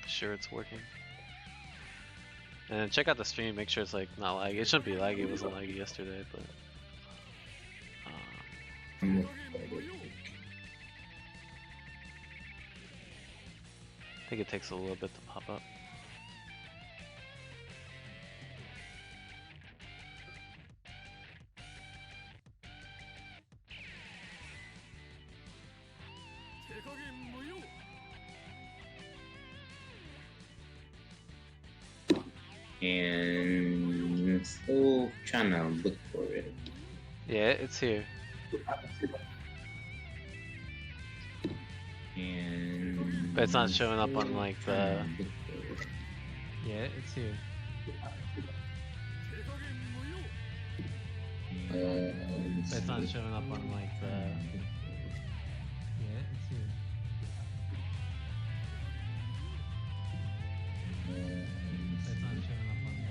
sure it's working. And then check out the stream, make sure it's like not laggy. It shouldn't be laggy, it wasn't laggy yesterday, but I think it takes a little bit to pop up. And still trying to look for it. Yeah, it's here. And But it's not showing up on like the... Yeah, it's here. But it's not showing up on like the... Yeah, it's here. But it's not showing up on like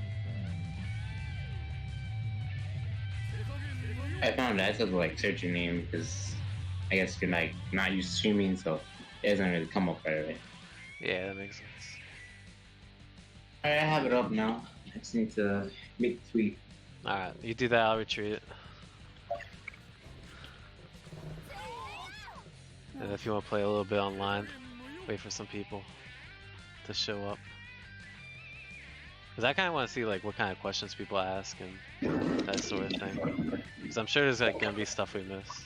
the... I found that to like search your name because I guess you're like not used to streaming, so it doesn't really come up right away. Yeah, that makes sense. Alright, I have it up now. I just need to make the tweet. Alright, you do that, I'll retreat it. And if you want to play a little bit online, wait for some people to show up. Because I kind of want to see like what kind of questions people ask and that sort of thing. Because I'm sure there's like going to be stuff we miss.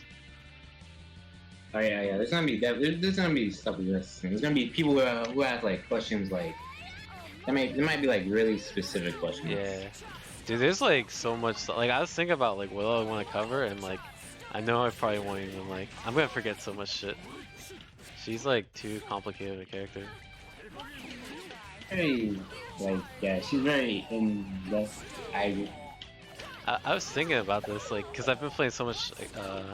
Oh yeah. There's gonna be stuff with this. There's gonna be people who have like questions like there might be like really specific questions. Yeah, dude, there's like so much. Like I was thinking about like what I want to cover, and like I know I probably won't even like. I'm gonna forget so much shit. She's like too complicated a character. Very like yeah, she's very in depth. I was thinking about this like because I've been playing so much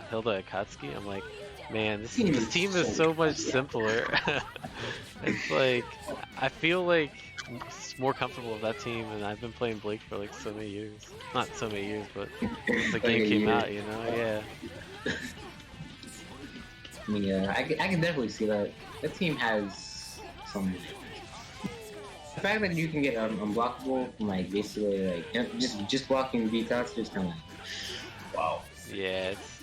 Hilda Akatsuki. I'm like, man, this team is so much simpler. It's like I feel like more comfortable with that team, and I've been playing Blake for like so many years. Not so many years, but the game came out, you know? Yeah. Yeah, I can definitely see that. That team has some. The fact that you can get unblockable from like basically like just blocking detox, just kind of like, wow. Yeah, it's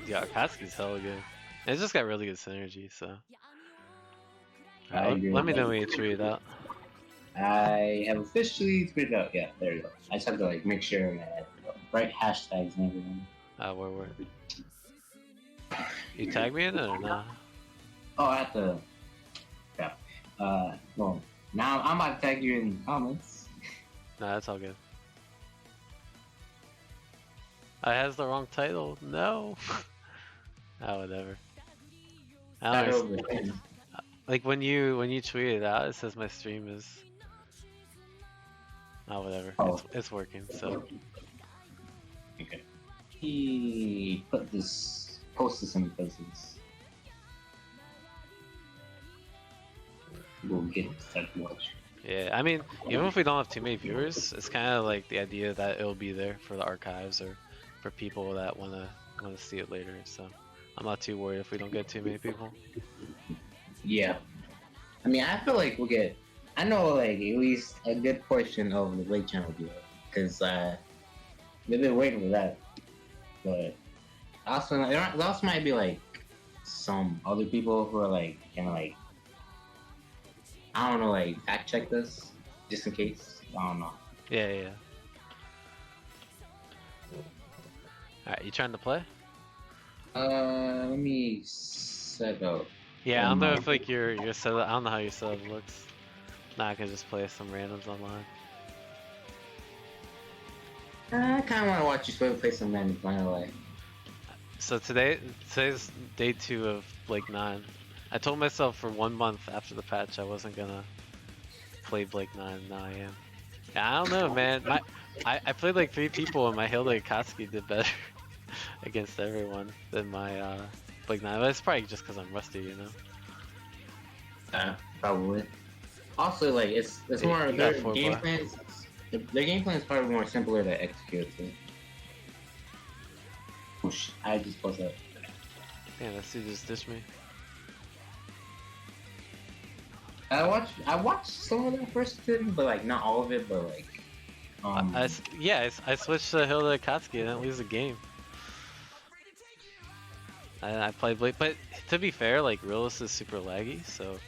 yeah, Akatsuki's hella good. And it's just got really good synergy, so. Let me know when you tweet it out. I have officially tweeted out. Yeah, there you go. I just have to like make sure that right hashtags and everything. Where? You tag me in it or not? Oh, I have to. Yeah. Well, now I'm about to tag you in the comments. Nah, that's all good. I has the wrong title. No. Oh, whatever. I don't understand. Like when you tweet it out, it says my stream is. Oh, whatever. Oh. It's working. So. Okay. He posted some places. We'll get that watch. Yeah, I mean, even if we don't have too many viewers, it's kind of like the idea that it'll be there for the archives or for people that wanna see it later. So I'm not too worried if we don't get too many people. Yeah, I mean, I feel like we'll get. I know like at least a good portion of the Blake channel will be there because they've been waiting for that. But also, there also might be like some other people who are like kind of like. I don't know, like fact check this just in case. I don't know. Yeah. Alright, you trying to play? Let me set up. Yeah, I don't know if like your setup. I don't know how your setup looks. Nah, I can just play some randoms online. I kind of want to watch you play some random finally. So today's day 2 of Blake 9. I told myself for 1 month after the patch I wasn't gonna play Blake 9. Now I am. Yeah, I don't know, man. I played like 3 people and my Hilda Akatsuki did better against everyone than my Blake 9. But it's probably just because I'm rusty, you know. Probably. Also, like it's more their game plans. Their game plan is probably more simpler to execute. So. I just posted up. Yeah, that dude just ditched me. I watched some of the first season, but like not all of it, but like I switched to Hilda Akatsuki and didn't lose the game. I played Blake, but to be fair, like Realist is super laggy, so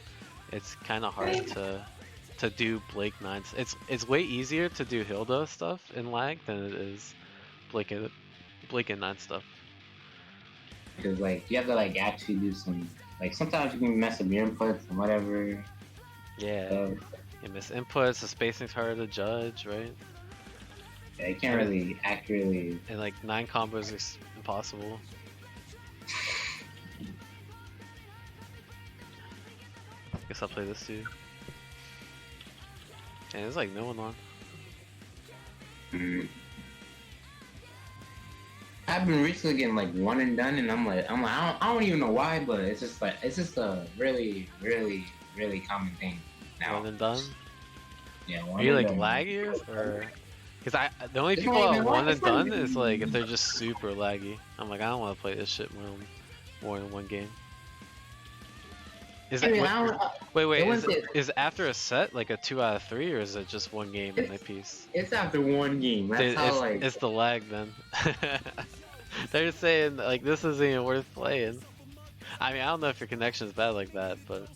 it's kind of hard to do Blake 9. It's way easier to do Hilda stuff in lag than it is Blake and 9 stuff. because like you have to like actually do some like sometimes you can mess up your inputs and whatever. Yeah, So, you miss inputs, the spacing's harder to judge, right? yeah, you can't really accurately. And like 9 combos is impossible. Guess I'll play this too. And there's like no one on. I've been recently getting like one and done, and I'm like I don't even know why, but it's just a really common thing now. One and done? Yeah, Are you like laggy or? Because the only It's people not at even one lag, and it's not done even- is like if they're just super laggy. I'm like I don't want to play this shit more than one game. Is I it? mean, Wait. it wasn't- Is after a set like a 2 out of 3 or is it just one game in a piece? It's after one game. That's Dude, how like. it's the lag then. They're saying like this isn't even worth playing. I mean I don't know if your connection's bad like that, but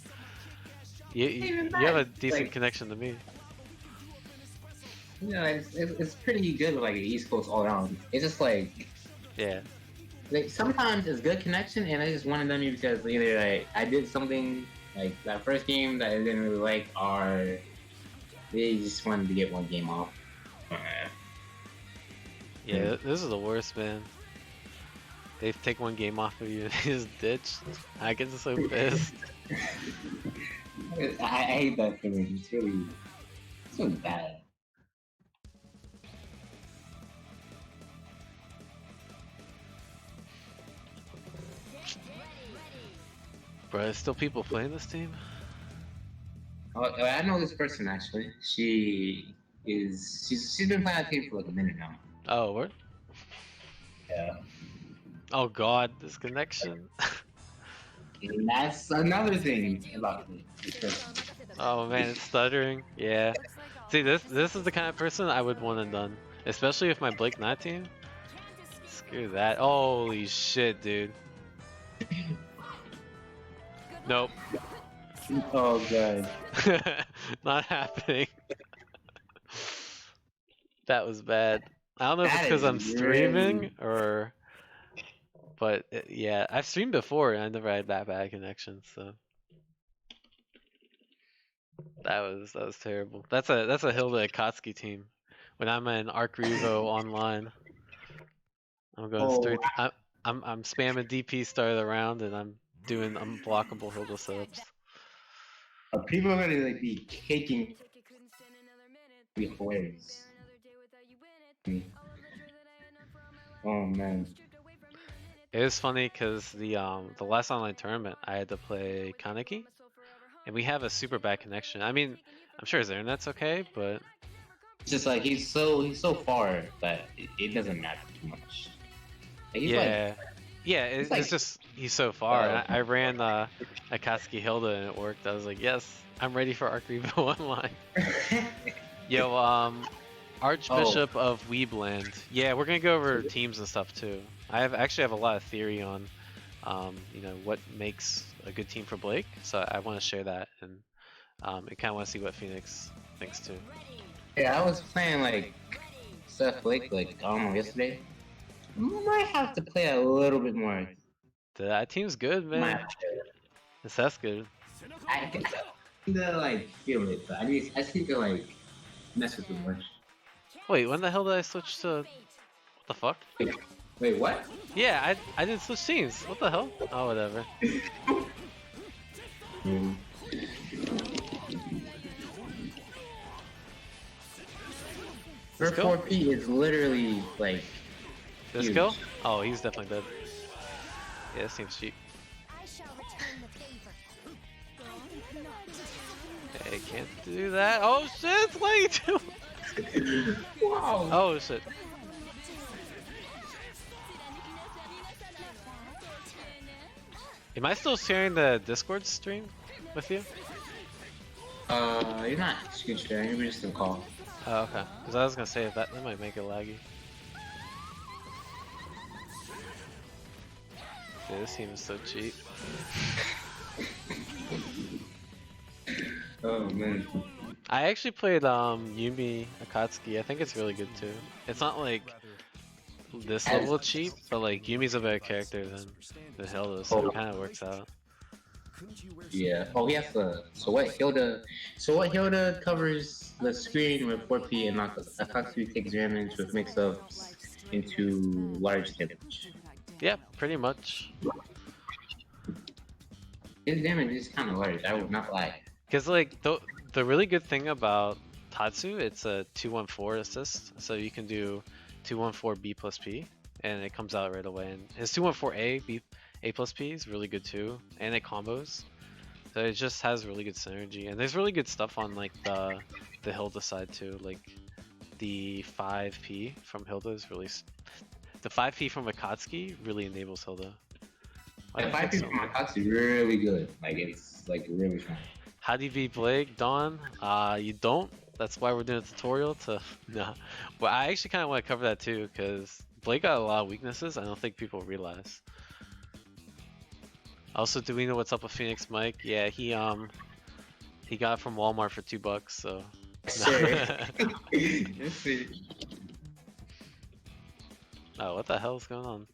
you have a decent Like- connection to me. You know, it's pretty good with like the East Coast all around. It's just like Yeah. sometimes it's good connection, and I just wanted them because either like I did something like that first game that I didn't really like, or they just wanted to get one game off. Yeah, this is the worst, man. They take one game off of you and they just ditch. I get so pissed. I hate that feeling. It's really bad. Bro, there's still people playing this team? Oh, I know this person actually. She's been playing that team for like a minute now. Oh, what? Yeah. Oh god, this connection. And that's another thing about this person. Oh man, it's stuttering. Yeah. See, this is the kind of person I would want and done. Especially if my Blake 9 team. Screw that. Holy shit, dude. Nope. Oh god. Not happening. That was bad. I don't know if it's That because is I'm streaming really- or, but yeah, I've streamed before and I never had that bad connection, so that was terrible. That's a Hilda Akatsuki team. When I'm in Arc Revo online, I'm going straight. I'm spamming DP start of the round and I'm doing unblockable Hilda setups. People are gonna like be caking the hilarious. Oh man. It was funny because the last online tournament I had to play Kaneki, and we have a super bad connection. I mean, I'm sure his internet's okay, but It's just like he's so far that it doesn't matter too much. Like, he's yeah, it's like- it's just he's so far. And I ran Akatsuki Hilda and it worked. I was like, yes, I'm ready for Arc Revo Online. like Yo, Archbishop of Weebland. Yeah, we're gonna go over teams and stuff too. I actually have a lot of theory on, what makes a good team for Blake. So I want to share that, and I kind of want to see what Phoenix thinks too. yeah, I was playing like Seth Blake like yesterday. I might have to play a little bit more. That team's good, Might man. have to- That's good. I kinda like feel it, but I just need to like mess with it more. Wait, when the hell did I switch to? What the fuck? Wait, what? Yeah, I didn't switch teams. What the hell? Oh, whatever. Her Let's go. 4P is literally like This huge. kill? Oh, he's definitely dead. Yeah, this team's cheap. Hey, can't do that. Oh shit, what are you doing? Wow. Oh shit. Am I still sharing the Discord stream with you? You're not screen sharing. You're just in call. Oh, okay. Because I was gonna say that might make it laggy. Dude, this team is so cheap. Oh man. I actually played Yumi Akatsuki. I think it's really good too. It's not like this level cheap, but like Yumi's a better character than Hilda, so it kind of works out. Yeah. Oh, he has to. So what Hilda? So what Hilda covers the screen with 4P and Akatsuki takes damage with mix-ups into large damage. Yeah, pretty much. His damage is kind of large. I would not lie. Because like the really good thing about Tatsu, it's a 214 assist, so you can do 214 B plus P, and it comes out right away. And his 214 A plus P is really good too, and it combos. So it just has really good synergy, and there's really good stuff on like the Hilda side too. Like the 5P from Hilda is really the 5P from Akatsuki really enables Hilda. The 5P from Akatsuki really good. Like it's like really strong. How do you beat Blake, Dawn? You don't. That's why we're doing a tutorial to. Nah. Well, I actually kind of want to cover that too, because Blake got a lot of weaknesses. I don't think people realize. Also, do we know what's up with Phoenix Mike? Yeah, he got it from Walmart for $2, so. Oh, what the hell is going on?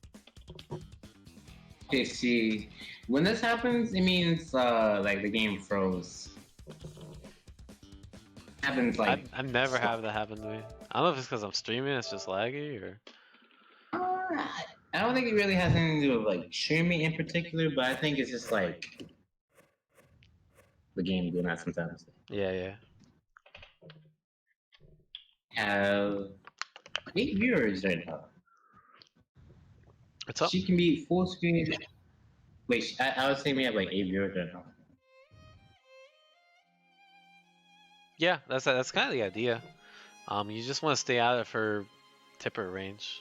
Okay, see, when this happens, it means like the game froze. Happens like I've never had that happen to me. I don't know if it's because I'm streaming, it's just laggy, or. I don't think it really has anything to do with like streaming in particular, but I think it's just like the game doing that sometimes. Yeah, yeah. Have 8 viewers right now. What's up? She can be full screen. Wait, I was saying we have like 8 viewers right now. Yeah, that's kind of the idea. You just want to stay out of her tipper range,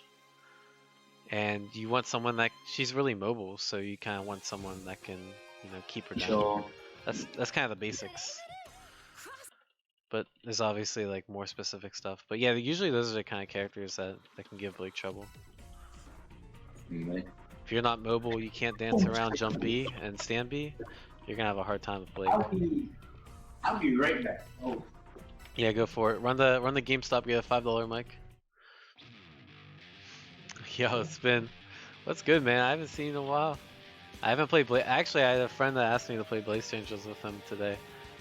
and you want someone that she's really mobile, so you kind of want someone that can, keep her down. Sure. That's kind of the basics. But there's obviously like more specific stuff. But yeah, usually those are the kind of characters that can give Blake trouble. Like, If you're not mobile, you can't dance around jump B and stand B, you're gonna have a hard time with Blake. I'll be right back. Oh. Yeah, go for it. Run the GameStop, get a $5 mic. Yo, it's been what's good, man? I haven't seen you in a while. I haven't played Actually, I had a friend that asked me to play BlazBlue with him today.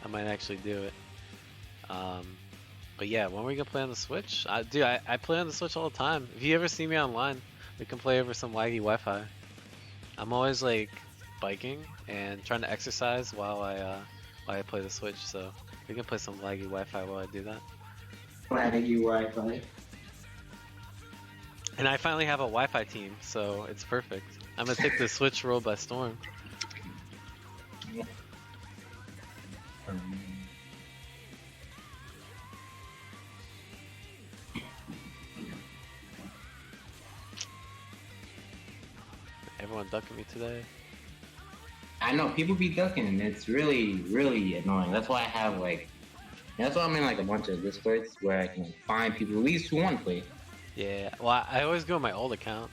I might actually do it. But yeah, when are we gonna play on the Switch? Dude, I play on the Switch all the time. If you ever see me online, we can play over some laggy Wi-Fi. I'm always like biking and trying to exercise while I play the Switch, so we can play some laggy Wi-Fi while I do that. Laggy Wi-Fi. And I finally have a Wi-Fi team, so it's perfect. I'm gonna take the Switch world by storm. Everyone ducking me today. I know people be ducking, and it's really, really annoying. That's why I have that's why I'm in like a bunch of Discords where I can find people at least who want to play. Yeah, well, I always go on my old account.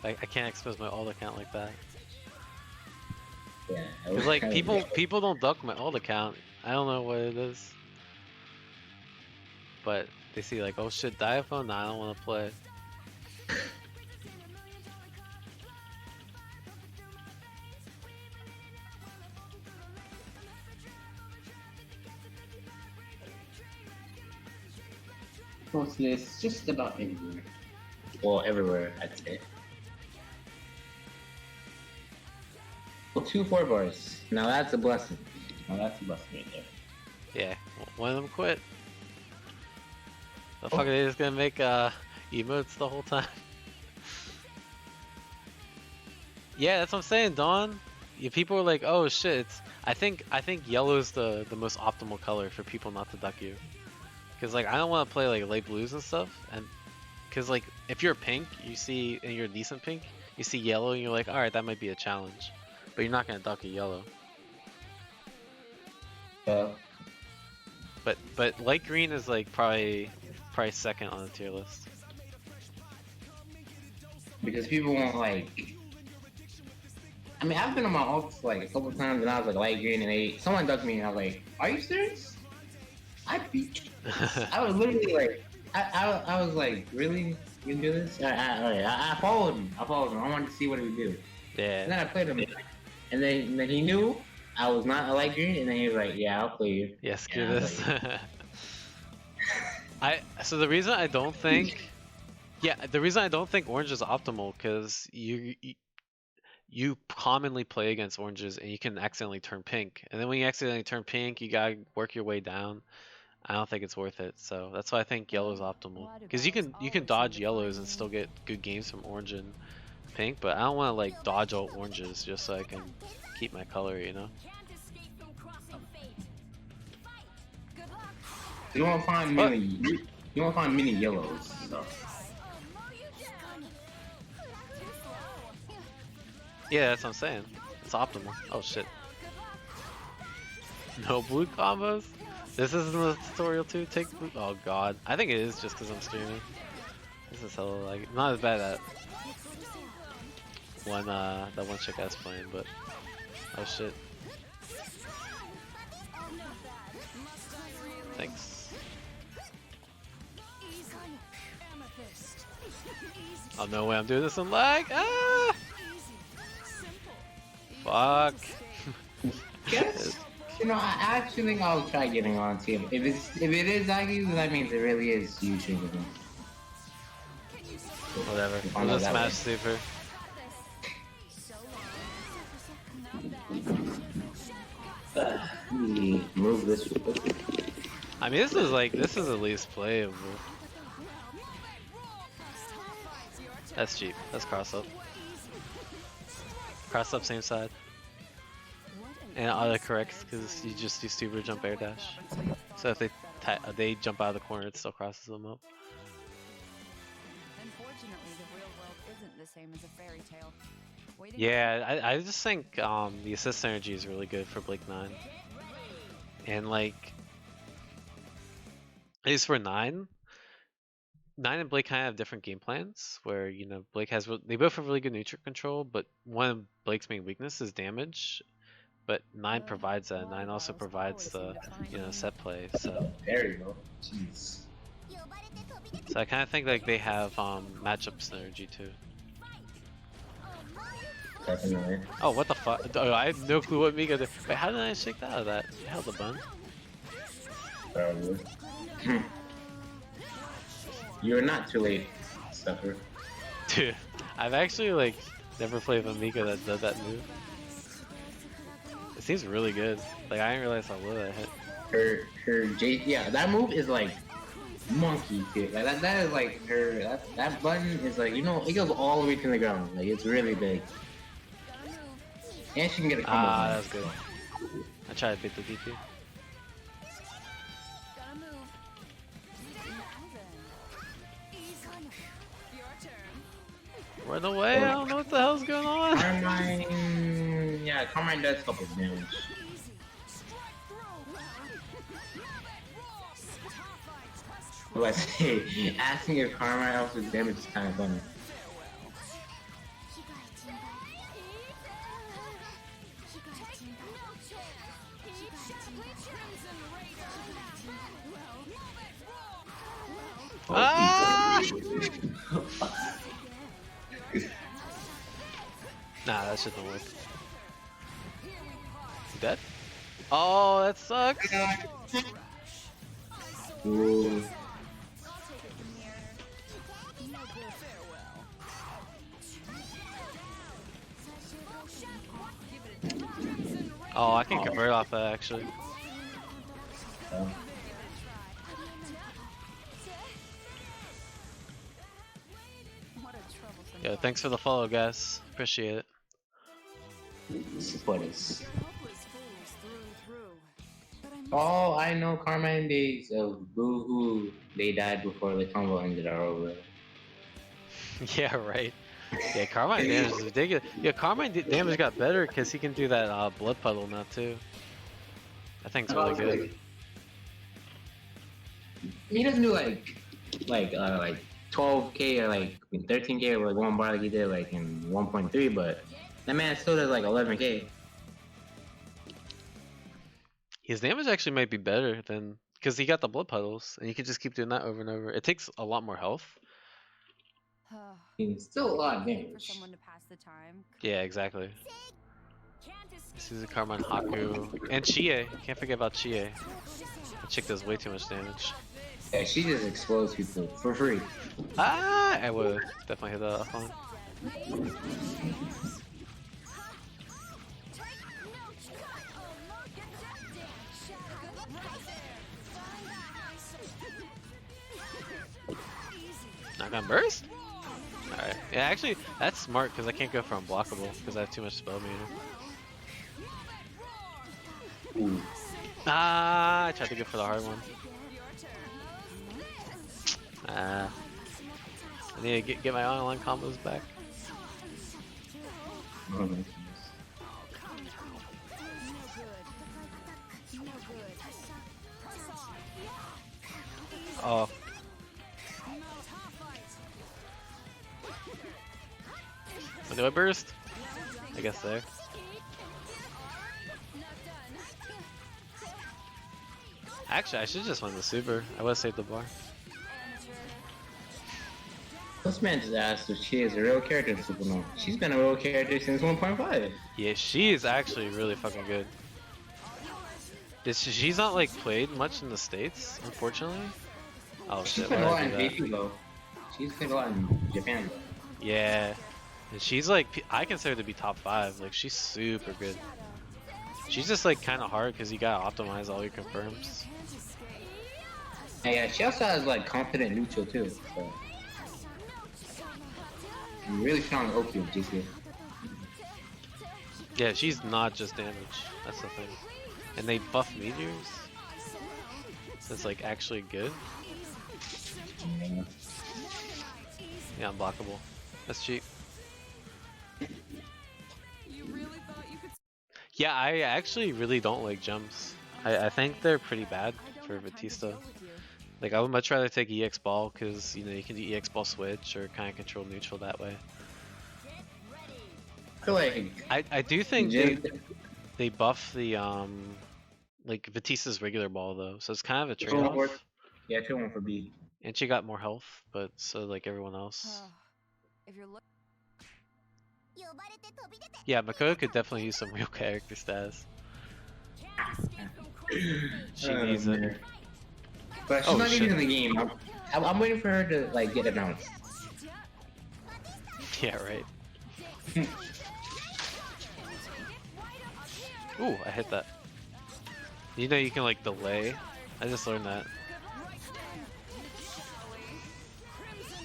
I can't expose my old account like that. Yeah. Cause like people don't duck my old account. I don't know what it is. But they see like, oh shit, Diaphone? Nah, I don't want to play. Posted this just about everywhere. Well, everywhere, I'd say. Well, 2 4 bars. Now that's a blessing. Now that's a blessing right there. Yeah, one of them quit. The fuck are they just gonna make emotes the whole time? Yeah, that's what I'm saying, Dawn. Yeah, people are like, oh shit. I think yellow is the most optimal color for people not to duck you. Cause like I don't want to play like light blues and stuff, and cause like if you're pink, you see, and you're a decent pink, you see yellow, and you're like, all right, that might be a challenge, but you're not gonna duck a yellow. Yeah. But light green is like probably second on the tier list. Because people won't like. I mean, I've been on my ults like a couple times, and I was like light green, and someone ducked me, and I was like, "Are you serious?" I beat. I was literally like, I was like, "Really? You can do this?" I followed him. I wanted to see what he would do. Yeah. And then I played him, and then he knew I was not a light green, and then he was like, "Yeah, I'll play you." Yeah, screw And I this. was So the reason I don't think, the reason I don't think orange is optimal because you commonly play against oranges and you can accidentally turn pink, and then when you accidentally turn pink, you gotta work your way down. I don't think it's worth it, so that's why I think yellow is optimal. Because you can dodge yellows and still get good games from orange and pink, but I don't want to like dodge all oranges just so I can keep my color, you know. You won't find many. You won't find many yellows. So. Yeah, that's what I'm saying. It's optimal. Oh shit. No blue combos? This isn't the tutorial too? Take blue? Oh god. I think it is just because I'm streaming. This is hella like not as bad at when that one chick I was playing, but oh shit. Thanks. Oh no way, I'm doing this in lag! Ah! Fuck. Guess, you know, I actually think I'll try getting on team. If it is laggy, then that means it really is you streaming. Whatever. I'll just smash super. Move this real quick. I mean, this is at least playable. That's cheap. That's cross up. Cross up same side. And auto corrects because you just do super jump air dash. So if they jump out of the corner, it still crosses them up. Unfortunately, the real world isn't the same as a fairy tale. Yeah, I just think the assist energy is really good for Blake 9. And like, at least for 9 and Blake kind of have different game plans where, you know, Blake has, they both have really good neutral control, but one of Blake's main weakness is damage. But 9 provides that, 9 also provides the, you know, set play, so. There you go. Jeez. So I kind of think like they have matchup synergy too. Definitely. Oh, what the fuck? Oh, I have no clue what Mika did. Wait, how did I shake that out of that? You held the bun. Probably. You're not too late, sucker. Dude, I've actually like never played with a Mika that did that move. It seems really good. Like I didn't realize how low that hit. Yeah, that move is like monkey too. Like that is like her. That button is like, you know, it goes all the way to the ground. Like it's really big. And she can get a combo. Ah, that's good. I tried to beat the DP. Run away! I don't know what the hell's going on. Carmine, yeah, Carmine does couple damage. What I say, asking if Carmine helps with damage is kind of funny. Ah! Nah, that shit don't work. You dead? Oh, that sucks. Ooh. Oh, I can convert off that actually. Yeah, thanks for the follow, guys. Appreciate it. Support us. Oh, I know Carmine days of Boo-hoo. They died before the combo ended are over. Yeah, right. Yeah, Carmine damage is ridiculous. Yeah, Carmine damage got better because he can do that blood puddle now too. That thing's really good. He doesn't do like 12k or like 13k or like one bar like he did like in 1.3, but that man still does like 11k. His damage actually might be better than because he got the blood puddles, and you can just keep doing that over and over. It takes a lot more health. He's still a lot of For damage. someone to pass the time. Yeah, exactly. Suzukarma and Haku. And Chie. Can't forget about Chie. The chick does way too much damage. Yeah, she just explodes people for free. Ah! I would definitely hit that off on. Not gonna burst? Alright. Yeah, actually, that's smart because I can't go for unblockable because I have too much spell meter. Ooh. Ah, I tried to go for the hard one. Ah. I need to get my online combos back. Oh. When do I burst? I guess there. Actually, I should just win the super. I would have saved the bar. This man just asked if she is a real character in Supernova. She's been a real character since 1.5. Yeah, she is actually really fucking good. She's not like played much in the States, unfortunately. Oh She's shit, played a why lot did I in do that? JP though. She's played a lot in Japan though. Yeah. And she's like, I consider her to be top 5. Like, she's super good. She's just like kind of hard because you gotta optimize all your confirms. And yeah, she also has like confident neutral too. So. Really strong OP with GC. Yeah, she's not just damage. That's the thing. And they buff meteors. So it's like actually good. Yeah, unblockable. That's cheap. Yeah, I actually really don't like gems. I think they're pretty bad for Batista. Like, I would much rather take EX Ball because, you know, you can do EX Ball switch or kind of control neutral that way. I feel like I do think they buff the, like, Batista's regular ball, though, so it's kind of a trade-off. Yeah, 2-1 for B. And she got more health, but so, like, everyone else. If you're Yeah, Makoto could definitely use some real character stats. She needs it. But she's Oh, not shit. even in the game. I'm waiting for her to like get announced. Yeah, right. Ooh, I hit that. You know you can like delay. I just learned that.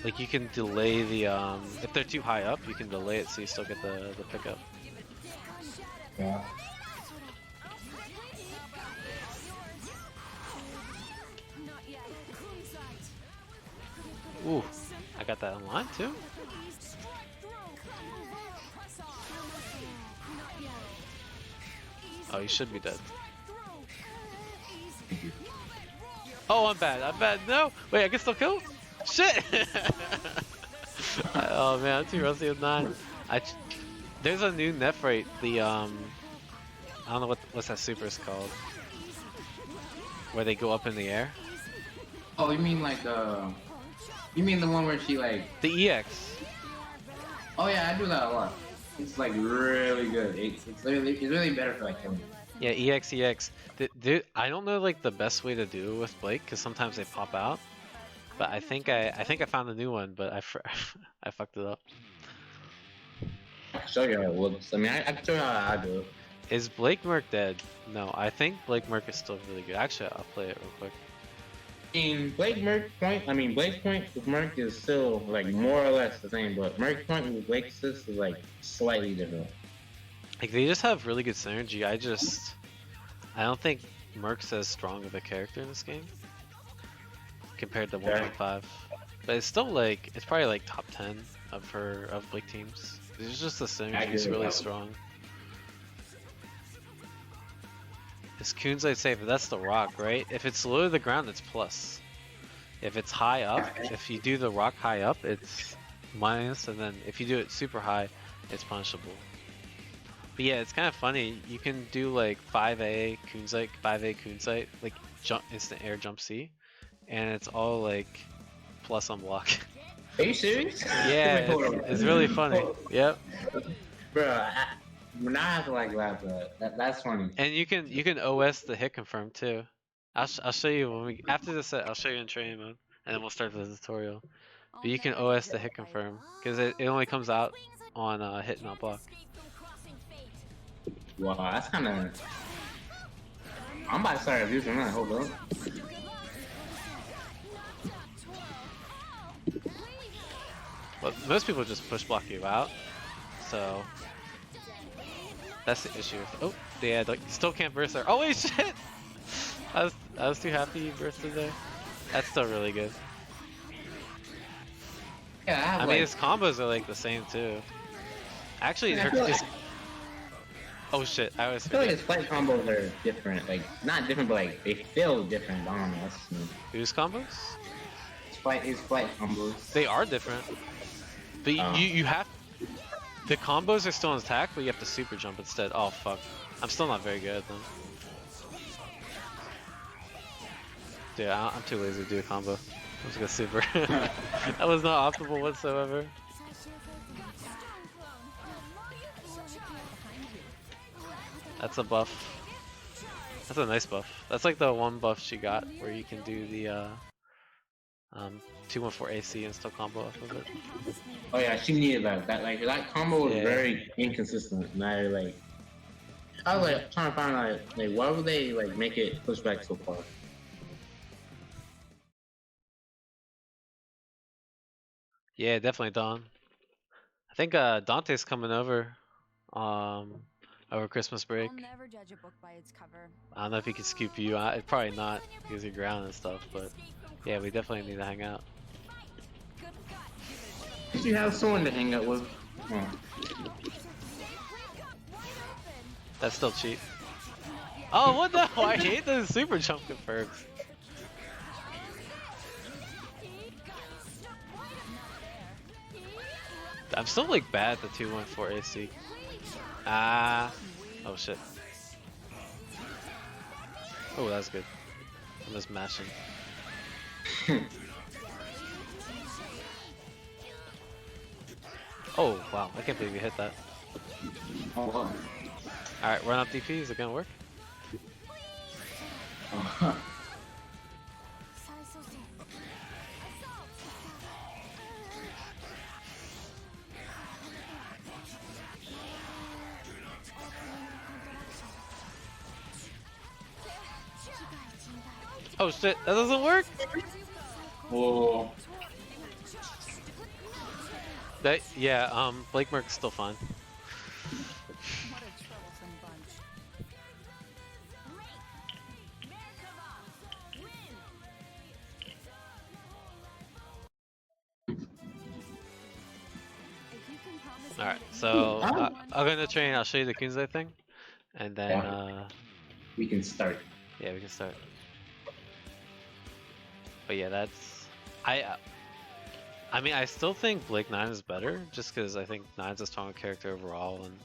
Like you can delay the if they're too high up, you can delay it so you still get the pickup. Yeah. Ooh, I got that online too. Oh, you should be dead. Oh, I'm bad. I'm bad. No, wait, I can still kill. Shit! Oh man, I'm too rusty with 9. There's a new Nephrite. The I don't know what's that super is called. Where they go up in the air. Oh, you mean like you mean the one where she like The EX. Oh yeah, I do that a lot. It's like really good. It's really better for like killing. Yeah, EX. Dude, I don't know like the best way to do it with Blake because sometimes they pop out. But I think I found a new one, but I fucked it up. I can show you how it looks. I mean, I can show you how I do it. Is Blake Merc dead? No, I think Blake Merc is still really good. Actually, I'll play it real quick. Blake's point with Merc is still like more or less the same, but Merc's point with Blake's assist is like slightly different. Like they just have really good synergy. I don't think Merc's as strong of a character in this game compared to 1.5. But it's still like it's probably like top 10 of Blake teams. It's just the synergy is really strong. This Kunzite safe, that's the rock, right? If it's low to the ground, it's plus. If it's high up, if you do the rock high up, it's minus, and then if you do it super high, it's punishable. But yeah, it's kind of funny. You can do like 5A Kunzite, 5A Kunzite, like jump instant air jump C, and it's all like plus on block. Are you serious? Yeah, it's really funny. Yep. Bro, when I have to like laugh, bro, that's funny. And you can OS the hit confirm too. I'll show you when we after this set. I'll show you in training mode, and then we'll start the tutorial. But you can OS the hit confirm because it only comes out on hit not block. Wow, that's kind of. I'm about to start abusing that. Hold on. But most people just push block you out, so that's the issue. Oh, yeah, you still can't burst there. Oh wait, shit! I was too happy you bursted there. That's still really good. Yeah, I mean, his combos are like the same too. Actually, oh shit! I always I feel like forget. his flight combos are different. Like not different, but like they feel different. I don't know. That's me. Whose combos? His flight combos. They are different. But you have the combos are still on attack, but you have to super jump instead. Oh fuck! I'm still not very good at them. Dude, I'm too lazy to do a combo. I'm just gonna super. That was not optimal whatsoever. That's a buff. That's a nice buff. That's like the one buff she got where you can do the 214 AC and still combo off of it. Oh yeah, she needed that. That combo was Yeah. very inconsistent. And I was like trying to find like why would they like make it push back so far? Yeah, definitely Dawn. I think Dante's coming over over Christmas break. I'll never judge a book by its cover. I don't know if he can scoop you. Probably not because you're ground and stuff, but yeah, we definitely need to hang out. Did you have someone to hang out with? Oh. That's still cheap. Oh, what the? I hate those super jump confirms. I'm still like bad at the 214 AC. Ah. Oh shit. Oh, that's good. I'm just mashing. Oh wow, I can't believe you hit that. Oh, wow. Alright, run up DP, is it gonna work? Oh. Oh shit, that doesn't work? Whoa. Blake Merc's still fine. What a troublesome bunch. If you can promise me Alright, that so Huh? I'm gonna train, I'll show you the Kunzai thing. And then, Yeah. We can start. yeah, we can start. But yeah, that's... I mean, I still think Blake 9 is better, just because I think 9's a stronger character overall, and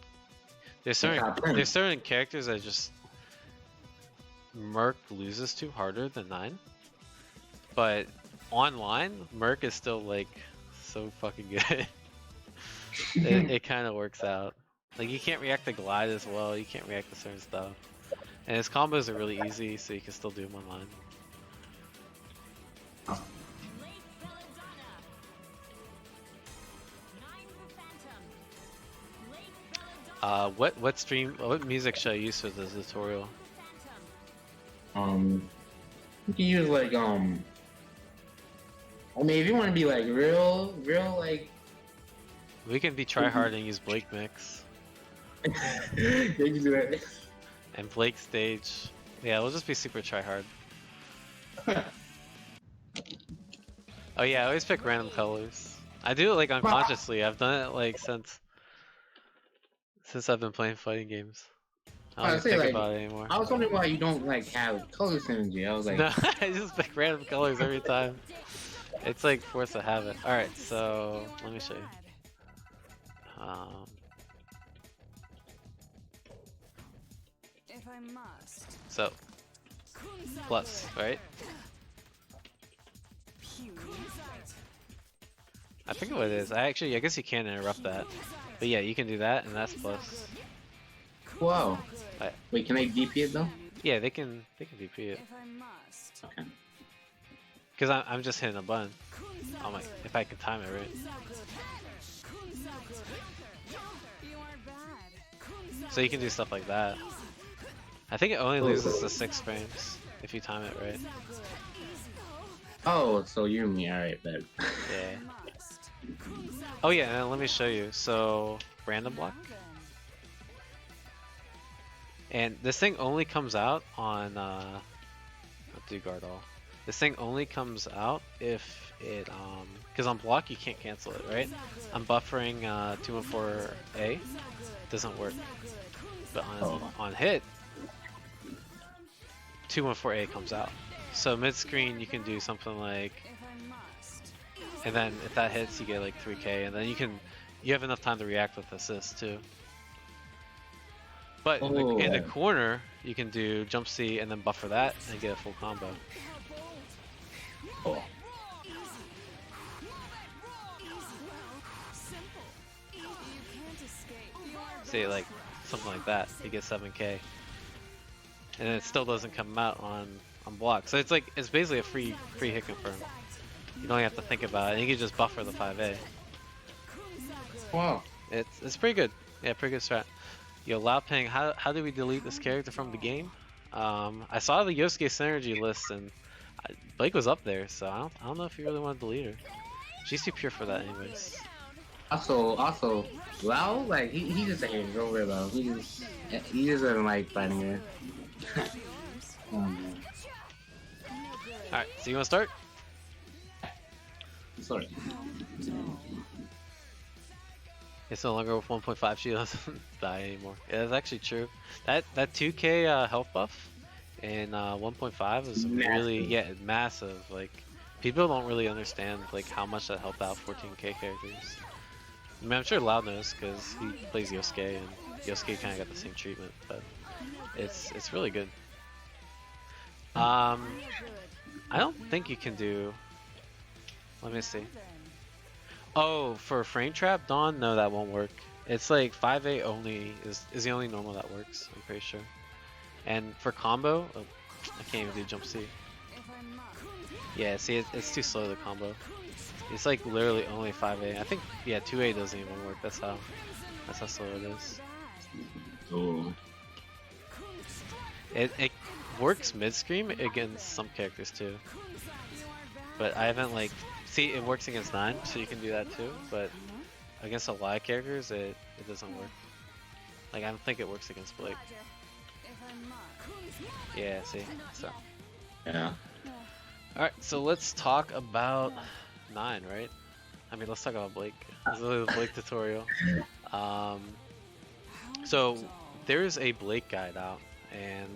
there's certain characters that just Merc loses to harder than 9. But online, Merc is still like so fucking good. it kind of works out. Like you can't react to glide as well. You can't react to certain stuff, and his combos are really easy, so you can still do them online. What music should I use for the tutorial? You can use like I mean, if you want to be like real like. We can be try hard and use Blake mix You can do that. and Blake stage. Yeah, we'll just be super try hard. Oh yeah, I always pick random colors. I do it like unconsciously. I've done it like since I've been playing fighting games. I don't I even say think like, about it anymore. I was wondering why you don't like have color synergy. I was like, No, I just pick random colors every time. It's like force of habit. Alright, so let me show you. If I must. So plus, right? I forget what it is. I guess you can interrupt that. But yeah, you can do that, and that's plus. wow. But Wait, can I DP it though? yeah, they can DP it. If I must. Okay. Because I'm just hitting a button. Oh my, if I can time it right. You are bad. So you can do stuff like that. I think it only loses to 6 frames if you time it right. Oh, so you're me. All right, bet. Yeah. Oh yeah, and let me show you. So random block, and this thing only comes out on let's do guard all. This thing only comes out if it because on block you can't cancel it, right? I'm buffering 214A, doesn't work. But on hit, 214A comes out. So mid screen you can do something like, and then if that hits you get like 3k, and then you have enough time to react with assist too. But in the corner you can do jump C and then buffer that and get a full combo. Oh. See, like something like that, you get 7k, and it still doesn't come out on block. So it's basically a free hit confirm. You don't have to think about it. And you can just buffer the 5A. Wow. It's pretty good. Yeah, pretty good strat. Yo, Loud Ping, how do we delete this character from the game? I saw the Yosuke synergy list and Blake was up there, so I don't know if you really want to delete her. She's too pure for that anyways. Also, Lao, like he just a hater. Don't worry about him. He just doesn't like fighting her. Oh man. Alright, so you wanna start? Sorry. It's no longer with 1.5, she doesn't die anymore. Yeah, that's actually true. That 2k health buff in 1.5 is really massive. Like people don't really understand like how much that helped out 14k characters. I mean, I'm sure Loud knows because he plays Yosuke and Yosuke kind of got the same treatment, but it's really good. I don't think you can do. Let me see. Oh, for frame trap, Dawn? No, that won't work. It's like 5A only is the only normal that works, I'm pretty sure. And for combo, oh, I can't even do jump C. Yeah, see, it's too slow, the combo. It's like literally only 5A. I think, yeah, 2A doesn't even work. That's how slow it is. Oh. It works mid-screen against some characters too. But I haven't like... See, it works against 9, so you can do that too, but against a lot of characters, it doesn't work. Like, I don't think it works against Blake. Yeah, see? So. Yeah. Alright, so let's talk about 9, right? I mean, let's talk about Blake. This is the Blake tutorial. So, there's a Blake guide out, and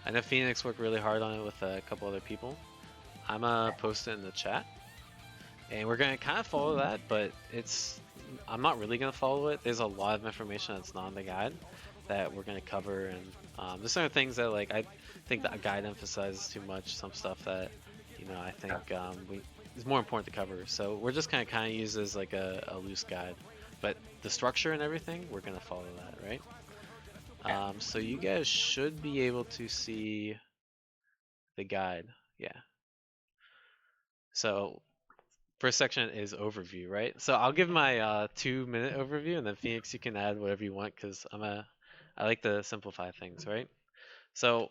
I know Phoenix worked really hard on it with a couple other people. I'm gonna post it in the chat. And we're gonna kind of follow that, but I'm not really gonna follow it. There's a lot of information that's not in the guide that we're gonna cover, and there's certain things that like I think the guide emphasizes too much. Some stuff that I think is more important to cover. So we're just gonna kind of use as like a loose guide, but the structure and everything we're gonna follow that, right? So you guys should be able to see the guide, yeah. So. First section is overview, right? So I'll give my 2-minute overview, and then Phoenix, you can add whatever you want because I like to simplify things, right? So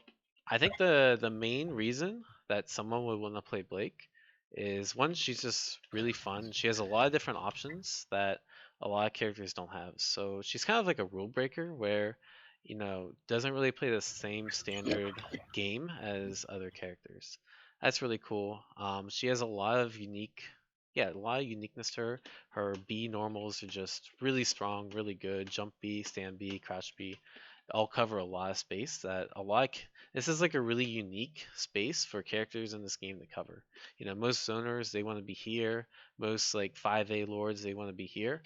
I think the main reason that someone would want to play Blake is one, she's just really fun. She has a lot of different options that a lot of characters don't have. So she's kind of like a rule breaker where doesn't really play the same standard game as other characters. That's really cool. She has a lot of uniqueness to her. Her B normals are just really strong, really good. Jump B, stand B, crouch B. all cover a lot of space that a lot. This is like a really unique space for characters in this game to cover. You know, most zoners they want to be here. Most like 5A lords they want to be here.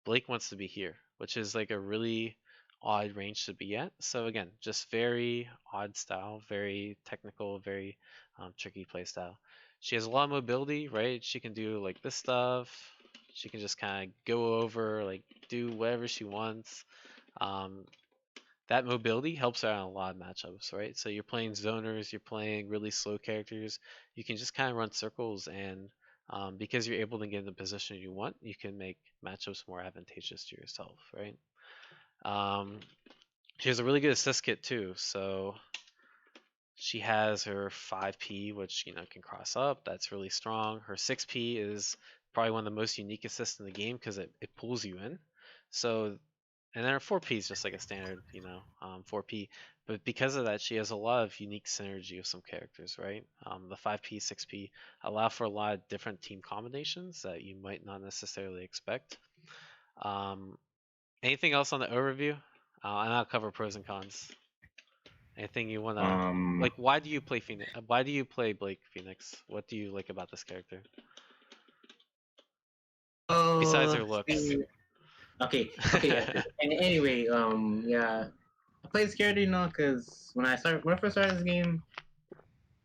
Blake wants to be here, which is like a really odd range to be at. So again, just very odd style, very technical, very tricky play style. She has a lot of mobility, right? She can do like this stuff. She can just kind of go over, like do whatever she wants. Um, that mobility helps her out in a lot of matchups, right? So you're playing zoners, you're playing really slow characters. You can just kind of run circles, and because you're able to get in the position you want, you can make matchups more advantageous to yourself, right? Um, she has a really good assist kit too, so she has her 5P, which can cross up. That's really strong. Her 6P is probably one of the most unique assists in the game because it pulls you in. So, and then her 4P is just like a standard, 4P. But because of that, she has a lot of unique synergy with some characters, right? The 5P, 6P allow for a lot of different team combinations that you might not necessarily expect. Anything else on the overview? And I'll cover pros and cons. Anything you wanna like? Why do you play Phoenix? Why do you play Blake Phoenix? What do you like about this character? Besides her looks. Okay. Yeah. And anyway, yeah, I played this character, because when I first started this game,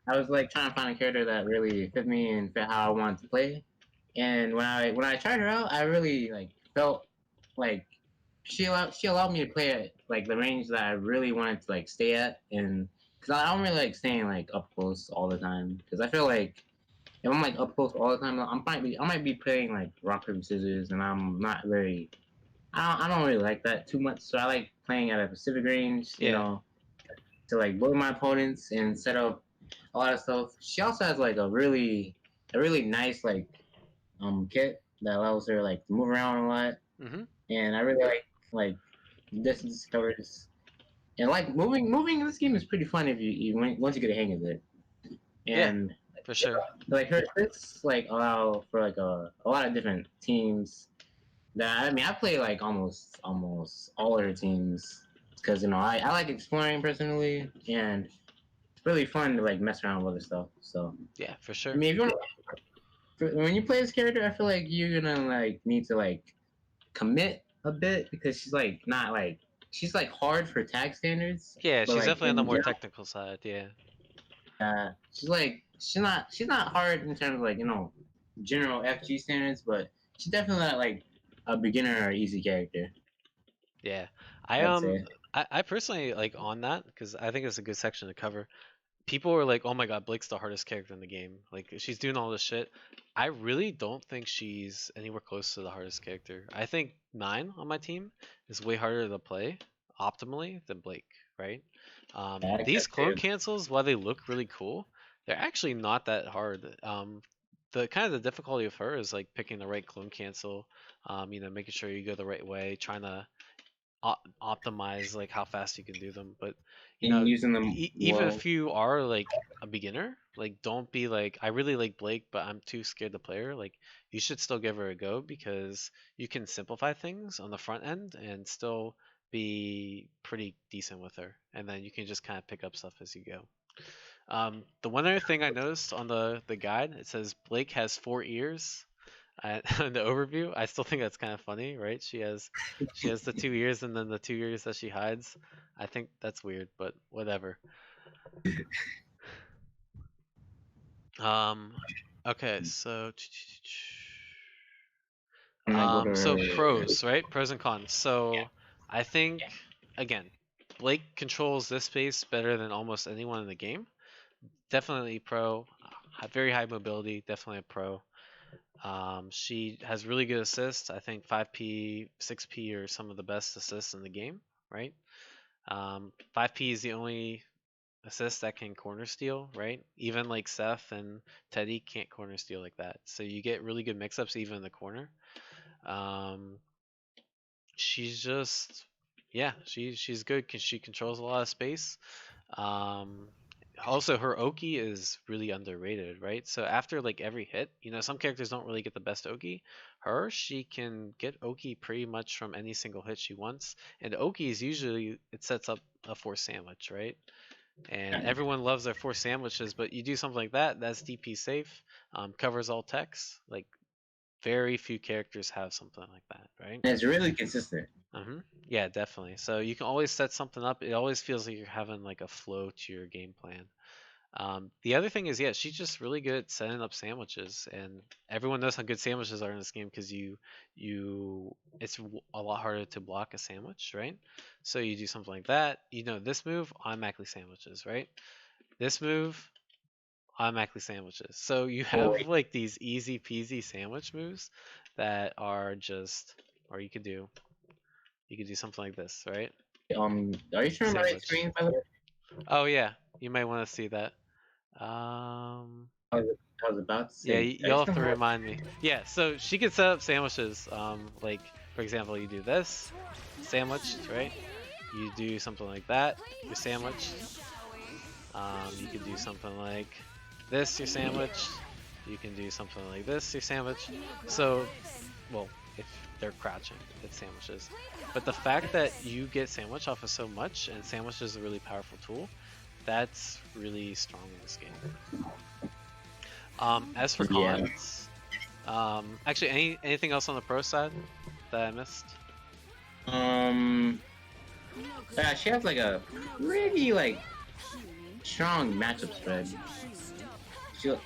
I was like trying to find a character that really fit me and fit how I wanted to play. And when I tried her out, I really like felt like she allowed me to play at like the range that I really wanted to like stay at, and because I don't really like staying like up close all the time, because I feel like if I'm like up close all the time, I might be playing like rock paper scissors, and I'm not very I don't really like that too much. So I like playing at a specific range, Yeah. to like blow my opponents and set up a lot of stuff. She also has like a really nice kit that allows her like to move around a lot, Mhm. and I really like distance covers. And like moving in this game is pretty fun if once you get a hang of it. Yeah, And for sure. like her tricks like allow for like a lot of different teams. That I mean, I play like almost all her teams because I like exploring personally, and it's really fun to like mess around with other stuff. So Yeah, for I sure. mean, if you want when you play this character, I feel like you're gonna like need to like commit a bit because she's like not like she's like hard for tag standards, Yeah, but she's like definitely on the in more general, technical side. Yeah. she's not hard in terms of like general FG standards, but she's definitely not like a beginner or easy character, Yeah. I I'd say. I personally like on that because I think it's a good section to cover. People were like, "Oh my God, Blake's the hardest character in the game. Like she's doing all this shit." I really don't think she's anywhere close to the hardest character. I think 9 on my team is way harder to play optimally than Blake, right? Yeah, I These guess clone too. cancels, while they look really cool, they're actually not that hard. The kind of the difficulty of her is like picking the right clone cancel, making sure you go the right way, trying to optimize like how fast you can do them. But you And know, using them even well. if you are like a beginner, like don't be like I really like Blake, but I'm too scared to play her. Like you should still give her a go because you can simplify things on the front end and still be pretty decent with her, and then you can just kind of pick up stuff as you go. The one other thing I noticed on the guide, it says Blake has 4 ears. In the overview, I still think that's kind of funny, right? She has the 2 ears and then the 2 ears that she hides. I think that's weird, but whatever. Um, okay, so I'm not go to so her. pros, right? Pros and cons. So I think again, Blake controls this space better than almost anyone in the game. Definitely pro. Very high mobility. Definitely a pro. She has really good assists. I think 5P, 6P are some of the best assists in the game, right? 5P is the only assist that can corner steal, right? Even like Seth and Teddy can't corner steal like that. So you get really good mix-ups even in the corner. Um, she's just, yeah, she's good because she controls a lot of space. Um, also her Oki is really underrated, right? So after like every hit, some characters don't really get the best Oki. She can get Oki pretty much from any single hit she wants. And Oki is usually, it sets up a force sandwich, right? And everyone loves their force sandwiches, but you do something like that, that's DP safe, covers all techs. Like very few characters have something like that, right? And it's really consistent. Yeah, definitely. So you can always set something up. It always feels like you're having like a flow to your game plan. The other thing is, yeah, she's just really good at setting up sandwiches, and everyone knows how good sandwiches are in this game because it's a lot harder to block a sandwich, right? So you do something like that. This move automatically sandwiches, right? This move automatically sandwiches. So you have like these easy peasy sandwich moves that are just, or you could do something like this, right? Are you showing my Sandwich. screen, by the way? Oh yeah, you might want to see that. I was about to Yeah, say. you'll have to remind me. Yeah, so she could set up sandwiches. Like for example, you do this, sandwich, right? You do something like that, your sandwich. You could do something like this, your sandwich. You can do something like this, your sandwich. So, well, if they're crouching, it's sandwiches. But the fact that you get sandwich off of so much, and sandwich is a really powerful tool, that's really strong in this game. As for cons, actually, anything else on the pro side that I missed? Yeah, she has like a pretty like strong matchup spread.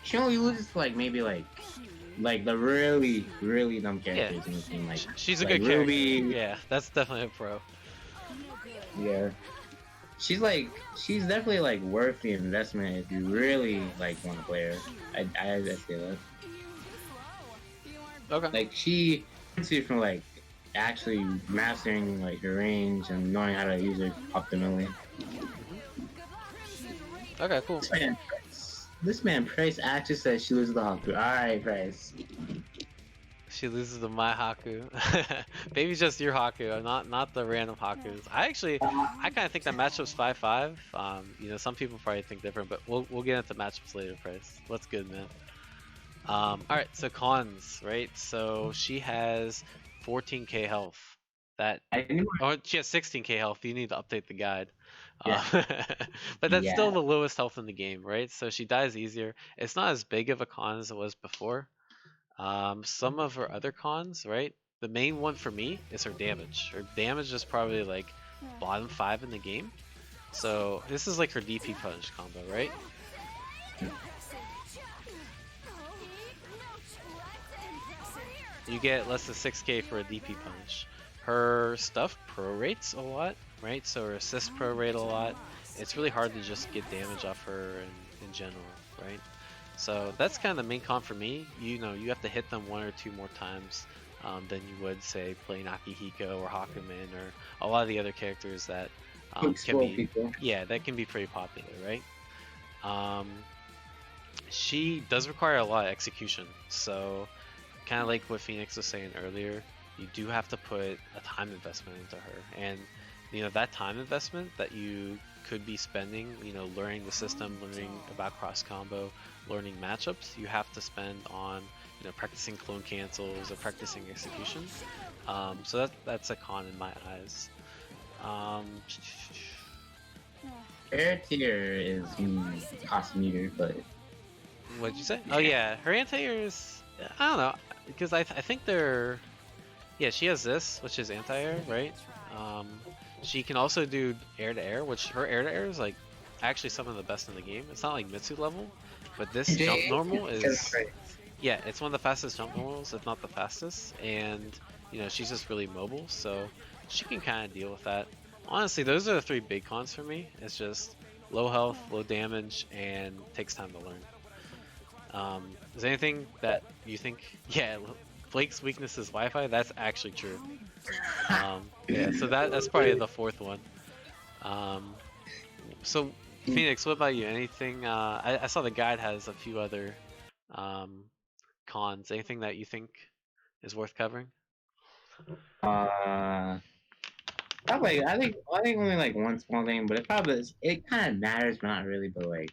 She only loses to like maybe like the really dumb characters in the team. Like she's a like good Ruby. character. Yeah, that's definitely a pro. Yeah. She's definitely like worth the investment if you really like want to play her. I say that. Okay. Like she from like actually mastering like her range and knowing how to use her optimally. Okay, cool. This man Price actually says she loses the Haku. Alright, Price. She loses to my Haku. Maybe just your Haku, not the random Hakus. I kind of think that matchup's 5-5. Some people probably think different, but we'll get into matchups later, Price. What's good, man? Alright, so cons, right? So she has 14k health. She has 16k health. You need to update the guide. Yeah. But that's still the lowest health in the game, right? So she dies easier. It's not as big of a con as it was before. Some of her other cons, right? The main one for me is her damage. Her damage is probably like bottom 5 in the game. So this is like her DP punish combo, right? You get less than 6k for a DP punish. Her stuff prorates a lot, right? So her assists prorate a lot. It's really hard to just get damage off her in general, right? So that's kind of the main con for me. You have to hit them 1 or 2 more times than you would say playing Akihiko or Hakumen or a lot of the other characters that can be pretty popular, right? She does require a lot of execution, so kind of like what Phoenix was saying earlier, you do have to put a time investment into her, and that time investment that you could be spending, learning the system, learning about cross combo, learning matchups, you have to spend on practicing clone cancels or practicing execution. So that's a con in my eyes. Air tier is cost meter, but what'd you say? Oh yeah, her anti-air is, I don't know, because I think they're, yeah, she has this, which is anti-air, right? She can also do air-to-air, which her air-to-air is like actually some of the best in the game. It's not like Mitsu level, but this jump normal is, yeah, it's one of the fastest jump normals, if not the fastest, and she's just really mobile, so she can kind of deal with that. Honestly, those are the 3 big cons for me. It's just low health, low damage, and takes time to learn. Is there anything that you think, yeah, Blake's weakness is Wi-Fi? That's actually true. Yeah, so that's probably the 4th one. So Phoenix, what about you? Anything? I saw the guide has a few other cons. Anything that you think is worth covering? I think only like one small thing, but it kind of matters, but not really. But like,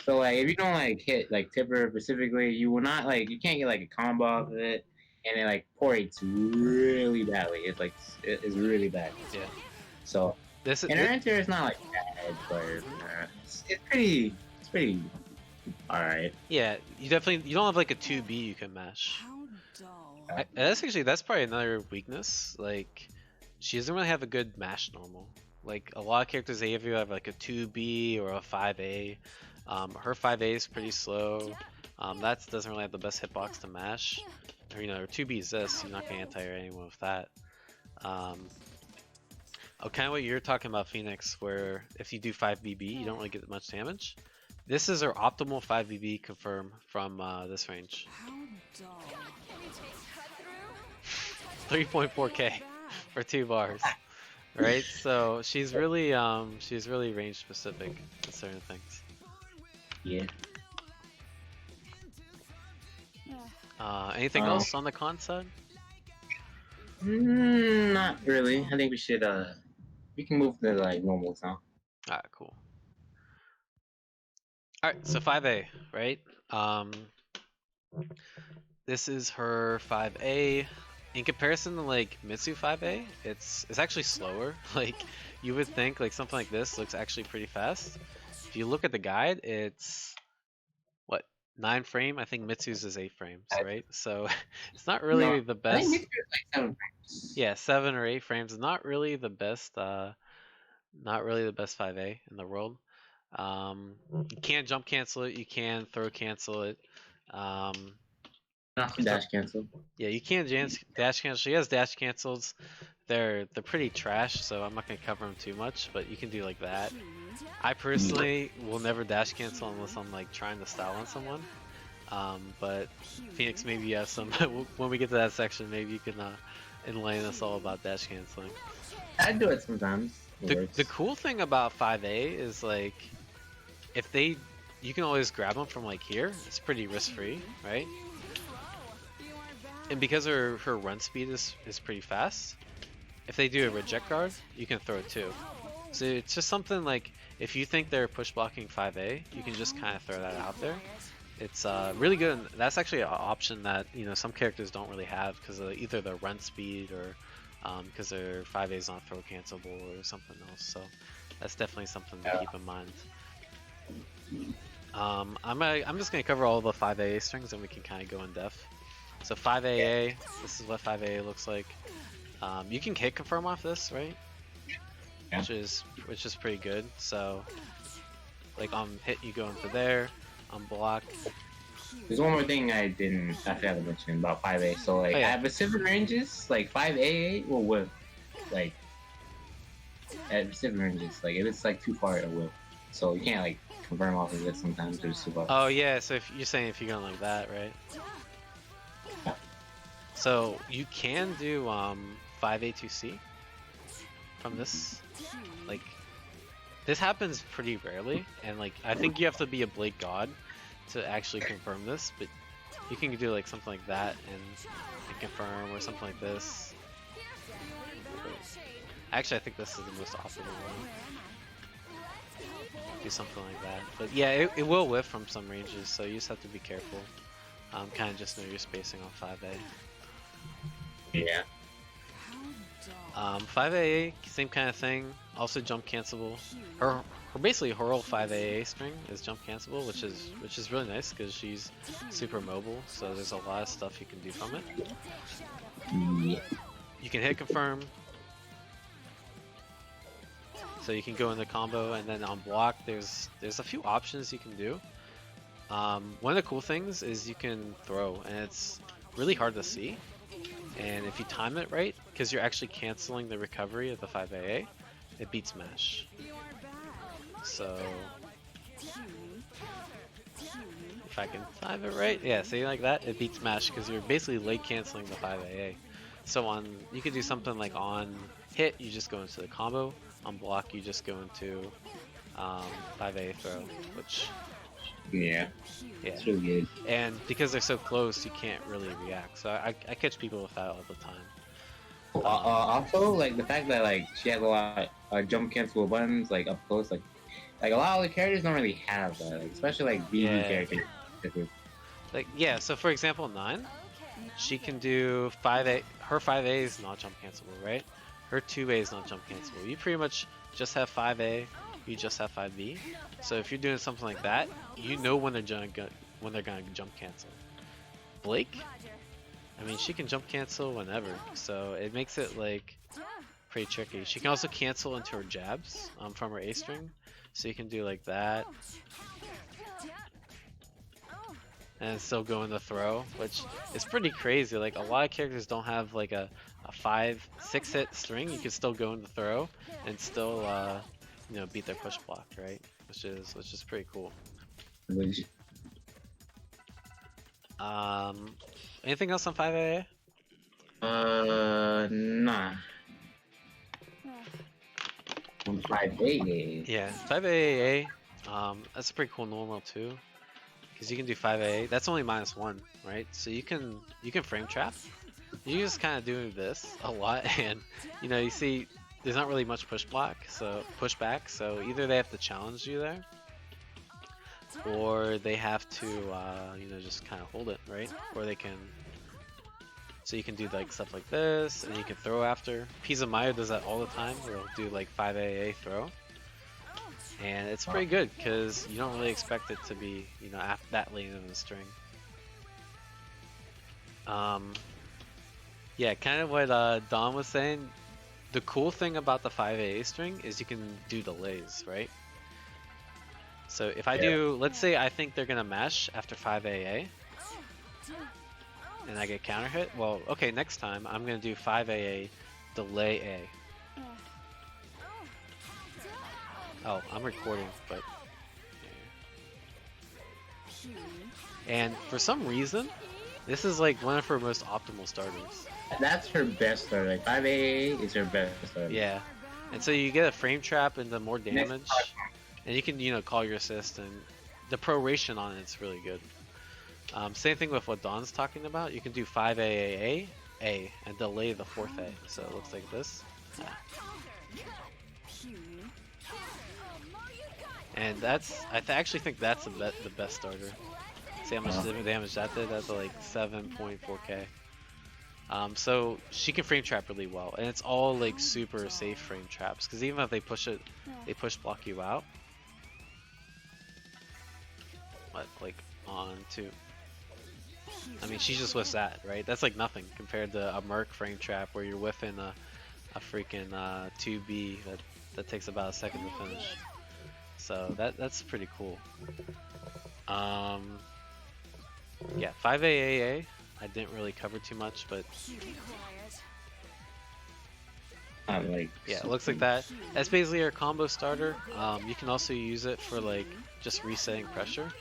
so like if you don't like hit like tipper specifically, you will not like you can't get like a combo off of it, and it like porates really badly. It's really bad. Yeah. So This is and enter is not like bad, but it's pretty alright. yeah. You don't have like a 2B you can mash. How dull. That's probably another weakness. Like, she doesn't really have a good mash normal. Like a lot of characters, they either have like a 2B or a 5A. Her 5A is pretty slow. That doesn't really have the best hitbox to mash. Or, her 2B is this. You're not gonna anti-air anyone with that. Kind of what you're talking about, Phoenix, where if you do 5BB, you don't really get much damage. This is our optimal 5BB confirm from this range. How dull. 3.4k for 2 bars, right? So she's really range specific in certain things. Yeah. Anything else on the con side? Not really. I think we can move to like normals now. Alright, cool. Alright, so 5A, right? This is her 5A. In comparison to like Mitsu 5A, it's actually slower. Like you would think like something like this looks actually pretty fast. If you look at the guide, it's what, 9 frame? I think Mitsu's is 8 frames, right? So it's not really the I best. think it's like 7 frames. Yeah, 7 or 8 frames. Not really the best. Not really the best 5A in the world. You can jump cancel it. You can throw cancel it. Dash cancel. Yeah, you can dash cancel. She has dash cancels. They're pretty trash, so I'm not gonna cover them too much. But you can do like that. I personally will never dash cancel unless I'm like trying to style on someone. But Phoenix, maybe you have some. When we get to that section, maybe you can enlighten us all about dash canceling. I do it sometimes. The cool thing about 5A is like, you can always grab them from like here. It's pretty risk free, right? And because her run speed is pretty fast, if they do a reject guard, you can throw it too. So it's just something like, if you think they're push blocking 5A, you can just kind of throw that out there. It's really good. And that's actually an option that some characters don't really have because of either their run speed or because their 5A is not throw cancelable or something else. So that's definitely something to keep in mind. I'm just gonna cover all the 5AA strings and we can kind of go in depth. So 5AA, this is what 5AA looks like. You can hit confirm off this, right? Yeah. Which is pretty good. So like on hit you go into there, on block. There's one more thing I forgot to mention about 5A. So like at specific ranges, like 5AA will whip. Like at specific ranges, like if it's like too far it'll whip. So you can't like confirm off of it sometimes or too far. Oh yeah, so if you're saying if you're going like that, right? Yeah. So you can do 5A2C from this. Like this happens pretty rarely, and like I think you have to be a Blade God to actually confirm this, but you can do like something like that and confirm, or something like this. Actually, I think this is the most optimal one. Do something like that. But yeah, it will whiff from some ranges, so you just have to be careful. Kind of just know your spacing on 5A. Yeah. 5AA, same kind of thing. Also jump cancelable. Basically her whole 5AA string is jump cancelable, which is really nice because she's super mobile. So there's a lot of stuff you can do from it. Yeah. You can hit confirm. So you can go in the combo, and then on block, there's a few options you can do. One of the cool things is you can throw, and it's really hard to see. And if you time it right, because you're actually canceling the recovery of the 5AA, it beats Mesh. So if I can time it right, yeah, see like that, it beats Mesh because you're basically late canceling the 5AA. So you could do something like on hit, you just go into the combo. On block, you just go into 5A throw, which yeah, it's really good. And because they're so close, you can't really react. So I catch people with that all the time. Also, like the fact that like she has a lot jump cancel buttons like up close, like a lot of the characters don't really have that, like, especially like BB Yeah. characters. Like, yeah, so for example, 9, she can do 5A. Her 5A is not jump cancelable, right? Her 2A is not jump cancelable. You pretty much just have 5A, you just have 5B. So if you're doing something like that, you know when they're gonna jump cancel. Blake, I mean, she can jump cancel whenever, so it makes it like pretty tricky. She can also cancel into her jabs from her A string, so you can do like that. And still go in the throw, which is pretty crazy. Like, a lot of characters don't have like a 5-6 hit string. You can still go in the throw and still you know, beat their push block, right? Which is pretty cool. Anything else on 5AA? Nah. On 5A. Yeah, 5AA. That's a pretty cool normal too, because you can do 5AA. That's only -1, right? So you can frame trap. You just kind of do this a lot, and you know, you see there's not really much pushback, so either they have to challenge you there, or they have to you know, just kind of hold it, right? Or they can. So you can do like stuff like this, and you can throw after. Pisa Maya does that all the time, where he'll do like 5AA throw. And it's pretty good, because you don't really expect it to be, you know, that late in the string. Yeah, kind of what Don was saying. The cool thing about the 5AA string is you can do delays, right? So if I do, let's say I think they're gonna mesh after 5AA, and I get counter hit. Well, okay, next time I'm gonna do 5AA, delay A. Oh, I'm recording, but... And for some reason, this is like one of her most optimal starters. That's her best starter. Like 5A is her best starter. Yeah. And so you get a frame trap into more damage, and you can, you know, call your assist, and the proration on it's really good. Same thing with what Don's talking about. You can do 5AAA, A, and delay the 4th A. So it looks like this. Yeah. And that's, I actually think that's the best starter. See how much damage that did? That's like 7.4k. So she can frame trap really well, and it's all like super safe frame traps, because even if they push block you out. What, like on 2? I mean, she just whiffs that, right? That's like nothing compared to a Merc frame trap where you're whiffing a freaking 2B that takes about a second to finish. So that's pretty cool. Yeah, 5AAA, I didn't really cover too much, but Like, yeah, it looks like that. That's basically your combo starter. You can also use it for like just resetting pressure,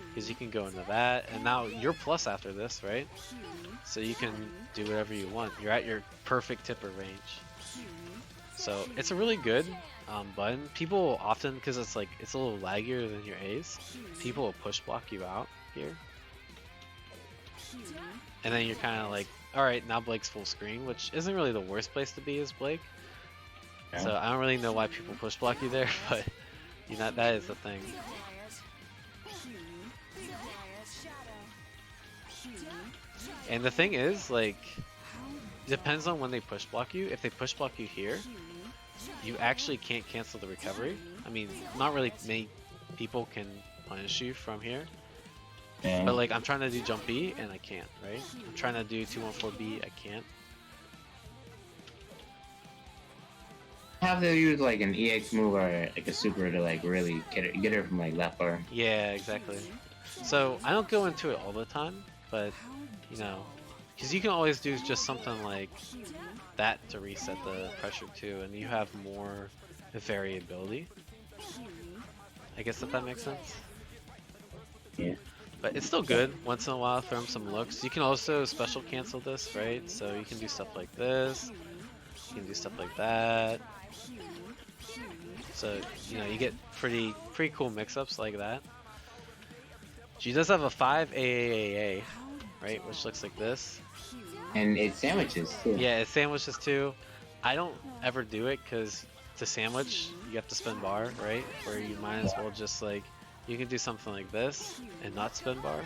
because you can go into that, and now you're plus after this, right? So you can do whatever you want. You're at your perfect tipper range. So it's a really good button. People often, because it's like it's a little laggier than your A's, people will push block you out here, and then you're kind of like, all right, now Blake's full screen, which isn't really the worst place to be as Blake. Yeah. So I don't really know why people push block you there, but you know, that is the thing. And the thing is, like, depends on when they push block you. If they push block you here, you actually can't cancel the recovery. I mean, not really many people can punish you from here. Yeah. But like, I'm trying to do jump B and I can't, right? I'm trying to do 214B, I can't. Have to use like an EX move or like a super to like really get her from like that far. Yeah, exactly. So I don't go into it all the time, but you know, because you can always do just something like that to reset the pressure too, and you have more variability. I guess if that makes sense. Yeah. But it's still good. Once in a while, throw them some looks. You can also special cancel this, right? So you can do stuff like this. You can do stuff like that. So, you know, you get pretty cool mix-ups like that. She does have a 5 AAA, right? Which looks like this. And it sandwiches too. Yeah, it sandwiches too. I don't ever do it because to sandwich you have to spin bar, right? Where you might as well just like you can do something like this and not spin bar.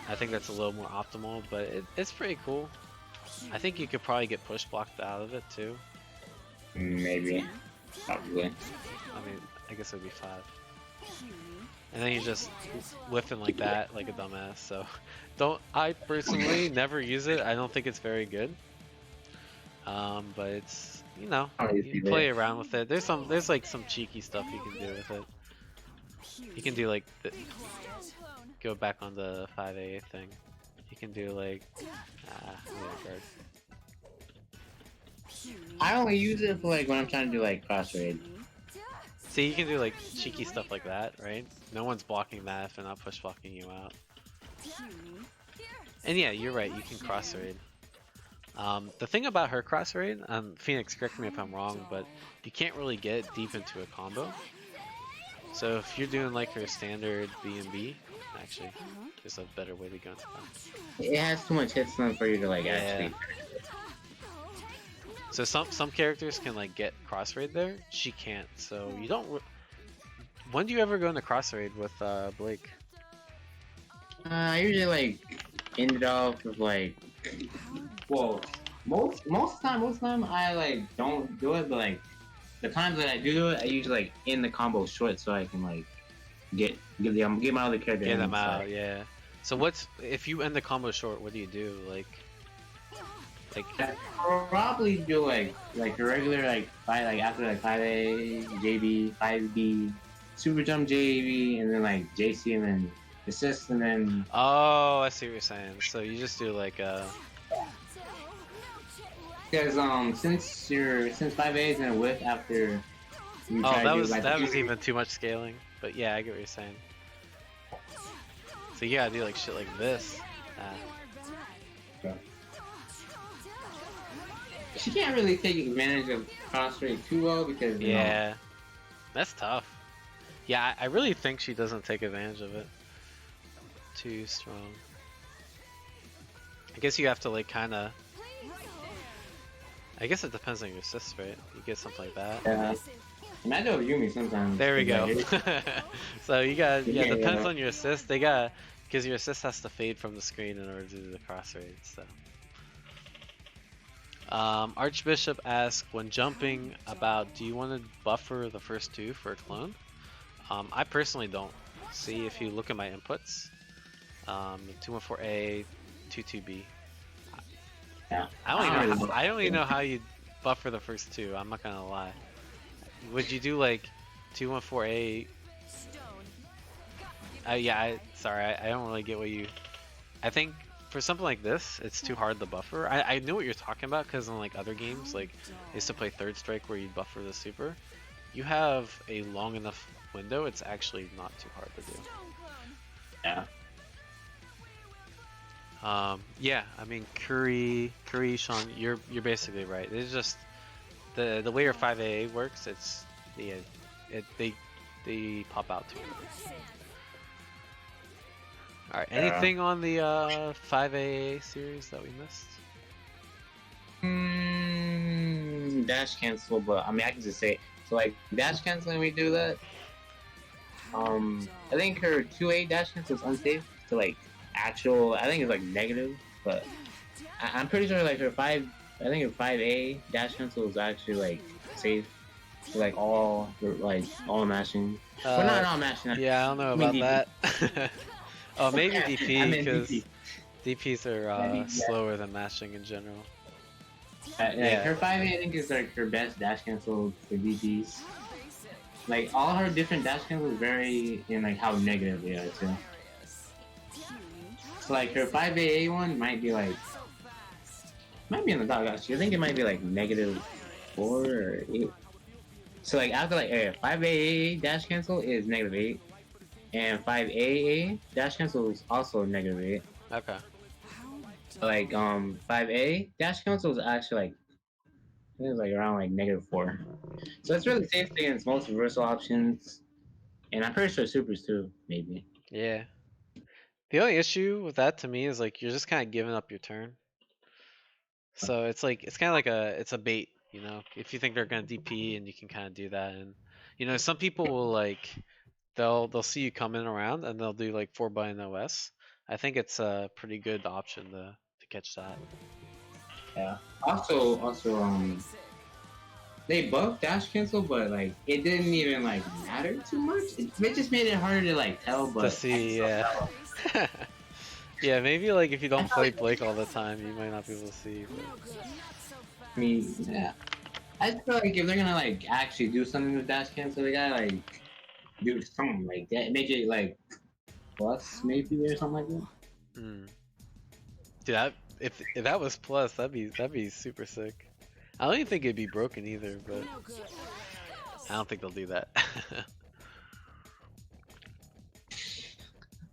I think that's a little more optimal, but it's pretty cool. I think you could probably get push blocked out of it too. Maybe. Probably. I mean, I guess it would be 5. And then you just whiffing like that, like a dumbass. So, I personally never use it. I don't think it's very good. But it's you play around with it. There's like some cheeky stuff you can do with it. You can do like go back on the 5A thing. You can do like I only use it for like when I'm trying to do like cross raid. See, you can do like cheeky stuff like that, right? No one's blocking that if they're not push blocking you out. And yeah, you're right, you can cross raid. The thing about her cross raid, Phoenix, correct me if I'm wrong, but you can't really get deep into a combo. So if you're doing like her standard B&B, actually, there's a better way to go into that. It has too much hit stun for you to like actually. So some characters can like get cross raid there. She can't. So you don't. When do you ever go into cross raid with Blake? I usually like end it off with like. Well, most time I like don't do it, but like the times that I do it, I usually like end the combo short so I can like get my other character. Get them out, yeah. So if you end the combo short? What do you do? Like I probably do like a regular like after like 5A, JB, 5B, super jump JB, and then like JC and then assist and then. Oh, I see what you're saying. So you just do like Because since 5A is gonna whiff after you try that to was do, like, that was even too much scaling. But yeah, I get what you're saying. So you gotta do like shit like this. She can't really take advantage of cross rate too well because yeah, that's tough. Yeah, I really think she doesn't take advantage of it too strong. I guess you have to like kind of. I guess it depends on your assist, right? You get something like that. Yeah. Imagine with Yumi sometimes. There we go. So you got depends yeah. on your assist. They got because your assist has to fade from the screen in order to do the cross raid. So. Archbishop asks, when jumping about, do you want to buffer the first 2 for a clone? I personally don't. See, if you look at my inputs, 214A, 22B. Yeah. I don't even know how you buffer the first 2. I'm not gonna lie. Would you do like 214A? Yeah. Sorry, I don't really get what you. I think. For something like this, it's too hard to buffer. I know what you're talking about because in like other games, like I used to play Third Strike where you buffer the super. You have a long enough window, it's actually not too hard to do. Yeah. Yeah, I mean Curry, Sean, you're basically right. It's just the way your 5AA works. It's they pop out too early. Alright, anything on the 5AA series that we missed? Dash cancel, but I mean I can just say so like dash canceling we do that. I think her 2A dash cancel is unsafe to like actual. I think it's like negative, but I'm pretty sure like her 5A dash cancel is actually like safe to like all mashing. But not all mashing. Yeah, I don't know about that. Oh, maybe DP, because DPs are slower than mashing in general. Yeah. Her 5A I think is like her best dash cancel for DPs. Like all her different dash cancels vary in like how negative they are too. So like her 5AA one might be in the dog actually. I think it might be like -4 or 8. So like after like 5AA dash cancel is -8. And 5AA dash cancel is also -8. Okay. Like 5A dash cancel is actually like I think it's like around like -4. So it's really safe against most reversal options. And I'm pretty sure supers too, maybe. Yeah. The only issue with that to me is like you're just kind of giving up your turn. So it's like it's kind of like it's a bait, you know. If you think they're gonna DP and you can kind of do that, and you know some people will like they'll see you coming around and they'll do like 4-button OS. I think it's a pretty good option to catch that. Yeah. Also, they buffed dash cancel, but like it didn't even like matter too much. It just made it harder to like tell. But To see, yeah. Yeah, maybe like if you don't play Blake all the time, you might not be able to see. But... I mean, yeah. I just feel like if they're gonna like actually do something with dash cancel, they gotta like do something like that. Make it like plus maybe or something like that. Hmm. Dude, if that was plus, that'd be super sick. I don't even think it'd be broken either, but I don't think they'll do that.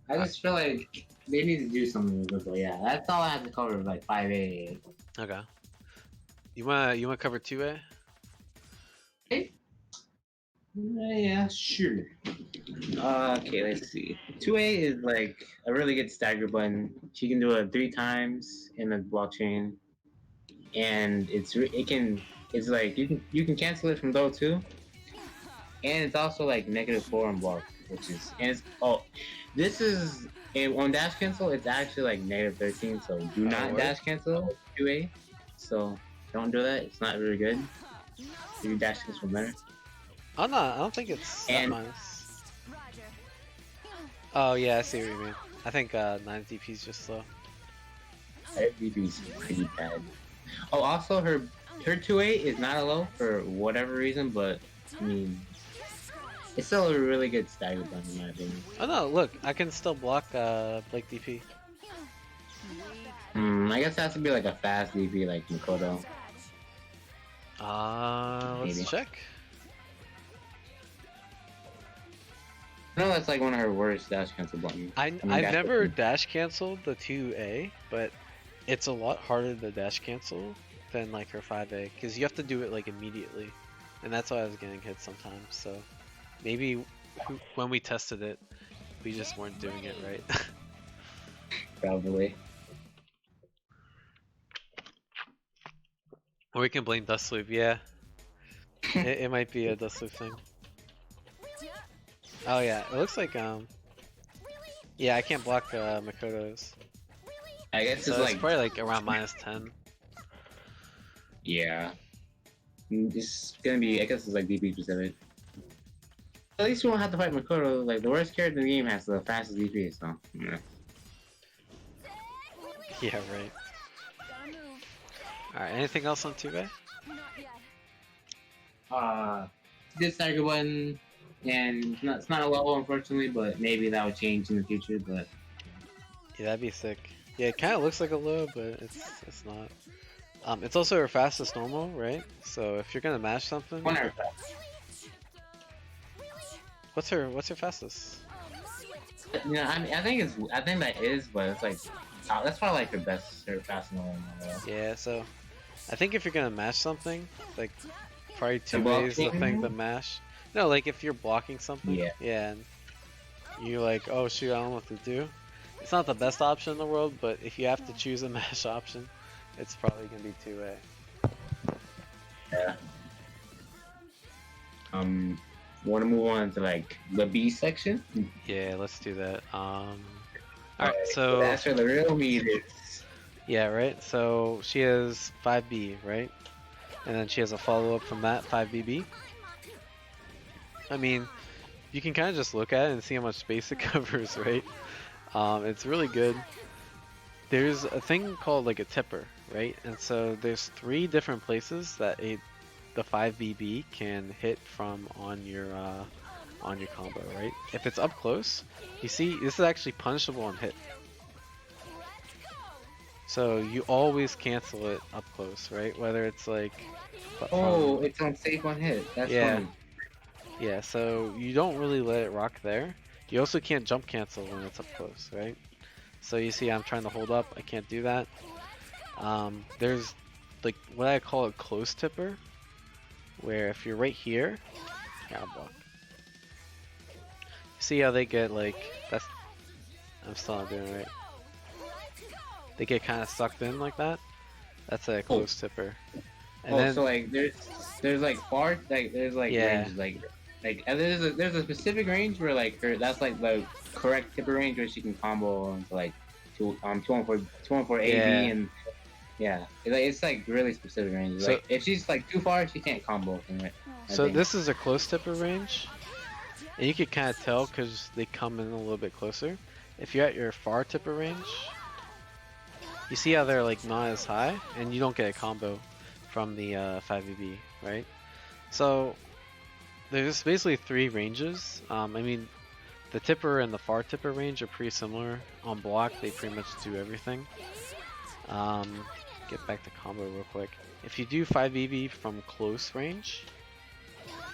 I just feel like they need to do something with it. But yeah, that's all I have to cover. Like 5A. Okay. You wanna cover 2A? Okay. Yeah, sure. Okay, let's see. 2A is like a really good stagger button. She can do it 3 times in the blockchain, and it's like you can cancel it from though too, and it's also like -4 on block, which is this is on dash cancel. It's actually like -13, so do not dash cancel 2A. So don't do that. It's not really good. Do dash cancel better. I don't think it's that And- minus. Oh yeah, I see what you mean. I think 9 DP is just slow. Her DP is pretty bad. Oh, also her 2A is not a low for whatever reason, but I mean, it's still a really good stagger button in my opinion. Oh no, look, I can still block Blake DP. I guess it has to be like a fast DP like Makoto. Let's Maybe. check. I know that's like one of her worst dash cancel buttons. I've dash never cancel. dash canceled the 2A, but it's a lot harder to dash cancel than like her 5A because you have to do it like immediately, and that's why I was getting hit sometimes. So maybe when we tested it, we just weren't doing it right. Probably. Or we can blame Dust Loop. Yeah, it might be a Dust Loop thing. Oh yeah, it looks like yeah, I can't block Makoto's. I guess So it's it's like probably like around -10. yeah. It's gonna be. I guess it's like DP specific. At least you won't have to fight Makoto. Like the worst character in the game has the fastest DP, so yeah. Yeah, right. Alright, anything else on 2A? This stagger button, and it's not a level unfortunately, but maybe that will change in the future. But Yeah, that'd be sick. Yeah, it kind of looks like a low, but it's not. It's also her fastest normal, right? So if you're gonna mash something, one of what's her fastest? you know, I mean, I think that is, but it's like that's probably like her fast normal. Yeah, so I think if you're gonna mash something, like probably The 2A is the blocking? thing to mash. No, like if you're blocking something, Yeah. and you're like, oh shoot, I don't know what to do. It's not the best option in the world, but if you have to choose a mash option, it's probably gonna be 2A. Yeah. Want to move on to like the B section? Yeah, let's do that. Alright, so that's where the real meat is. yeah, right. So she has 5B, right? And then she has a follow-up from that, 5BB. I mean, you can kind of just look at it and see how much space it covers, right? It's really good. There's a thing called like a tipper, right? And so there's 3 different places that the 5BB can hit from on your combo, right? If it's up close, you see this is actually punishable on hit. So you always cancel it up close, right? Whether it's like Oh, it's unsafe on hit. That's Yeah. funny. yeah, so you don't really let it rock there. You also can't jump cancel when it's up close, right? So you see I'm trying to hold up, I can't do that. There's like what I call a close tipper, where if you're right here, I'll block. See how they get like I'm still not doing it right. They get kind of sucked in like that. That's a Oh. close tipper. And Oh, then, so like there's like far like there's like Yeah. ranges like and there's a specific range where like that's like the correct tipper range where she can combo into like 214 AB Yeah. and yeah, it's like really specific ranges. So- Like if she's like too far, she can't combo from it. I so think. this is a close tipper range, and you can kind of tell because they come in a little bit closer. If you're at your far tipper range, you see how they're like not as high, and you don't get a combo from the 5EB, right? So there's basically 3 ranges. I mean, the tipper and the far tipper range are pretty similar. On block, they pretty much do everything. Get back to combo real quick. If you do 5EB from close range,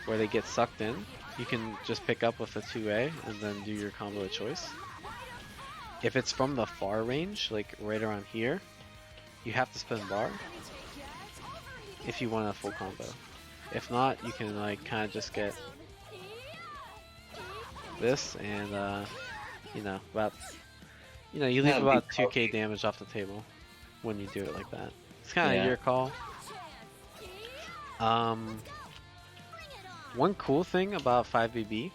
where they get sucked in, you can just pick up with a 2A and then do your combo of choice. If it's from the far range, like right around here, you have to spin bar if you want a full combo. If not, you can like kind of just get this and you know, you leave Yeah, about big 2k damage off the table when you do it like that. It's kind of Yeah. your call. One cool thing about 5BB,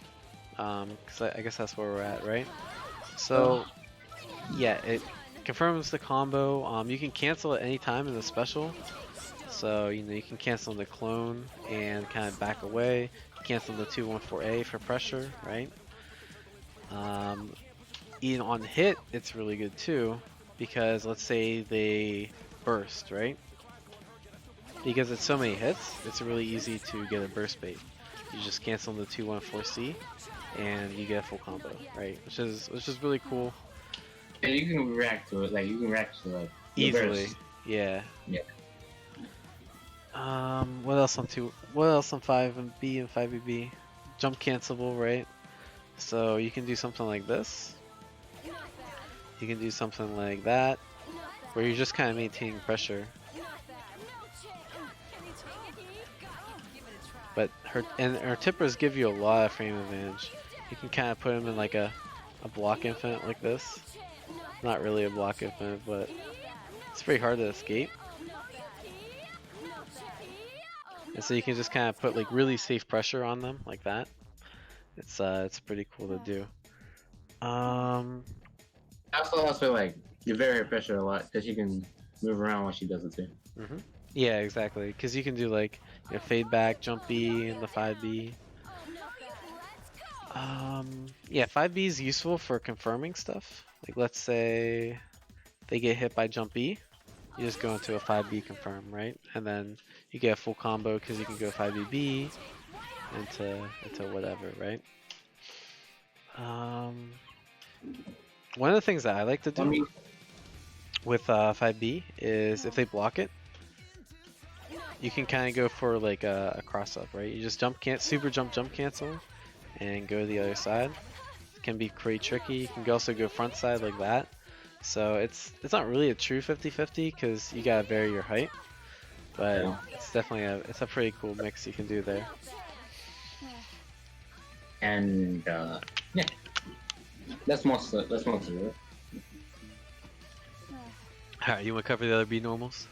because I guess that's where we're at, right? So, yeah, it confirms the combo. You can cancel at any time in the special. So, you can cancel the clone and kind of back away. Cancel the 214A for pressure, right? Even on hit, it's really good too, because let's say they burst, right? Because it's so many hits, it's really easy to get a burst bait. You just cancel the 214C, and you get a full combo, right? Which is really cool. And you can react to it, like you can react to like the Easily, burst. yeah. Yeah. What else on 5B and 5BB? Jump cancelable, right? So you can do something like this. You can do something like that, where you're just kind of maintaining pressure. But her tippers give you a lot of frame advantage. You can kind of put them in like a block infinite like this. Not really a block infinite, but it's pretty hard to escape. And so you can just kind of put like really safe pressure on them like that. It's pretty cool to do. Also like you vary her pressure a lot because you can move around while she does it too. Yeah, exactly. Because you can do like fade back, jump B, and the 5B. Yeah, 5B is useful for confirming stuff. Like let's say they get hit by jump B, you just go into a 5B confirm, right? And then you get a full combo because you can go 5BB into whatever, right? One of the things that I like to do with 5B is if they block it, you can kind of go for like a cross up, right? You just super jump cancel and go to the other side. It can be pretty tricky. You can also go front side like that. So it's not really a true 50-50 because you gotta vary your height, but Yeah. it's definitely a pretty cool mix you can do there. And yeah, that's most of it. Alright, you wanna cover the other B normals?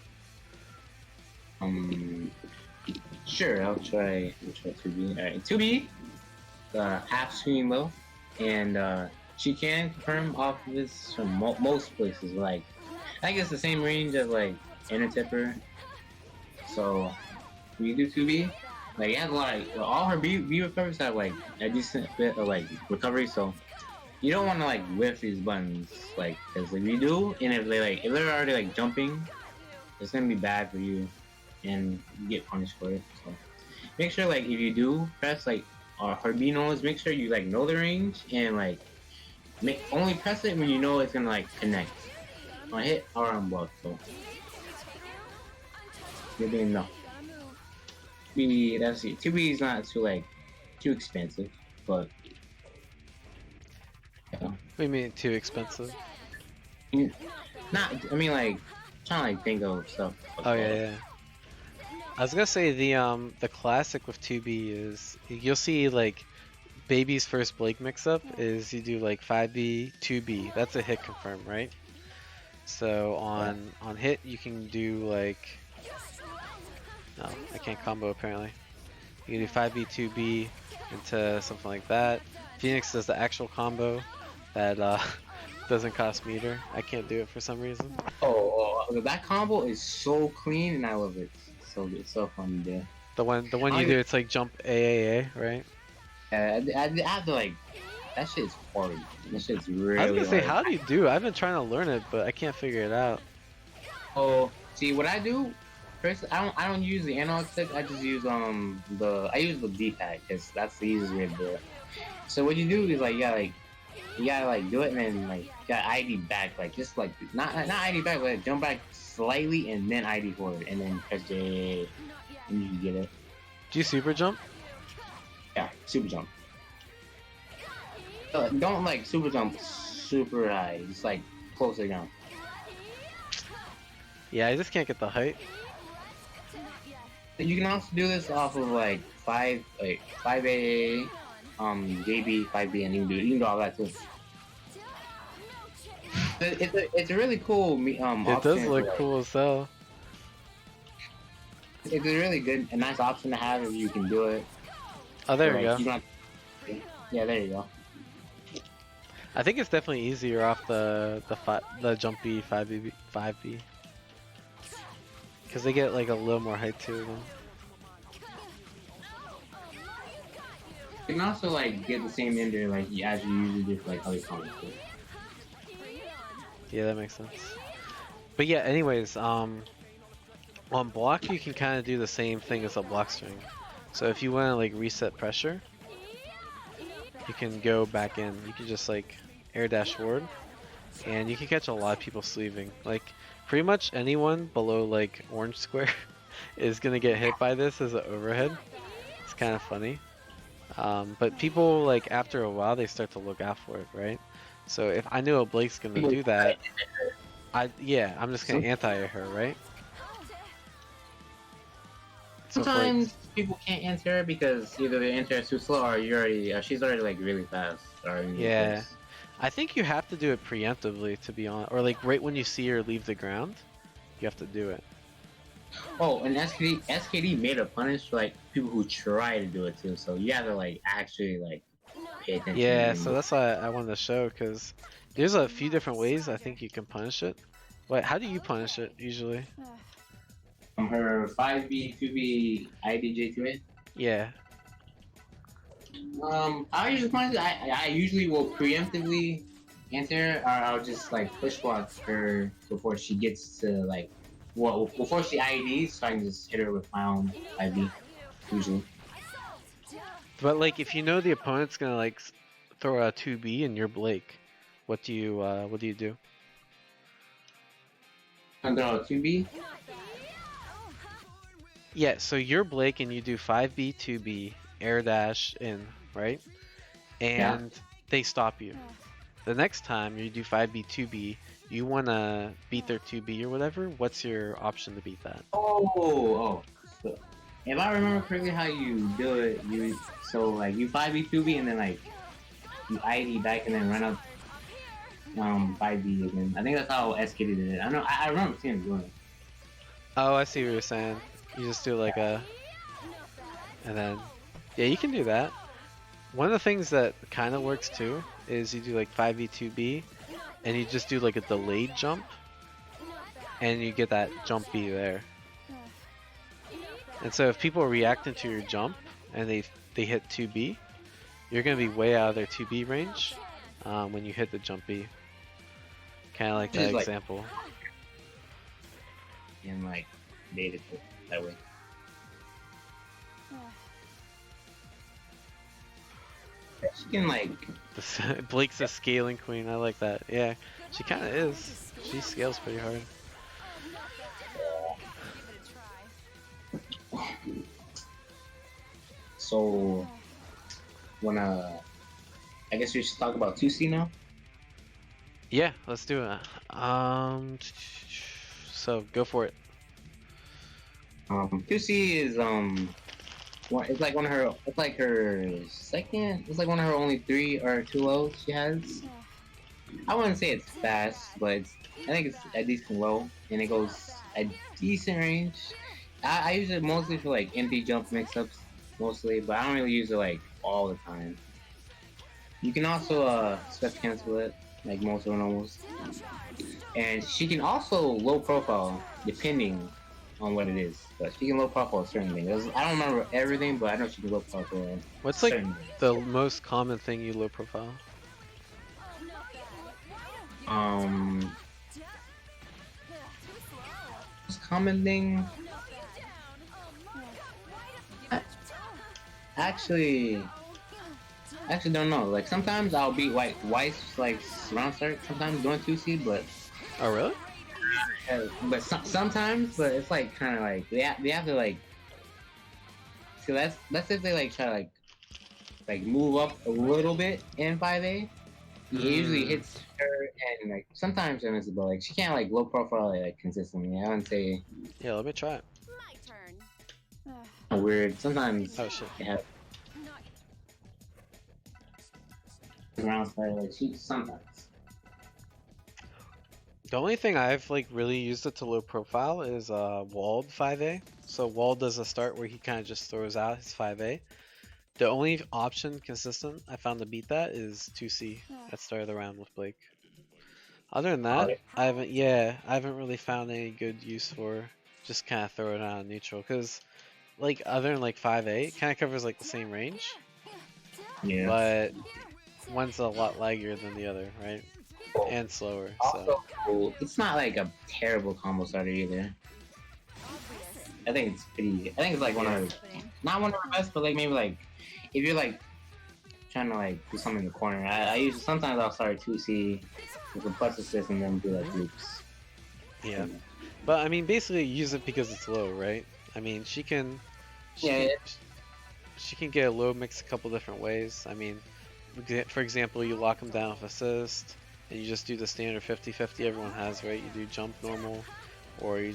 Sure, I'll try 2B. Alright, 2B, half swing low, and she can confirm off of this from most places. Like, I guess the same range as like inner tipper. So, when you do 2B, like it has a lot of, all her B recoveries have like a decent bit of like recovery. So, you don't want to like whiff these buttons, like, because if you do, and if they're already like jumping, it's gonna be bad for you, and you get punished for it. So make sure like if you do press like her B nodes, make sure you like know the range and like only press it when you know it's gonna like connect on hit or on block. So you're doing no. 2B is not too expensive, but yeah. What do you mean too expensive? Not, I mean like trying to like think of stuff. Oh yeah. I was gonna say the classic with 2B is you'll see like Baby's first Blake mix-up is you do like 5B, 2B. That's a hit confirm, right? So on hit you can do like, no, I can't combo apparently. You can do 5B, 2B into something like that. Phoenix does the actual combo that doesn't cost meter. I can't do it for some reason. That combo is so clean and I love it. So it's so fun to do. The one you do, it's like jump AAA, right? I have to like, that shit's hard. That shit's really I was gonna say, hard. how do you do it? I've been trying to learn it, but I can't figure it out. Oh, see what I do. First, I don't use the analog stick. I just use I use the D-pad because that's the easiest way to do it. So what you do is like you gotta like do it and then like you gotta ID back, like just like not ID back, but like, jump back slightly and then ID forward and then press J and you get it. Do you super jump? Yeah, super jump. Don't like super jump super high. Just like close to the ground. Yeah, I just can't get the height. You can also do this off of like 5A, JB, 5B, and you can do all that too. It's a really cool It option does look for, like, cool as hell. It's a really good, a nice option to have if you can do it. Oh, there Or, we go. like, you don't have- yeah, there you go. I think it's definitely easier off the jumpy 5B, because they get like a little more height to them. You can also like get the same ender like as you usually do for like other comics. Yeah, that makes sense. But yeah, anyways, on block you can kind of do the same thing as a block string. So if you want to like reset pressure, you can go back in. You can just like air dash forward, and you can catch a lot of people sleeving. Like pretty much anyone below like orange square is gonna get hit by this as an overhead. It's kind of funny. But people like after a while they start to look out for it, right? So if I knew a Blake's gonna do that, I'm just gonna anti her, right? So Sometimes people can't answer because either the answer is too slow or she's already like really fast. Yeah, I think you have to do it preemptively, to be honest, or like right when you see her leave the ground, you have to do it. Oh, and SKD made a punish for like people who try to do it too. So you have to like actually like pay attention. Yeah, so that's why I wanted to show, because there's a few different ways I think you can punish it. Wait, how do you punish it usually? Her 5B, 2B, IDJ to it. Yeah. I usually punish it. I usually will preemptively answer, or I'll just like push block her before she gets to like, well, before she IDs, so I can just hit her with my own 5B, usually. But like, if you know the opponent's gonna like throw a 2B and you're Blake, what do you do? I'm gonna 2B. Yeah, so you're Blake and you do 5B, 2B, air dash in, right? And they stop you. The next time you do 5B, 2B, you wanna beat their 2B or whatever. What's your option to beat that? So, if I remember correctly, how you do it, you 5B, 2B, and then like you ID back and then run up 5B again. I think that's how SKD did it. I remember seeing him doing it. Oh, I see what you're saying. You just do like and then, yeah, you can do that. One of the things that kind of works too is you do like 5B, 2B, and you just do like a delayed jump, and you get that jump B there. And so if people are reacting to your jump and they hit 2B, you're gonna be way out of their 2B range when you hit the jump B. Kind of like that example. And like made it that way. She can like. Blake's a scaling queen. I like that. Yeah, she kind of is. She scales pretty hard. So, I guess we should talk about 2C now. Yeah, let's do it. So go for it. 2C is It's like one of her. It's like her second. It's like one of her only 3 or 2 lows she has. I wouldn't say it's fast, but I think it's a decent low, and it goes a decent range. I use it mostly for like empty jump mix-ups, mostly, but I don't really use it like all the time. You can also step cancel it, like most of the normals. And she can also low profile, depending on what it is. But she can low profile certain things. I don't remember everything, but I know she can low profile. What's like certain things. the most common thing you low profile? Most common thing. Actually don't know. Like sometimes I'll beat Weiss like round start. Sometimes doing 2C, but Oh really? Sometimes, but it's like kind of like they have to like. So that's if they like try to like move up a little bit in 5A. It usually hits her and like sometimes she misses, but like she can't like low profile like consistently. I wouldn't say Yeah, let me try it. My turn. weird. Sometimes Oh shit. they have round start like she sometimes. The only thing I've like really used it to low profile is Walled 5A. So Walled does a start where he kind of just throws out his 5A. The only option consistent I found to beat that is 2C at start of the round with Blake. Other than that, I haven't really found any good use for just kind of throw it out on neutral because like other than like 5A, it kind of covers like the same range, Yeah. but one's a lot laggier than the other, right? And slower. So Also, it's not like a terrible combo starter either. I think it's pretty. I think it's like one of not one of the best, but like maybe like if you're like trying to like do something in the corner. I usually sometimes I'll start 2C with a plus assist and then do like loops. yeah, but I mean basically use it because it's low, right? I mean she can she can get a low mix a couple different ways. I mean, for example, you lock them down with assist. And you just do the standard 50-50 everyone has, right? You do jump normal, or you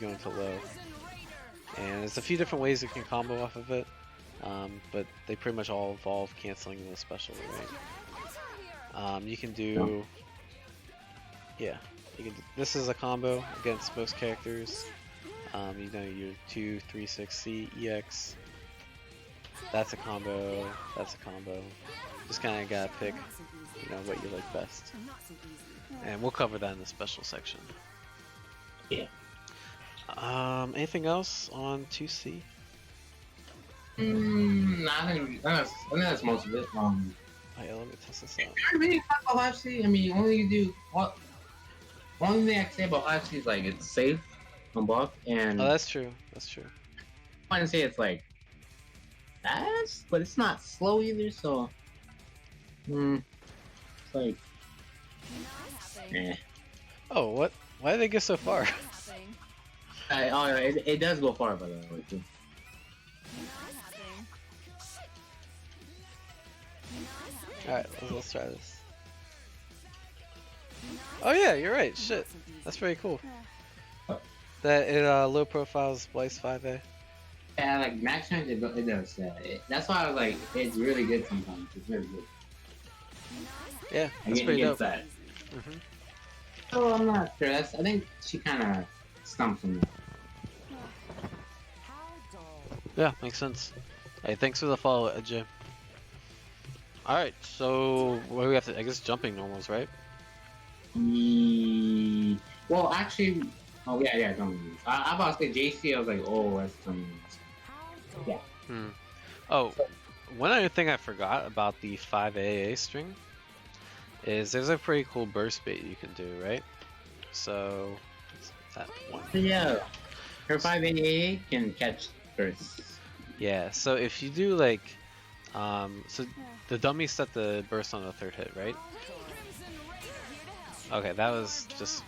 go into low. And there's a few different ways you can combo off of it, but they pretty much all involve canceling the special, right? You can do, this is a combo against most characters. You know, your 2, 3, 6C, EX. That's a combo, Just kind of gotta pick, what you like best. And we'll cover that in the special section. Yeah. Anything else on 2C? I think that's most of it. Oh yeah, let me test this out. I really talk about 5C. I mean, only thing I can say about 5C is like it's safe on block, and Oh, that's true. I wouldn't say it's like fast, but it's not slow either. So, it's like, Oh, what? Why did they get so far? It does go far, by the way, too. Alright, let's try this. Oh yeah, you're right. Shit, that's pretty cool. That it low profiles Splice 5A. Yeah, like max range, it does. That's why I was like, it's really good sometimes. It's really good. Yeah, that's pretty dope. That. Oh, I'm not sure. I think she kind of stumps me. Yeah, makes sense. Hey, thanks for the follow, Jay. Alright, so what do we have to? I guess jumping normals, right? Well, actually, yeah, jumping. I about to say JC. I was like, oh, that's jumping. Yeah. Oh, one other thing I forgot about the 5AA string is there's a pretty cool burst bait you can do, right? So that one. Yeah, her 5AA can catch bursts. Yeah, so if you do like, so the dummy set the burst on the third hit, right? Okay, that was just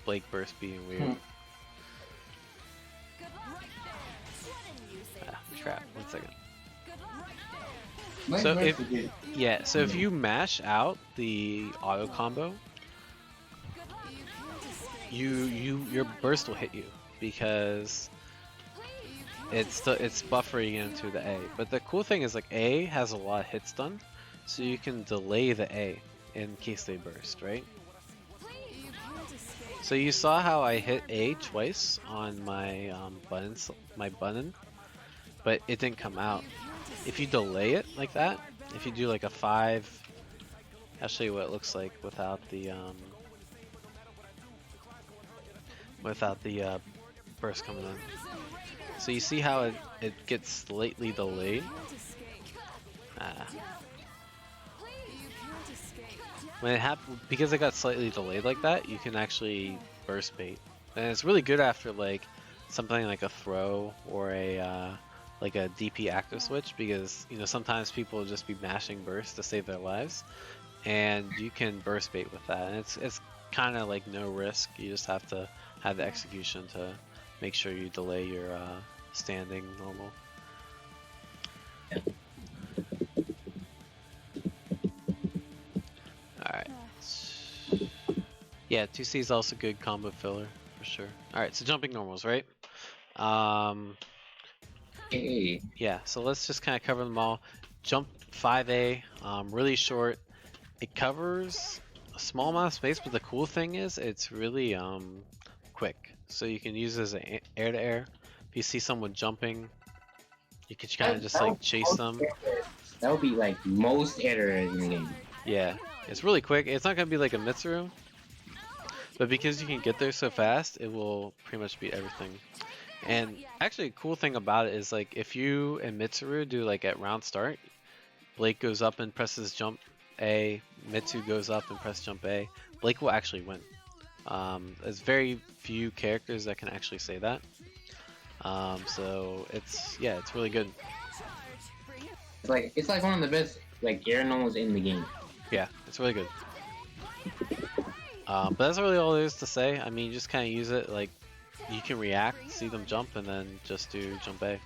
Blake burst being weird. Crap, 1 second. So if you mash out the auto combo, your burst will hit you because it's buffering into the A. But the cool thing is like A has a lot of hit stun, so you can delay the A in case they burst, right? So you saw how I hit A twice on my button, but it didn't come out. If you delay it like that, if you do like a 5, I'll show you what it looks like without the burst coming in. So you see how it gets slightly delayed? When it happened, because it got slightly delayed like that, you can actually burst bait. And it's really good after like something like a throw or a like a DP active switch, because you know sometimes people will just be mashing burst to save their lives, and you can burst bait with that. And it's kind of like no risk. You just have to have the execution to make sure you delay your standing normal. Alright. Yeah, 2C is also good combo filler for sure. Alright, so jumping normals, right? Hey. Yeah, so let's just kind of cover them all. Jump 5A, really short. It covers a small amount of space, but the cool thing is it's really quick. So you can use it as an air-to-air. If you see someone jumping, you can kind of just like chase them. That would be like most air-to-airs in the game. Yeah, it's really quick. It's not gonna be like a Mitsuru, but because you can get there so fast, it will pretty much beat everything. And actually, a cool thing about it is like if you and Mitsuru do like at round start, Blake goes up and presses jump A, Mitsu goes up and press jump A, Blake will actually win. There's very few characters that can actually say that. So it's really good. It's like one of the best like air normals in the game. Yeah, it's really good. But that's really all there is to say. I mean, you just kind of use it like you can react, see them jump, and then just do jump A.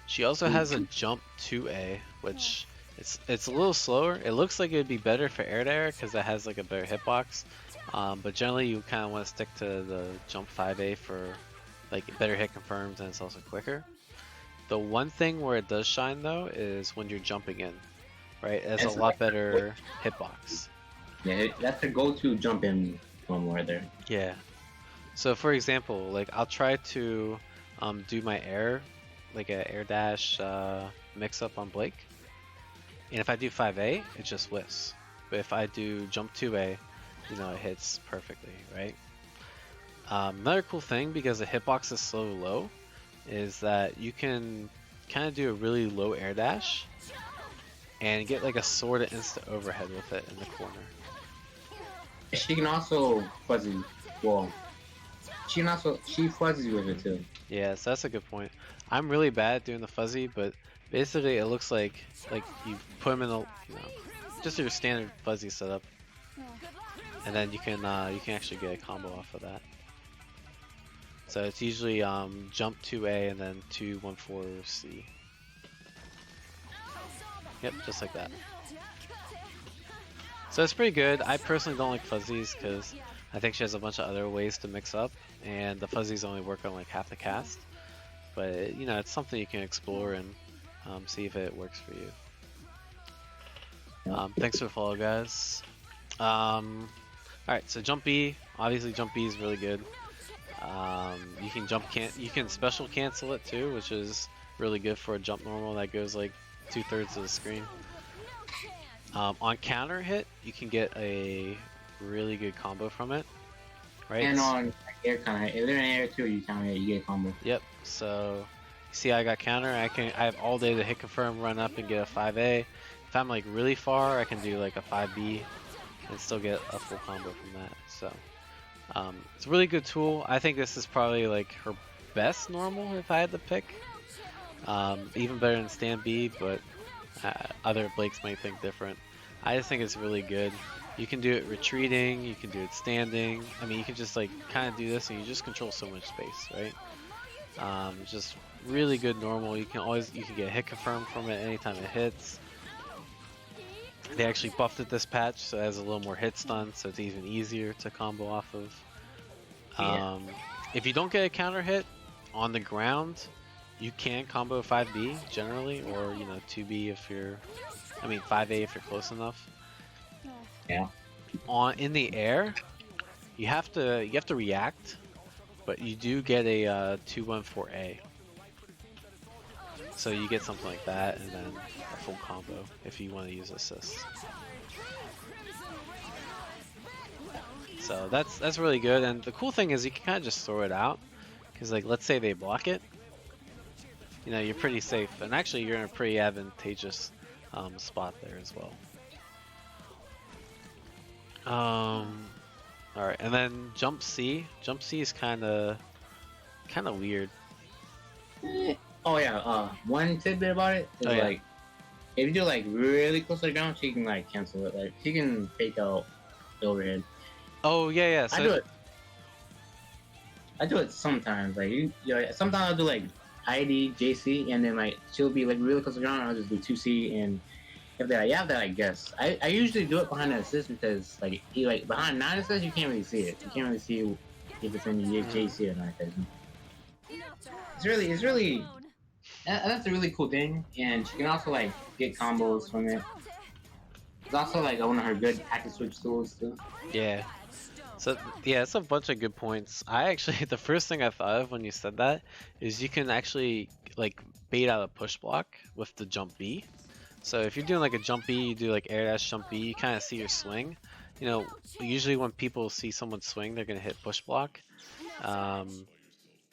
She also has a jump 2A, which it's a little slower. It looks like it would be better for air to air because it has like a better hitbox. But generally, you kind of want to stick to the jump 5A for like better hit confirms, and it's also quicker. The one thing where it does shine though is when you're jumping in, right? It has a lot better hitbox. Yeah, that's the go-to jump in normal right there. Yeah. So for example, like I'll try to do my air, like an air dash mix up on Blake, and if I do 5A, it just whiffs. But if I do jump 2A, you know, it hits perfectly, right? Another cool thing, because the hitbox is so low, is that you can kind of do a really low air dash and get like a sort of instant overhead with it in the corner. She can also fuzzy. Well, she fuzzies with it too. Yeah, so that's a good point. I'm really bad at doing the fuzzy, but basically it looks like you put them in a, you know, just your standard fuzzy setup, and then you can actually get a combo off of that. So it's usually jump 2A and then 2-1-4C. Yep, just like that. So it's pretty good. I personally don't like fuzzies because I think she has a bunch of other ways to mix up, and the fuzzies only work on like half the cast. But you know, it's something you can explore and see if it works for you. Thanks for the follow, guys. Alright, so jump B. Obviously, jump B is really good. You can special cancel it too, which is really good for a jump normal that goes like 2/3 of the screen. On counter hit, you can get a really good combo from it, right? And on air counter, if they're in air too, you counter hit, you get a combo. Yep. So you see, I got counter. I have all day to hit confirm, run up, and get a 5A. If I'm like really far, I can do like a 5B and still get a full combo from that. So it's a really good tool. I think this is probably like her best normal if I had to pick. Even better than stand B, but other Blakes might think different. I just think it's really good. You can do it retreating, you can do it standing. I mean, you can just like kind of do this and you just control so much space, right? Just really good normal. You can get hit confirm from it anytime it hits. They actually buffed it this patch, so it has a little more hit stun, so it's even easier to combo off of. if you don't get a counter hit on the ground, you can combo 5B generally, or you know 2B if you're, I mean 5A if you're close enough. Yeah. In the air, you have to react, but you do get a 214A. So you get something like that, and then a full combo if you want to use assist. So that's really good, and the cool thing is you can kind of just throw it out, because like let's say they block it, you know you're pretty safe, and actually you're in a pretty advantageous spot there as well. All right, and then jump C. Jump C is kind of weird. Oh yeah. One tidbit about it is like, if you do like really close to the ground, she can like cancel it. Like she can fake out the overhead. Oh yeah. So I do it sometimes. Like sometimes I'll do like ID, JC, and then like she'll be like really close to the ground. And I'll just do 2C, and if they're like, yeah, then I guess I usually do it behind the assist, because like behind non-assist you can't really see it. You can't really see if it's in the JC or not. It's really that's a really cool thing, and she can also like get combos from it. It's also like one of her good active switch tools too. yeah. So yeah, it's a bunch of good points. I actually, the first thing I thought of when you said that is you can actually like bait out a push block with the jump B. So if you're doing like a jump B, you do like air dash jump B, you kind of see your swing. You know, usually when people see someone swing, they're gonna hit push block.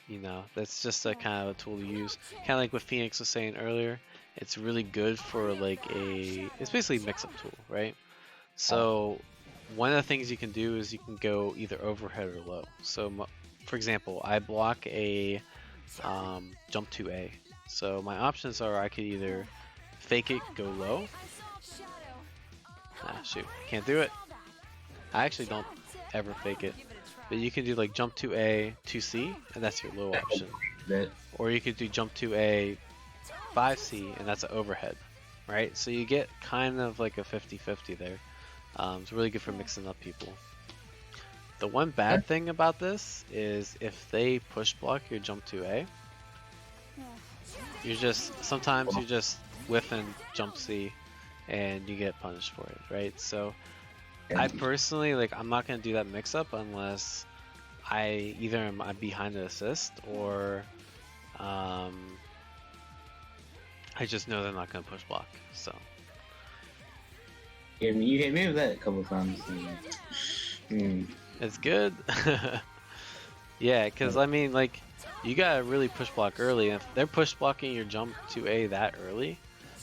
You know, that's just a kind of a tool to use. Kind of like what Phoenix was saying earlier. It's really good for like it's basically a mix-up tool, right? So one of the things you can do is you can go either overhead or low. So for example, I block a jump 2A. So my options are I could either fake it, go low. Ah, shoot, can't do it. I actually don't ever fake it. But you can do like jump 2A, 2C, and that's your low option. Or you could do jump 2A, 5C, and that's an overhead, right? So you get kind of like a 50-50 there. It's really good for mixing up people. The one bad thing about this is if they push block your jump 2A, sometimes you just whiff and jump C, and you get punished for it, right? So I personally, like, I'm not gonna do that mix up unless I either am behind the assist or I just know they're not gonna push block. So yeah, you hit me with that a couple times. It's good. Yeah, because I mean, like, you gotta really push block early. And if they're push blocking your jump 2A that early,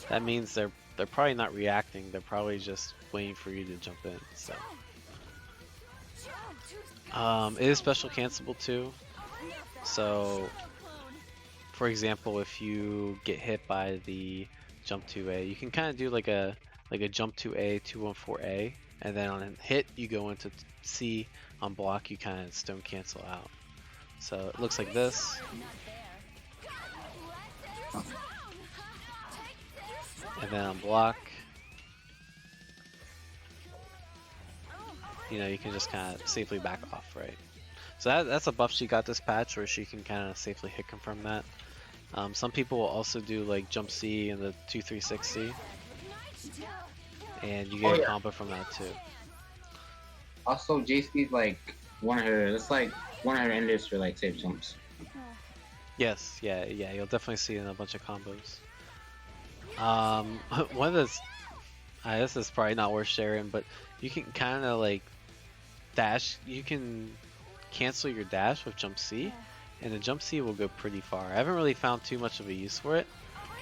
that means they're probably not reacting. They're probably just waiting for you to jump in. So it is special cancelable too. So for example, if you get hit by the jump 2A, you can kind of do like a jump 2A, 214A, and then on a hit you go into C. On block you kind of stone cancel out. So it looks like this. And then on block, you know, you can just kind of safely back off, right? So that's a buff she got this patch, where she can kind of safely hit confirm that. Some people will also do like jump C and the 236C, and you get a combo from that too. Also, JC's like one of her. That's like one of her enders for like safe jumps. Yes, yeah, you'll definitely see it in a bunch of combos. One of this, this is probably not worth sharing, but you can kind of like dash. You can cancel your dash with jump C, and the jump C will go pretty far. I haven't really found too much of a use for it,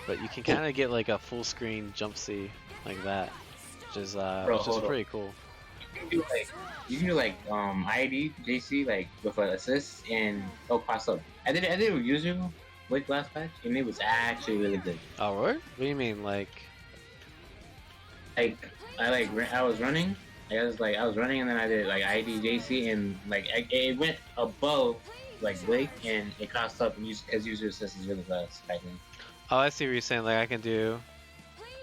but you can kind of get like a full screen jump C like that, which is pretty cool. You can do like ID, JC, like with an assist, and it'll pass up. I did it with Yuzu with last patch, and it was actually really good. Oh, really? What do you mean, like? I was running. I was running, and then I did like ID, JC, and like it went above like Blake, and it crossed up, and because user assist is really fast, I think. Oh, I see what you're saying. Like I can do.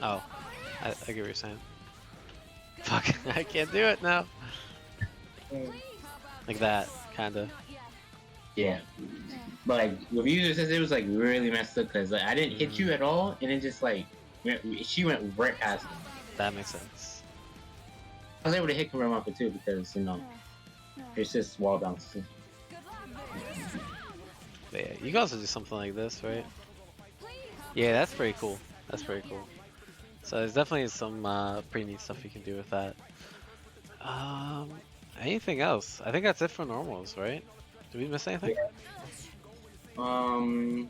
Oh, I get what you're saying. Fuck, I can't do it now. Like that, kinda. Yeah. But like with user assist, it was like really messed up because like, I didn't hit you at all, and it just like she went right past me. That makes sense. I was able to hit Kurama too because it's just wall bounces. But yeah, you can also do something like this, right? Yeah, that's pretty cool. That's pretty cool. So there's definitely some pretty neat stuff you can do with that. Anything else? I think that's it for normals, right? Did we miss anything? No,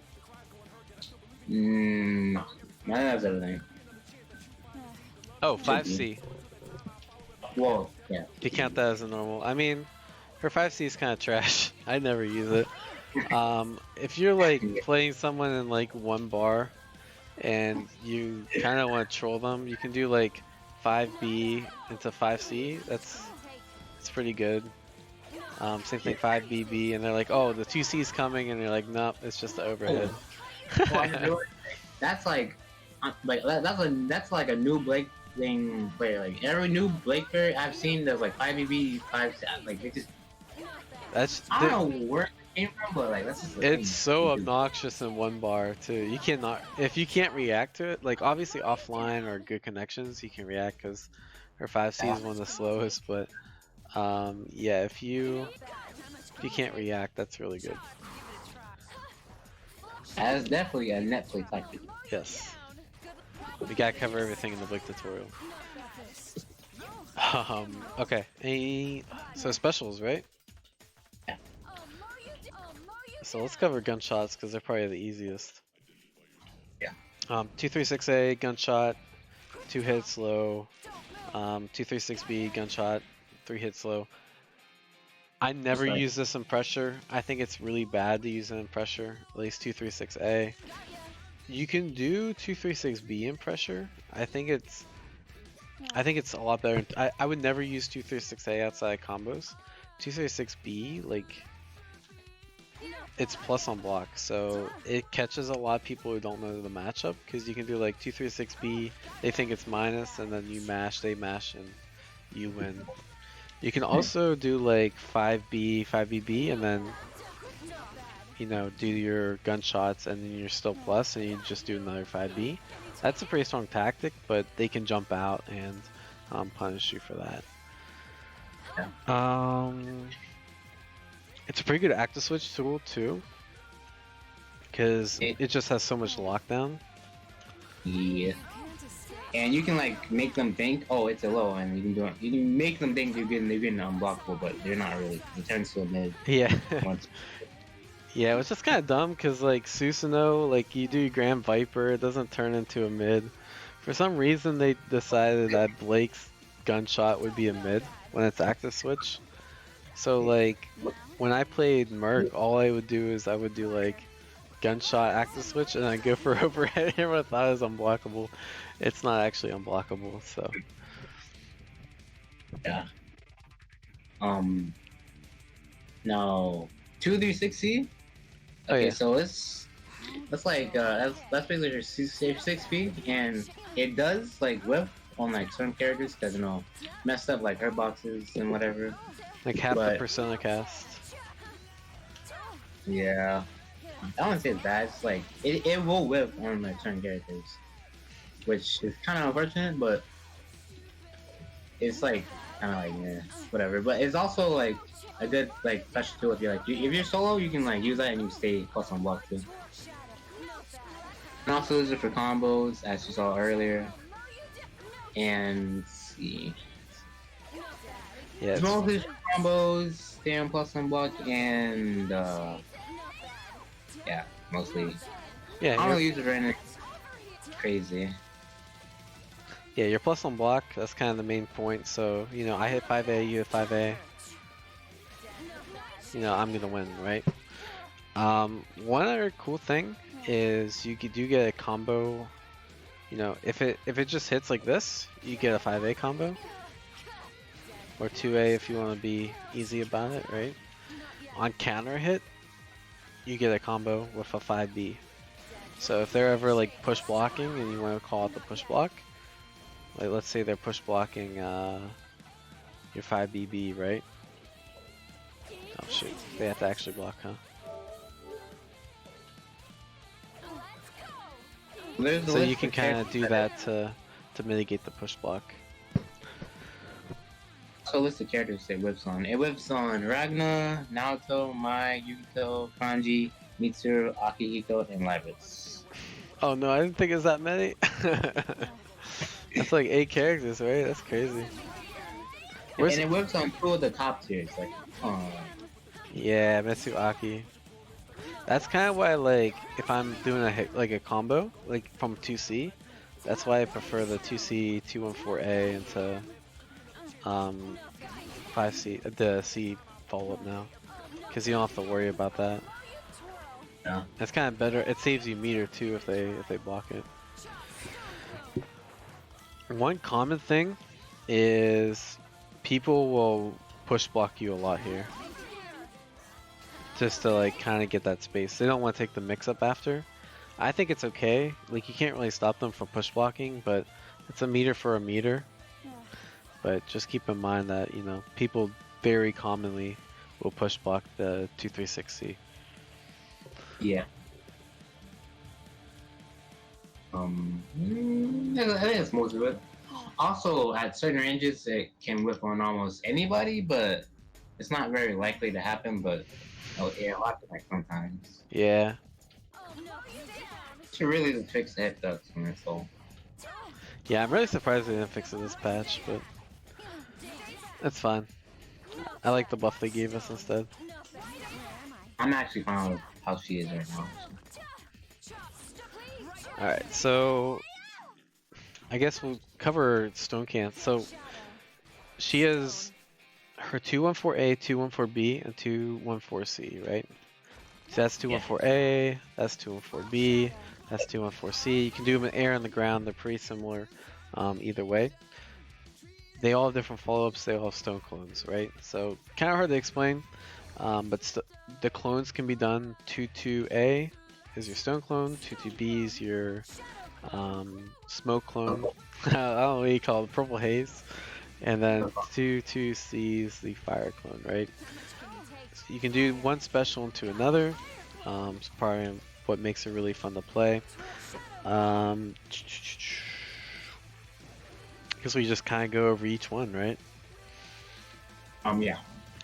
that's everything. Oh, 5C. Whoa, yeah. You count that as a normal. I mean, her 5C is kind of trash. I never use it. If you're like playing someone in like one bar and you kind of want to troll them, you can do like 5B into 5C. It's pretty good. Same thing 5BB, and they're like, oh, the 2C's coming, and you're like, nope, it's just the overhead. That's like that's like a new Blake thing where like every new Blake player I've seen there's like 5BB, 5 like they just I don't know where it came from, but like that's just it's so obnoxious in one bar too. You cannot if you can't react to it. Like obviously offline or good connections, you can react because her 5C is one of the slowest. But yeah, if you can't react, that's really good. That's definitely a net play tactic. Yes. We gotta cover everything in the Blake tutorial. Okay. So specials, right? Yeah. So let's cover gunshots because they're probably the easiest. Yeah. 236A gunshot, 2 hits low. 236B gunshot, 3 hits low. I never use this in pressure. I think it's really bad to use it in pressure. At least 236A. You can do 236B in pressure. I think it's a lot better. I would never use 236A outside combos. 236B, like, it's plus on block, so it catches a lot of people who don't know the matchup because you can do like 236B, they think it's minus, and then you mash, they mash, and you win. You can also do like 5B, 5BB, and then do your gunshots, and then you're still plus, and you just do another 5B. That's a pretty strong tactic, but they can jump out and punish you for that. Yeah. It's a pretty good active switch tool too, because it just has so much lockdown. Yeah. And you can like make them think, oh, it's a low, and you can make them think they're getting unblockable, but they're not really. It turns to a mid. Yeah. Yeah, it was just kind of dumb because like Susanoo, like you do Grand Viper, it doesn't turn into a mid. For some reason, they decided that Blake's gunshot would be a mid when it's active switch. So like when I played Merc, all I would do is I would do like gunshot active switch and I'd go for overhead. Everyone thought it was unblockable. It's not actually unblockable, so. Yeah. No. 236C? Oh, Okay, yeah. so that's that's basically your 6 and it does like whip on like certain characters because messed up like hurt boxes and whatever. Like half the persona cast. Yeah. I wouldn't say it's bad. It's like it will whip on like certain characters, which is kind of unfortunate, but it's like kind of like whatever. But it's also like a good like special tool if you're solo, you can like use that and you stay plus on block too. And also use it for combos as you saw earlier. And let's see. Yeah. Mostly for combos, stay on plus on block, and yeah, mostly. Yeah. I don't use it for anything crazy. Yeah, you're plus on block. That's kind of the main point. So I hit 5A, you hit 5A. I'm gonna win, right? One other cool thing is you do get a combo. If it just hits like this, you get a 5A combo, or 2A if you want to be easy about it, right? On counter hit, you get a combo with a 5B. So if they're ever like push blocking and you want to call out the push block, like let's say they're push blocking your 5BB, right? Oh shoot, they have to actually block, huh? There's a So list you can of kind of characters do that to mitigate the push block. So a list of characters it whips on. It whips on Ragna, Naoto, Mai, Yukito, Kanji, Mitsuru, Akihiko, and Levis. Oh no, I didn't think it was that many. That's like 8 characters, right? That's crazy. Where's And it whips on 2 of the top tiers. Like, Yeah, Mitsuaki. That's kind of why, like, if I'm doing a combo, like from 2C, that's why I prefer the 2C 214A into 5C, the C follow up now, because you don't have to worry about that. yeah. It's kind of better. It saves you meter too if they block it. One common thing is people will push block you a lot here, just to like kind of get that space. They don't want to take the mix up after. I think it's okay. Like you can't really stop them from push blocking, but it's a meter for a meter. But just keep in mind that, you know, people very commonly will push block the 236C. Yeah. I think it's most of it. Also, at certain ranges, it can whip on almost anybody, but it's not very likely to happen. But it'll happen like sometimes. Yeah. Should really just fix the hit ducks when it's all. Yeah, I'm really surprised they didn't fix it this patch, but that's fine. I like the buff they gave us instead. I'm actually fine with how she is right now. Alright, so I guess we'll cover Stone Can. So she has her 214A, 214B, and 214C, right? So that's 214A, that's 214B, that's 214C. You can do them in air and the ground, they're pretty similar either way. They all have different follow-ups, they all have stone clones, right? So kind of hard to explain, but the clones can be done. 22A is your stone clone, 22B is your smoke clone, I don't know what you call it, purple haze, and then 22C is the fire clone, right? So you can do one special into another. It's probably what makes it really fun to play. I guess we just kind of go over each one, right? Yeah.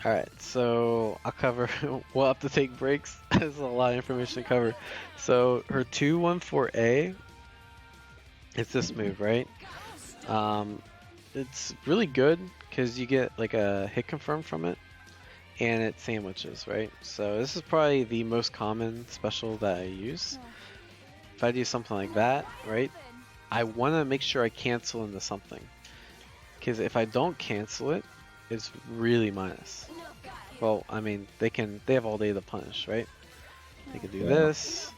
Alright, so I'll cover, we'll have to take breaks. There's a lot of information to cover. So her 214A, it's this move, right? It's really good because you get like a hit confirm from it, and it sandwiches, right? So this is probably the most common special that I use. If I do something like that, right, I want to make sure I cancel into something, because if I don't cancel it, it's really minus. Well, I mean, they have all day to punish, right? They can do this.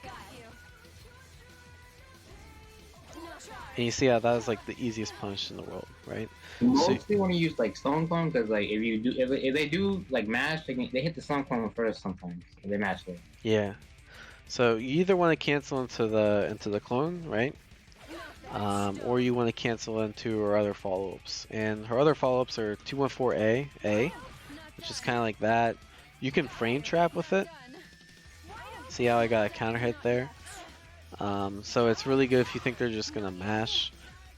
And you see how that was like the easiest punish in the world, right? Mostly when you use like stone clone, because like if they do like mash, they hit the stone clone first sometimes. If they match it. Yeah. So you either want to cancel into the clone, right? Or you want to cancel into her other follow-ups. And her other follow-ups are 214A, which is kind of like that. You can frame trap with it. See how I got a counter hit there? So it's really good if you think they're just gonna mash.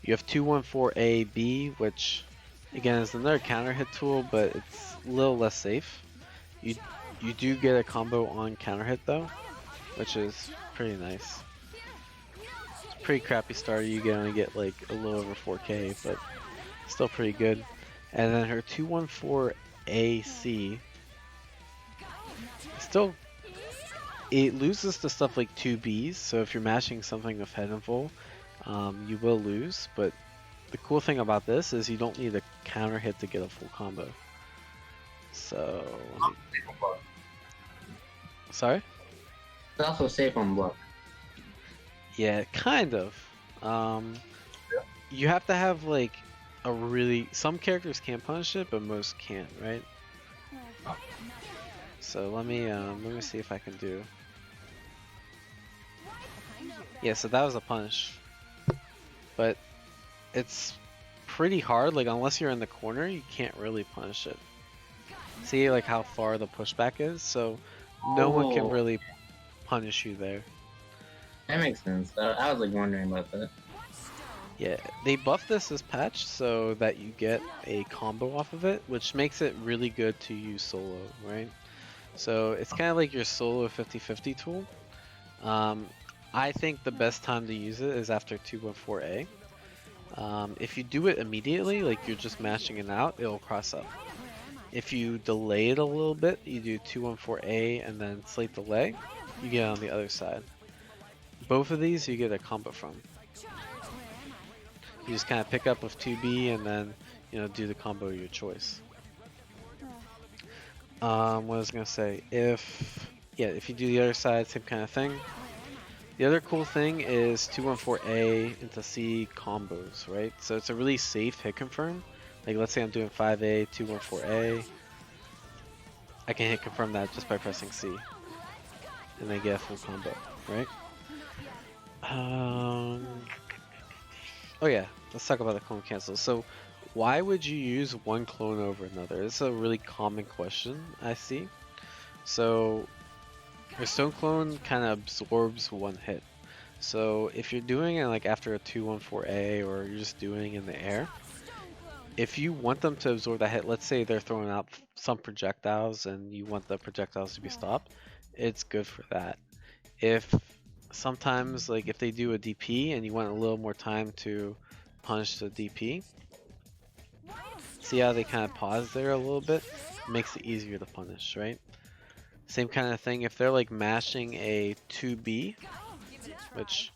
You have 214AB, which again is another counter hit tool, but it's a little less safe. You do get a combo on counter hit though, which is pretty nice. It's a pretty crappy starter. You can only get like a little over 4K, but still pretty good. And then her 214AC still. It loses to stuff like 2Bs, so if you're mashing something with head and full, you will lose, but the cool thing about this is you don't need a counter hit to get a full combo. So... Sorry? It's also safe on block. Yeah, kind of. You have to have like a really... Some characters can punish it, but most can't, right? So let me see if I can do... Yeah, so that was a punish. But it's pretty hard, like unless you're in the corner, you can't really punish it. See like how far the pushback is, so no one can really punish you there. That makes sense. I was like wondering about that. Yeah, they buffed this patch so that you get a combo off of it, which makes it really good to use solo, right? So it's kind of like your solo 50-50 tool. I think the best time to use it is after 214A. If you do it immediately, like you're just mashing it out, it'll cross up. If you delay it a little bit, you do 214A and then slate delay, you get on the other side. Both of these you get a combo from. You just kind of pick up with 2B and then, do the combo of your choice. What was I gonna say? If you do the other side, same kind of thing. The other cool thing is 214A into C combos, right? So it's a really safe hit confirm. Like let's say I'm doing 5A, 214A. I can hit confirm that just by pressing C. And then get a full combo, right? Oh yeah, let's talk about the clone cancel. So why would you use one clone over another? It's a really common question I see. So your stone clone kind of absorbs one hit. So if you're doing it like after a 214A or you're just doing it in the air, if you want them to absorb that hit, let's say they're throwing out some projectiles and you want the projectiles to be stopped, it's good for that. If sometimes like if they do a DP and you want a little more time to punish the DP, see how they kind of pause there a little bit? It makes it easier to punish, right? Same kind of thing if they're like mashing a 2B, which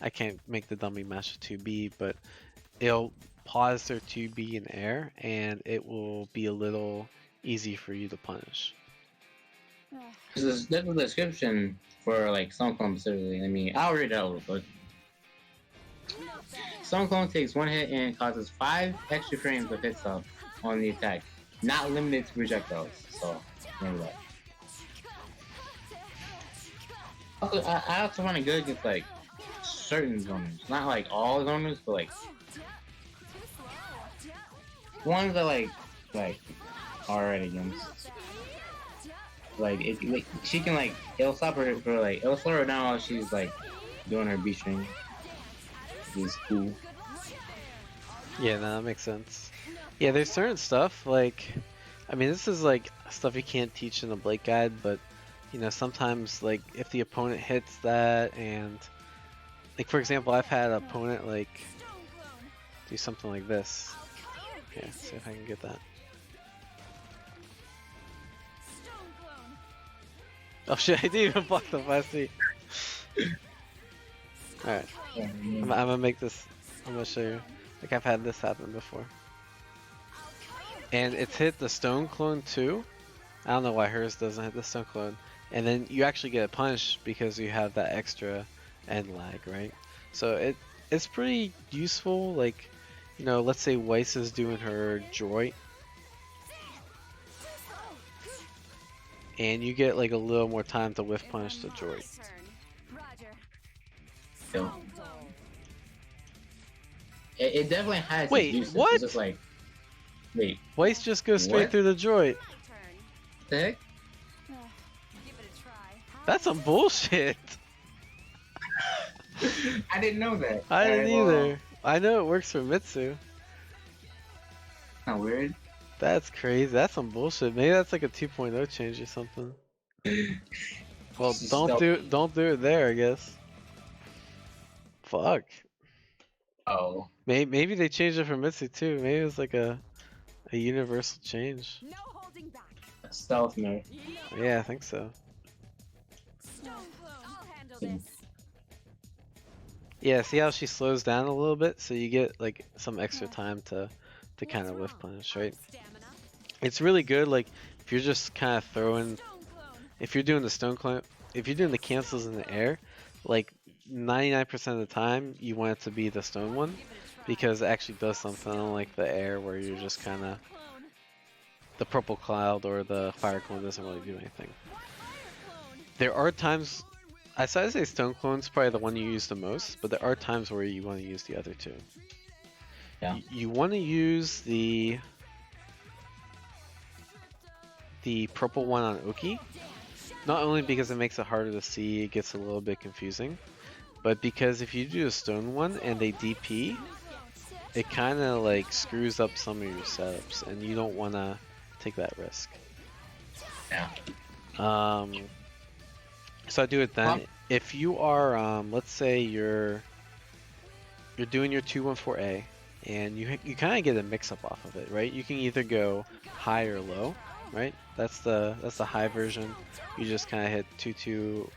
I can't make the dummy mash a 2B, but it'll pause their 2B in air and it will be a little easy for you to punish. There's a description for like Stone Clone specifically. I mean, I'll read it out a little bit. Stone Clone takes one hit and causes 5 extra frames of hit stop on the attack, not limited to projectiles. So remember that. Also, I also find it good against like certain zoners, not like all zoners, but like ones that like already against. Like she can like it'll stop her for like it'll slow her down while she's like doing her B string. It's cool. Yeah, no, that makes sense. Yeah, there's certain stuff like, I mean, this is like stuff you can't teach in a Blake guide, but sometimes like if the opponent hits that and like for example, I've had an opponent like do something like this. Okay, see if I can get that. Oh shit, I didn't even block the 5C. Alright. I'm gonna make this, I'm gonna show you. Like I've had this happen before. And it's hit the stone clone too. I don't know why hers doesn't hit the stone clone. And then you actually get a punish because you have that extra end lag, right? So it's pretty useful. Like, let's say Weiss is doing her droid. And you get like a little more time to whiff punish the droid. So, it definitely has. Wait, uses. what? It's just like, wait, Weiss just goes straight what? through the droid. The heck? That's some bullshit. I didn't know that. I didn't Alright, well, either. I know it works for Mitsu. Kinda weird. That's crazy. That's some bullshit. Maybe that's like a 2.0 change or something. Well, She's don't do it there, I guess. Fuck. Oh. Maybe they changed it for Mitsu too. Maybe it was like a universal change. No holding back. Stealth mode. Yeah, I think so. I'll handle this. Yeah, see how she slows down a little bit, so you get like some extra time to kind of whiff punish, right? It's really good. Like if you're just kind of throwing, if you're doing the stone clone, if you're doing the cancels in the air, like 99% of the time you want it to be the stone one because it actually does something unlike the air where you're just kind of the purple cloud or the fire clone doesn't really do anything. There are times, I say stone clone's probably the one you use the most, but there are times where you want to use the other two. Yeah. You want to use the purple one on Oki, not only because it makes it harder to see, it gets a little bit confusing, but because if you do a stone one and they DP, it kind of like screws up some of your setups, and you don't want to take that risk. Yeah. So I do it then. If you are, let's say you're doing your 214A, and you kind of get a mix-up off of it, right? You can either go high or low, right? That's the high version. You just kind of hit 2-2,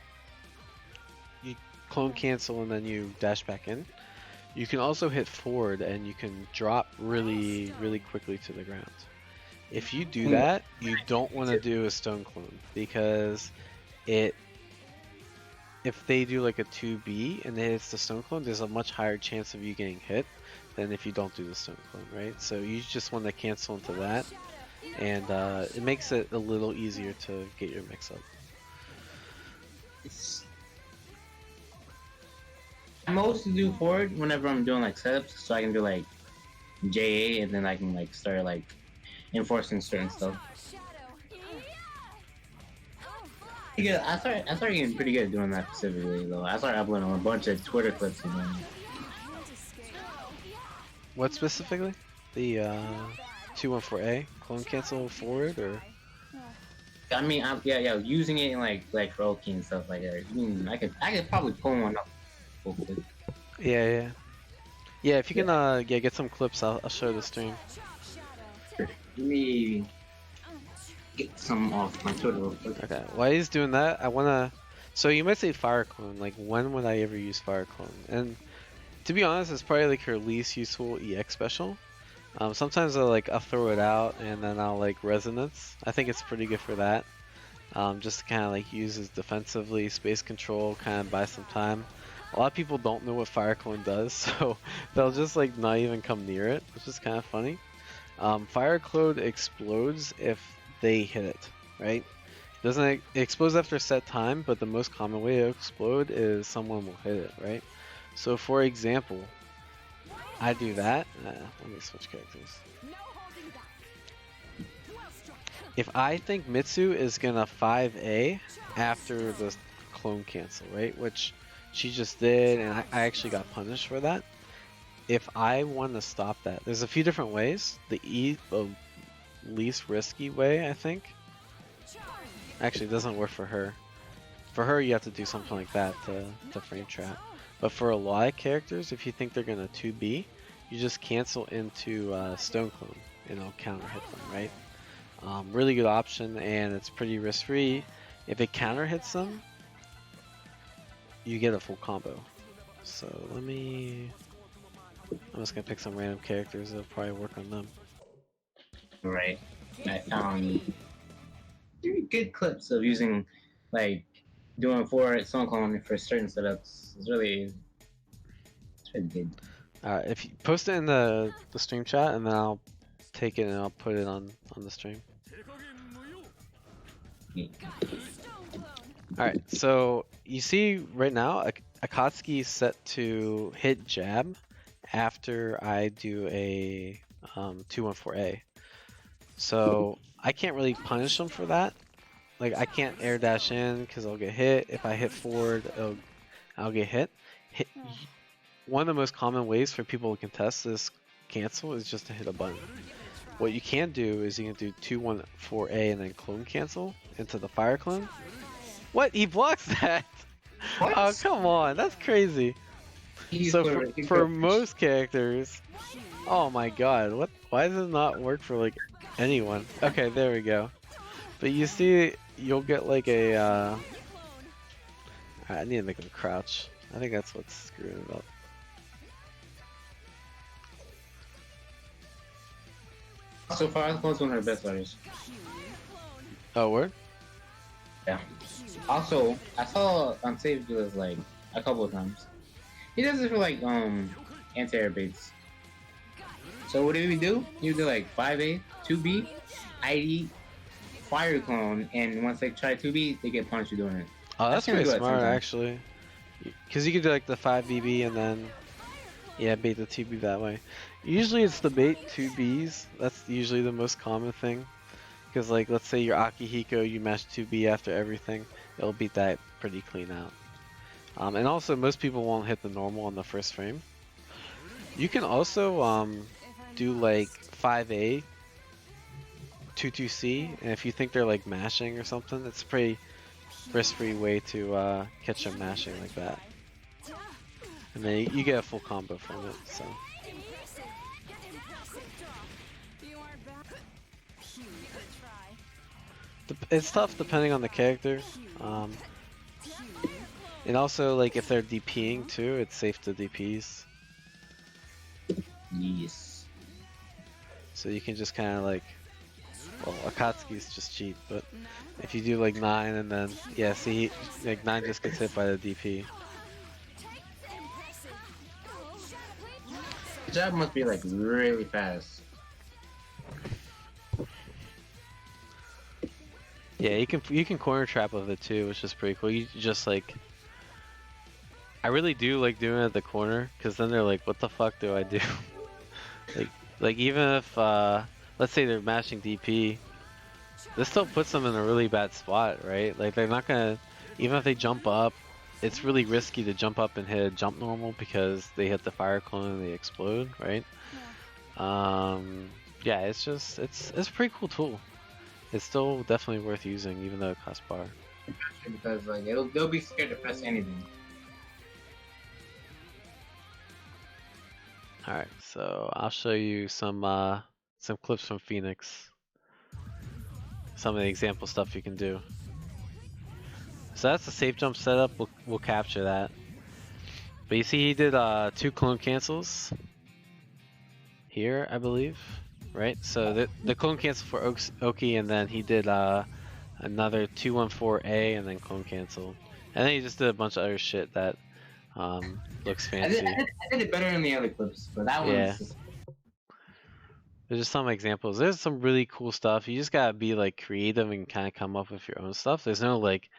you clone cancel, and then you dash back in. You can also hit forward, and you can drop really, really quickly to the ground. If you do that, you don't want to do a stone clone, because if they do like a 2B and it's the stone clone, there's a much higher chance of you getting hit than if you don't do the stone clone, right? So you just want to cancel into that, and it makes it a little easier to get your mix up. I mostly do forward whenever I'm doing like setups, so I can do like JA, and then I can like start like enforcing certain stuff. Yeah, I started getting pretty good at doing that specifically though. I started uploading a bunch of Twitter clips and then. What specifically? The 214A clone cancel forward, or? I mean, yeah, using it in like for Oki and stuff like that. I mean, I could probably pull one up. Yeah. If you can get some clips, I'll show the stream. Let me get some off my Twitter real quick. Okay, while he's doing that, I wanna. So you might say Fire Clone. Like, when would I ever use Fire Clone? And to be honest, it's probably like her least useful EX special. Sometimes I'll throw it out and then I'll like Resonance. I think it's pretty good for that. Just to kind of like use as defensively, space control, kind of buy some time. A lot of people don't know what Fire Clone does, so they'll just like not even come near it, which is kind of funny. Fire Clone explodes if they hit it, right? It explodes after a set time, but the most common way to explode is someone will hit it, right? So for example, I do that. Let me switch characters. If I think Mitsu is gonna 5A after the clone cancel, right? Which she just did, and I actually got punished for that. If I want to stop that, there's a few different ways. The least risky way, I think. Actually, it doesn't work for her. For her, you have to do something like that to frame trap. But for a lot of characters, if you think they're gonna 2B, you just cancel into Stone Clone, and it'll counter hit them, right? Really good option, and it's pretty risk free. If it counter hits them, you get a full combo. So I'm just gonna pick some random characters that'll probably work on them. Right. I found very good clips of using, like, doing forward Stone Clone for certain setups. It's really good. If you post it in the stream chat, and then I'll take it and I'll put it on the stream. Alright, so you see right now Akatsuki is set to hit jab after I do a 214A. So I can't really punish him for that. Like, I can't air dash in because I'll get hit. If I hit forward, I'll get hit. One of the most common ways for people to contest this cancel is just to hit a button. What you can do is you can do 214A and then clone cancel into the fire clone. What? He blocks that? What? Oh, come on. That's crazy. So for most characters, oh my god, what? Why does it not work for like anyone? Okay, there we go. But you see, you'll get like a. I need to make him crouch. I think that's what's screwing it up. So far, Clone's one of her best players. Oh, word? Yeah. Also, I saw Unsaved do this like a couple of times. He does it for like anti-air baits. So what did we do? You do like 5A, 2B, ID, Fire Clone, and once they try 2B, they get punished for doing it. Oh, that's pretty smart actually. Because you could do like the 5BB and then, yeah, bait the 2B that way. Usually it's the bait 2Bs. That's usually the most common thing. Because like, let's say you're Akihiko, you mash 2B after everything, it'll beat that pretty clean out. And also, most people won't hit the normal on the first frame. You can also do like 5A, 2-2C, and if you think they're like mashing or something, it's a pretty risk-free way to catch them mashing like that. And then you get a full combo from it, so. It's tough depending on the character. And also, like, if they're DPing too, it's safe to DPs. Yes. So you can just kind of like, well, Akatsuki's just cheap, but if you do like 9 and then, yeah, see, like 9 just gets hit by the DP. The jab must be like really fast. Yeah, you can corner trap with it too, which is pretty cool. You just like, I really do like doing it at the corner, because then they're like, what the fuck do I do? like even if let's say they're mashing DP, this still puts them in a really bad spot, right? Like they're not gonna, even if they jump up, it's really risky to jump up and hit a jump normal because they hit the fire clone and they explode, right? Yeah, it's just it's a pretty cool tool. It's still definitely worth using, even though it costs bar. Because like they'll be scared to press anything. All right, so I'll show you some clips from Phoenix. Some of the example stuff you can do. So that's the safe jump setup. We'll capture that. But you see, he did 2 clone cancels here, I believe, right? So the clone cancel for Oki, and then he did another 214A and then clone cancel, and then he just did a bunch of other shit that looks fancy. I did it better in the other clips, but that Yeah. one's just... There's just some examples. There's some really cool stuff. You just gotta be like creative and kind of come up with your own stuff. There's no like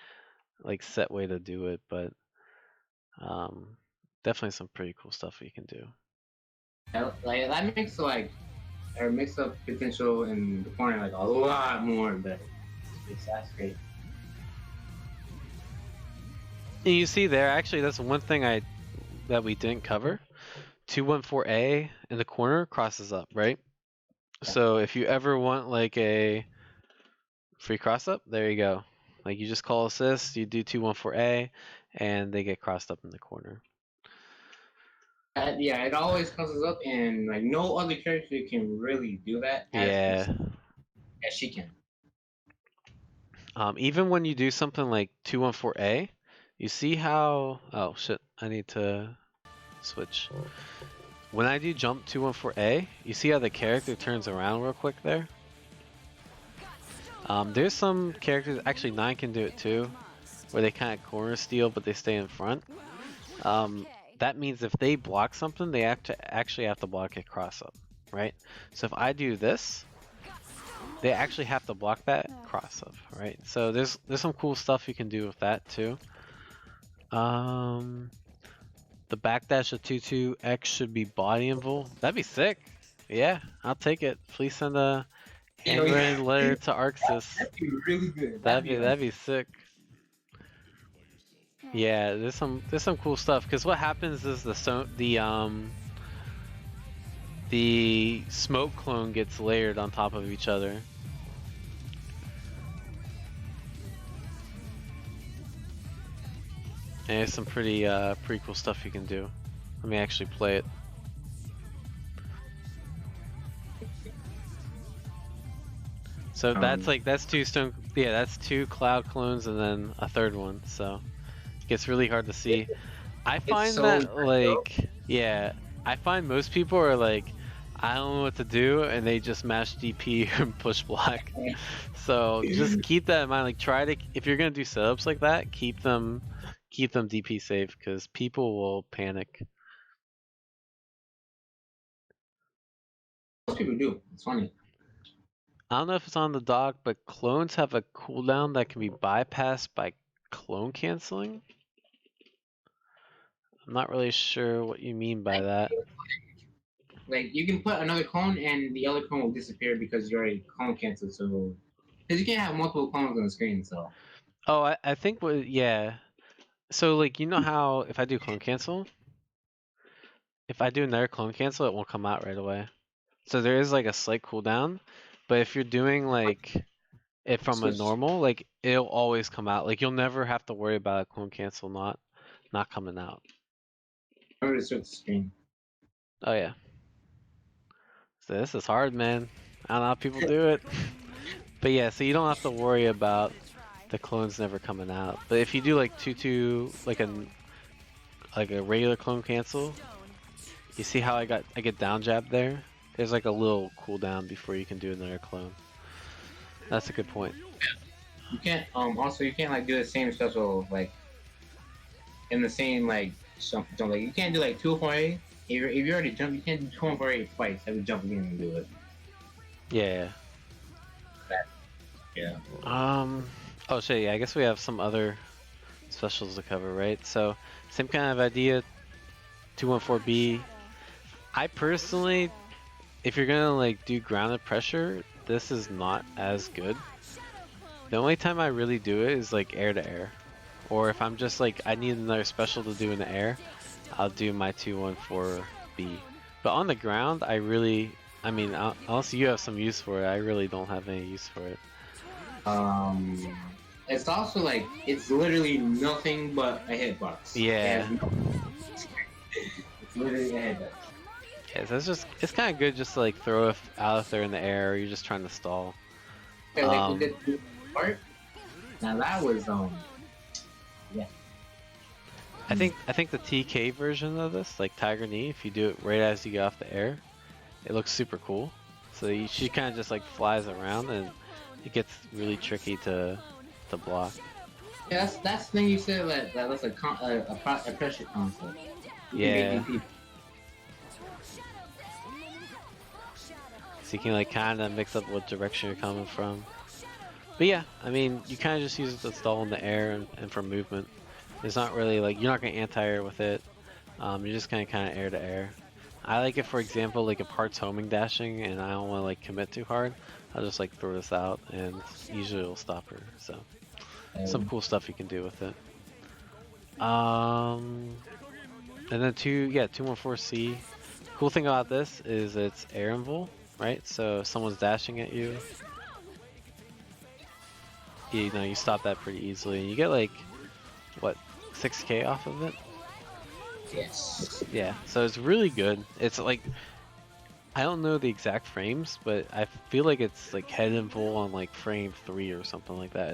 set way to do it, but definitely some pretty cool stuff you can do. Like that makes like our mix-up potential in the corner like a lot more better. That's great. And you see there, actually, that's one thing that we didn't cover. 214A in the corner crosses up, right? So if you ever want like a free cross up, there you go. Like you just call assist, you do 214A, and they get crossed up in the corner. Yeah, it always crosses up, and like no other character can really do that. Yeah. As she can. Even when you do something like 214A, you see how... Oh shit, I need to switch. When I do jump 214A, you see how the character turns around real quick there? There's some characters, actually 9 can do it too, where they kind of corner steal but they stay in front. That means if they block something, they actually have to block it cross up, right? So if I do this, they actually have to block that cross up, right? So there's some cool stuff you can do with that too. The backdash of 2-2X should be body invul. That'd be sick. Yeah, I'll take it. Please send a handwritten letter to Arxis. That'd be really good. That'd be sick. Yeah, there's some cool stuff, because what happens is the smoke clone gets layered on top of each other. And there's some pretty cool stuff you can do. Let me actually play it. So that's 2 stone. Yeah, that's 2 cloud clones and then a third one. So it gets really hard to see. I find that like, yeah, I find most people are like, I don't know what to do, and they just mash DP and push block. So just keep that in mind. Like, try to, if you're gonna do setups like that, keep them DP safe, because people will panic. Most people do. It's funny. I don't know if it's on the dock, but clones have a cooldown that can be bypassed by clone canceling. I'm not really sure what you mean by that. Like you can put another clone and the other clone will disappear because you already clone canceled. So because you can't have multiple clones on the screen. So. Oh, I think yeah. So like you know how if I do clone cancel, if I do another clone cancel, it won't come out right away. So there is like a slight cooldown, but if you're doing like it from a Switch. normal, like it'll always come out. Like you'll never have to worry about a clone cancel not coming out. I'm gonna switch the screen. Oh yeah. So this is hard, man. I don't know how people do it. But yeah, so you don't have to worry about the clones never coming out. But if you do like 2-2, like a regular clone cancel, you see how I get down jabbed there? There's like a little cooldown before you can do another clone. That's a good point. You can't. Also, you can't like do the same special like in the same like jump. Like you can't do like 2-4-8. If you already jump, you can't do 2-4-8 twice. Have to jump again and do it. Yeah. Yeah. Oh shit, yeah, I guess we have some other specials to cover, right? So, same kind of idea, 214B. I personally, if you're gonna like do grounded pressure, this is not as good. The only time I really do it is like air to air. Or if I'm just like, I need another special to do in the air, I'll do my 214B. But on the ground, I mean, unless you have some use for it, I really don't have any use for it. It's also like it's literally nothing but a hitbox. Yeah. It's literally a hitbox. Yeah, so it's kind of good just to like throw it out if they're in the air or you're just trying to stall. Okay, like we did the part. Now that was yeah. I think the TK version of this, like Tiger Knee, if you do it right as you get off the air, it looks super cool. So she kind of just like flies around and it gets really tricky to block. Yeah, that's the thing you said that was a pressure concept. Yeah. So you can like kind of mix up what direction you're coming from. But yeah, I mean, you kind of just use it to stall in the air and for movement. It's not really like, you're not going to anti-air with it. You're just going to kind of air to air. I like it, for example, like if Heart's homing dashing and I don't want to like commit too hard, I'll just like throw this out and usually it'll stop her. So some cool stuff you can do with it. And then 214C. Cool thing about this is it's air invul, right? So if someone's dashing at you, you know, you stop that pretty easily and you get like, what, 6k off of it? Yes. Yeah, so it's really good. It's like, I don't know the exact frames, but I feel like it's like head invul on like frame 3 or something like that.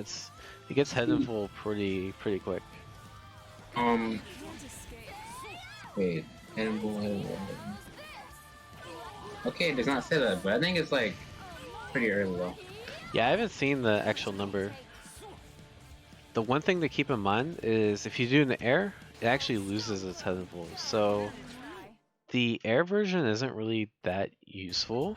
It gets head invul pretty quick. Wait, head invul. Okay, it does not say that, but I think it's like pretty early though. Yeah, I haven't seen the actual number. The one thing to keep in mind is if you do in the air, it actually loses its head invul. So the air version isn't really that useful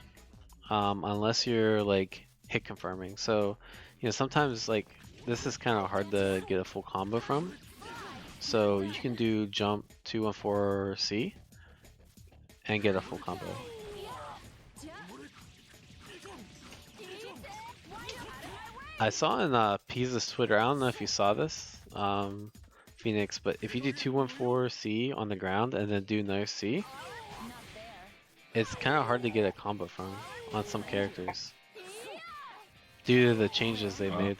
unless you're like hit confirming. So, you know, sometimes like this is kind of hard to get a full combo from. So you can do jump 214C and get a full combo. I saw in Pisa's Twitter, I don't know if you saw this, Phoenix, but if you do 214C on the ground and then do another C, it's kind of hard to get a combo from on some characters due to the changes they made.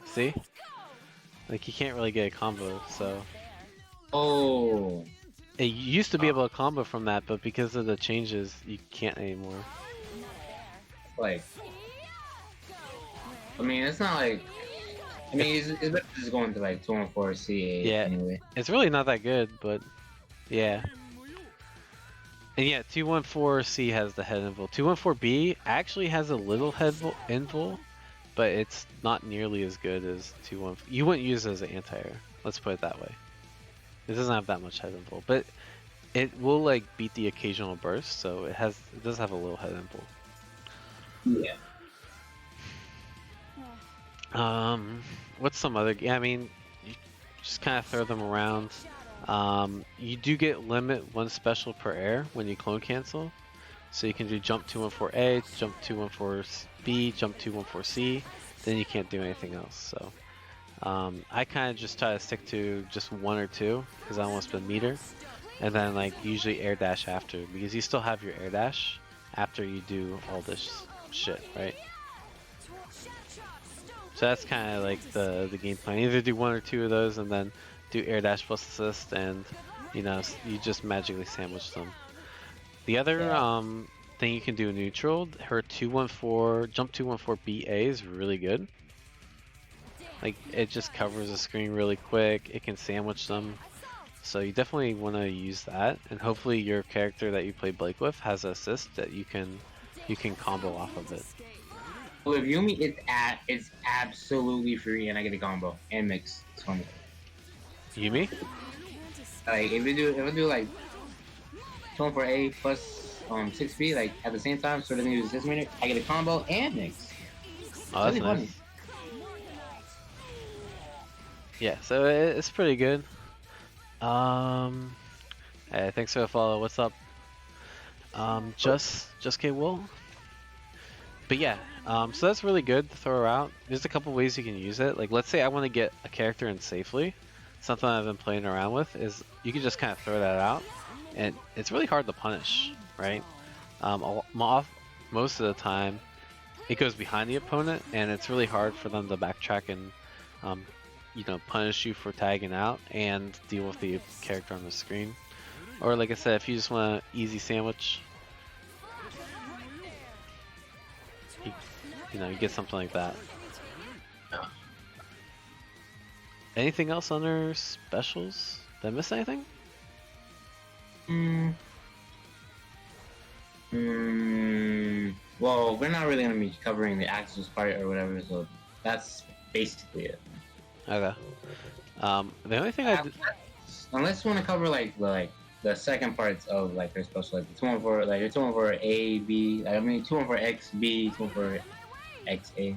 See? Like you can't really get a combo, so. Oh. It used to be able to combo from that, but because of the changes, you can't anymore. Like, I mean, it's not like. I mean, it's better just going to like 214C8 Yeah, anyway. it's really not that good, but yeah. And yeah, 214C has the head invul. 214B actually has a little head invul, but it's not nearly as good as 214. You wouldn't use it as an anti-air. Let's put it that way. It doesn't have that much head invul, but it will like beat the occasional burst, so it does have a little head invul. Yeah. What's some other? Yeah, I mean, you just kind of throw them around. You do get limit 1 special per air when you clone cancel, so you can do jump 214A, jump 214B, jump 214C. Then you can't do anything else. So I kind of just try to stick to just one or two because I don't want to spend meter, and then like usually air dash after because you still have your air dash after you do all this shit, right? So that's kind of like the game plan. Either do one or two of those and then do air dash plus assist, and you know you just magically sandwich them. The other thing you can do in neutral, her 214 jump 214 BA is really good. Like it just covers the screen really quick. It can sandwich them. So you definitely want to use that, and hopefully your character that you play Blake with has an assist that you can combo off of it. Well, if Yumi, it's absolutely free, and I get a combo and mix. It's funny. Yumi? Like if I do like 24A plus 6B like at the same time, so it doesn't use this minute, I get a combo and mix. Oh, that's really nice. funny. Yeah, so it's pretty good. Hey, thanks for the follow. What's up? Just K Will. But yeah, so that's really good to throw her out. There's a couple ways you can use it. Like, let's say I want to get a character in safely. Something I've been playing around with is you can just kind of throw that out, and it's really hard to punish, right? Most of the time, it goes behind the opponent, and it's really hard for them to backtrack and, you know, punish you for tagging out and deal with the character on the screen. Or like I said, if you just want an easy sandwich, you know, you get something like that. Anything else under specials? Did I miss anything? Well, we're not really gonna be covering the Axis part or whatever, so that's basically it. Okay. The only thing I did... Unless you want to cover like the second parts of like their special, like the 214, like your 214 A, B, I mean 214 X, B, 214 X, A.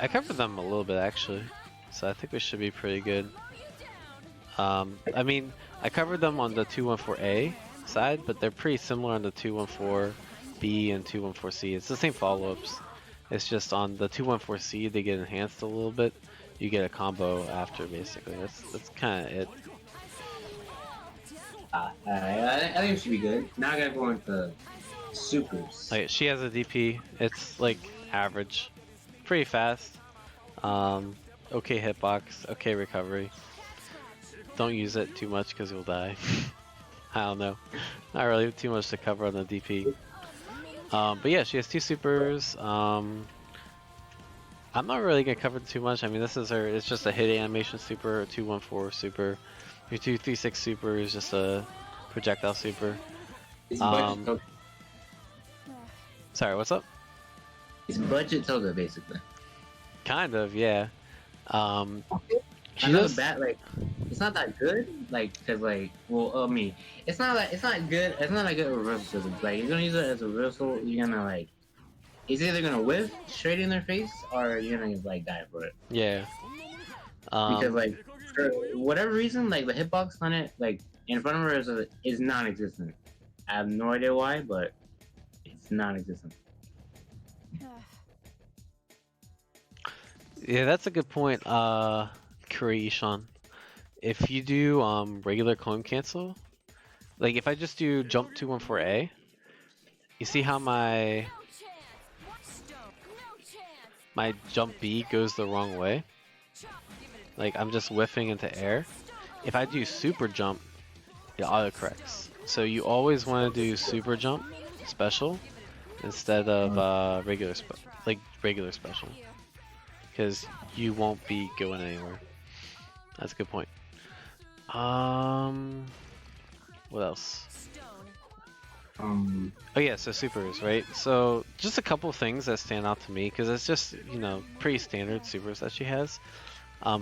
I covered them a little bit actually, so I think we should be pretty good. I mean, I covered them on the 214A side, but they're pretty similar on the 214B and 214C. It's the same follow-ups. It's just on the 214C they get enhanced a little bit. You get a combo after, basically. That's kind of it. I think it should be good. Now I gotta go into supers. Like, she has a DP. It's like average, pretty fast. Okay hitbox, okay recovery. Don't use it too much because you'll die. I don't know. Not really too much to cover on the DP. But yeah, she has 2 supers. I'm not really gonna cover too much. I mean, this is her. It's just a hit animation super, a 214 super. Your 236 super is just a projectile super. Sorry, what's up? It's budget Toga, basically. Kind of, yeah. She does bad, like it's not that good, like because like well, I mean, it's not good. It's not that good reversal system. Like you're gonna use it as a reversal, you're gonna like, it's either gonna whiff straight in their face or you're gonna like die for it. Yeah. Because like for whatever reason, like the hitbox on it, like in front of her is non-existent. I have no idea why, but it's non-existent. Yeah, that's a good point, Phoenixeon. If you do regular clone cancel, like if I just do jump 214A, you see how my jump B goes the wrong way? Like I'm just whiffing into air. If I do super jump, it autocorrects. So you always want to do super jump special instead of regular special, because you won't be going anywhere. That's a good point. What else? Oh yeah, so supers, right? So just a couple things that stand out to me, because it's just, you know, pretty standard supers that she has.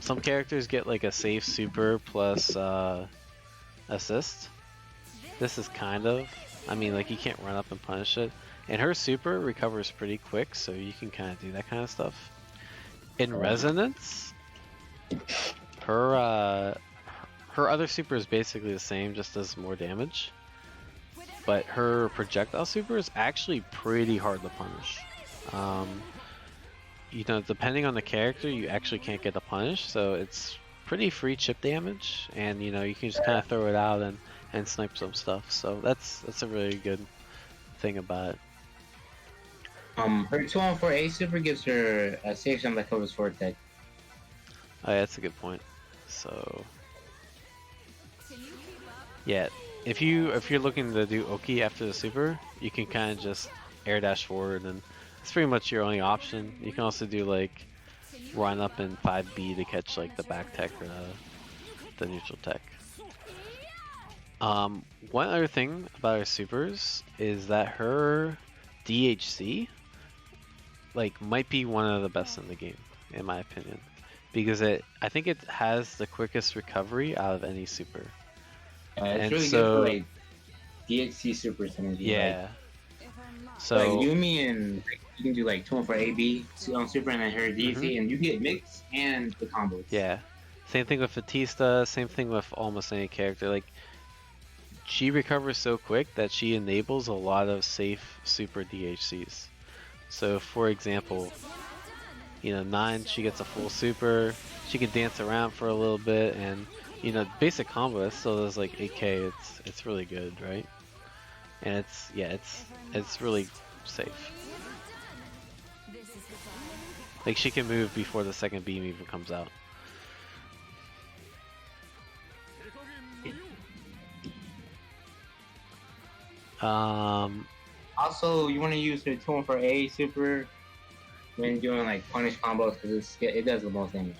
Some characters get like a safe super plus assist. This is kind of, I mean, like you can't run up and punish it. And her super recovers pretty quick, so you can kind of do that kind of stuff. In Resonance, her other super is basically the same, just does more damage. But her projectile super is actually pretty hard to punish. you know, depending on the character, you actually can't get a punish, so it's pretty free chip damage, and you know, you can just kind of throw it out and snipe some stuff. So that's a really good thing about it. Her 2-on-4A super gives her a safe jump that covers 4 tech. Oh, yeah, that's a good point. So yeah, if you're looking to do Oki after the super, you can kind of just air dash forward, and it's pretty much your only option. You can also do like run up in 5B to catch like the back tech or the neutral tech. One other thing about her supers is that her DHC like might be one of the best in the game, in my opinion, because I think it has the quickest recovery out of any super. It's And really so, good for like DHC super synergy. yeah. So Like Yumi and like, you can do like 2-on-4AB on super and then her DHC, and you get mix and the combos. yeah, same thing with Batista. Same thing with almost any character. Like she recovers so quick that she enables a lot of safe super DHCs. So for example, you know, 9, she gets a full super, she can dance around for a little bit, and you know, basic combo that still does like 8k. It's really good, right? And it's really safe. Like she can move before the second beam even comes out. Also, you want to use her 2-on-4A super when doing like punish combos because it does the most damage.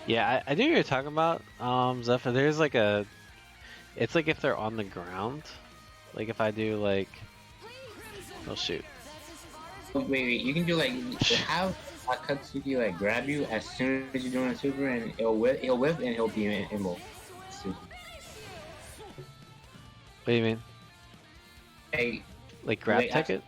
Yeah, I know what you're talking about, Zephyr. There's like it's like if they're on the ground. Like if I do like, oh shoot. Wait, you can do like have Akatsuki like grab you as soon as you're doing a super, and he'll whip and he'll be in both. What do you mean? Hey, Like grab wait, ticket?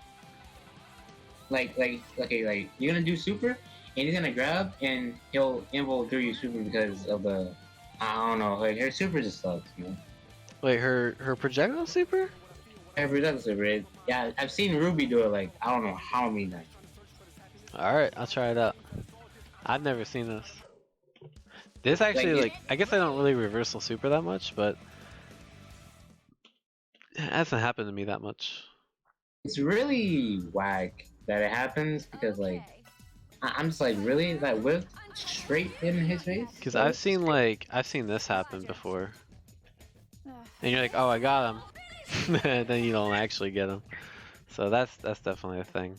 like you're gonna do super, and he's gonna grab, and he'll invo through you super because of the, I don't know, like her super just sucks, man. Wait, her projectile super? Her projectile super, yeah, I've seen Ruby do it like I don't know how many times. Alright, I'll try it out. I've never seen this. This actually, like, I guess I don't really reversal super that much, but it hasn't happened to me that much. It's really whack that it happens because like I'm just like really that whip straight in his face. Because I've seen this happen before, and you're like, oh, I got him, and then you don't actually get him. So that's definitely a thing.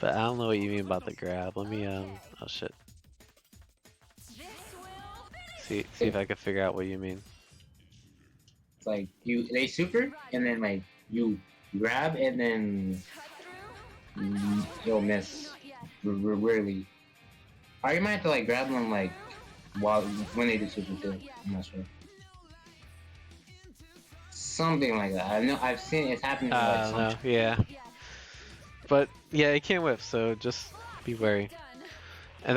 But I don't know what you mean about the grab. Let me oh shit. See if I can figure out what you mean. It's like they super and then like you grab and then you'll miss rarely. Or you might have to like grab them like when they do super too. I'm not sure. Something like that. I know I've seen it's happening. No, yeah. But yeah, it can't whiff, so just be wary. And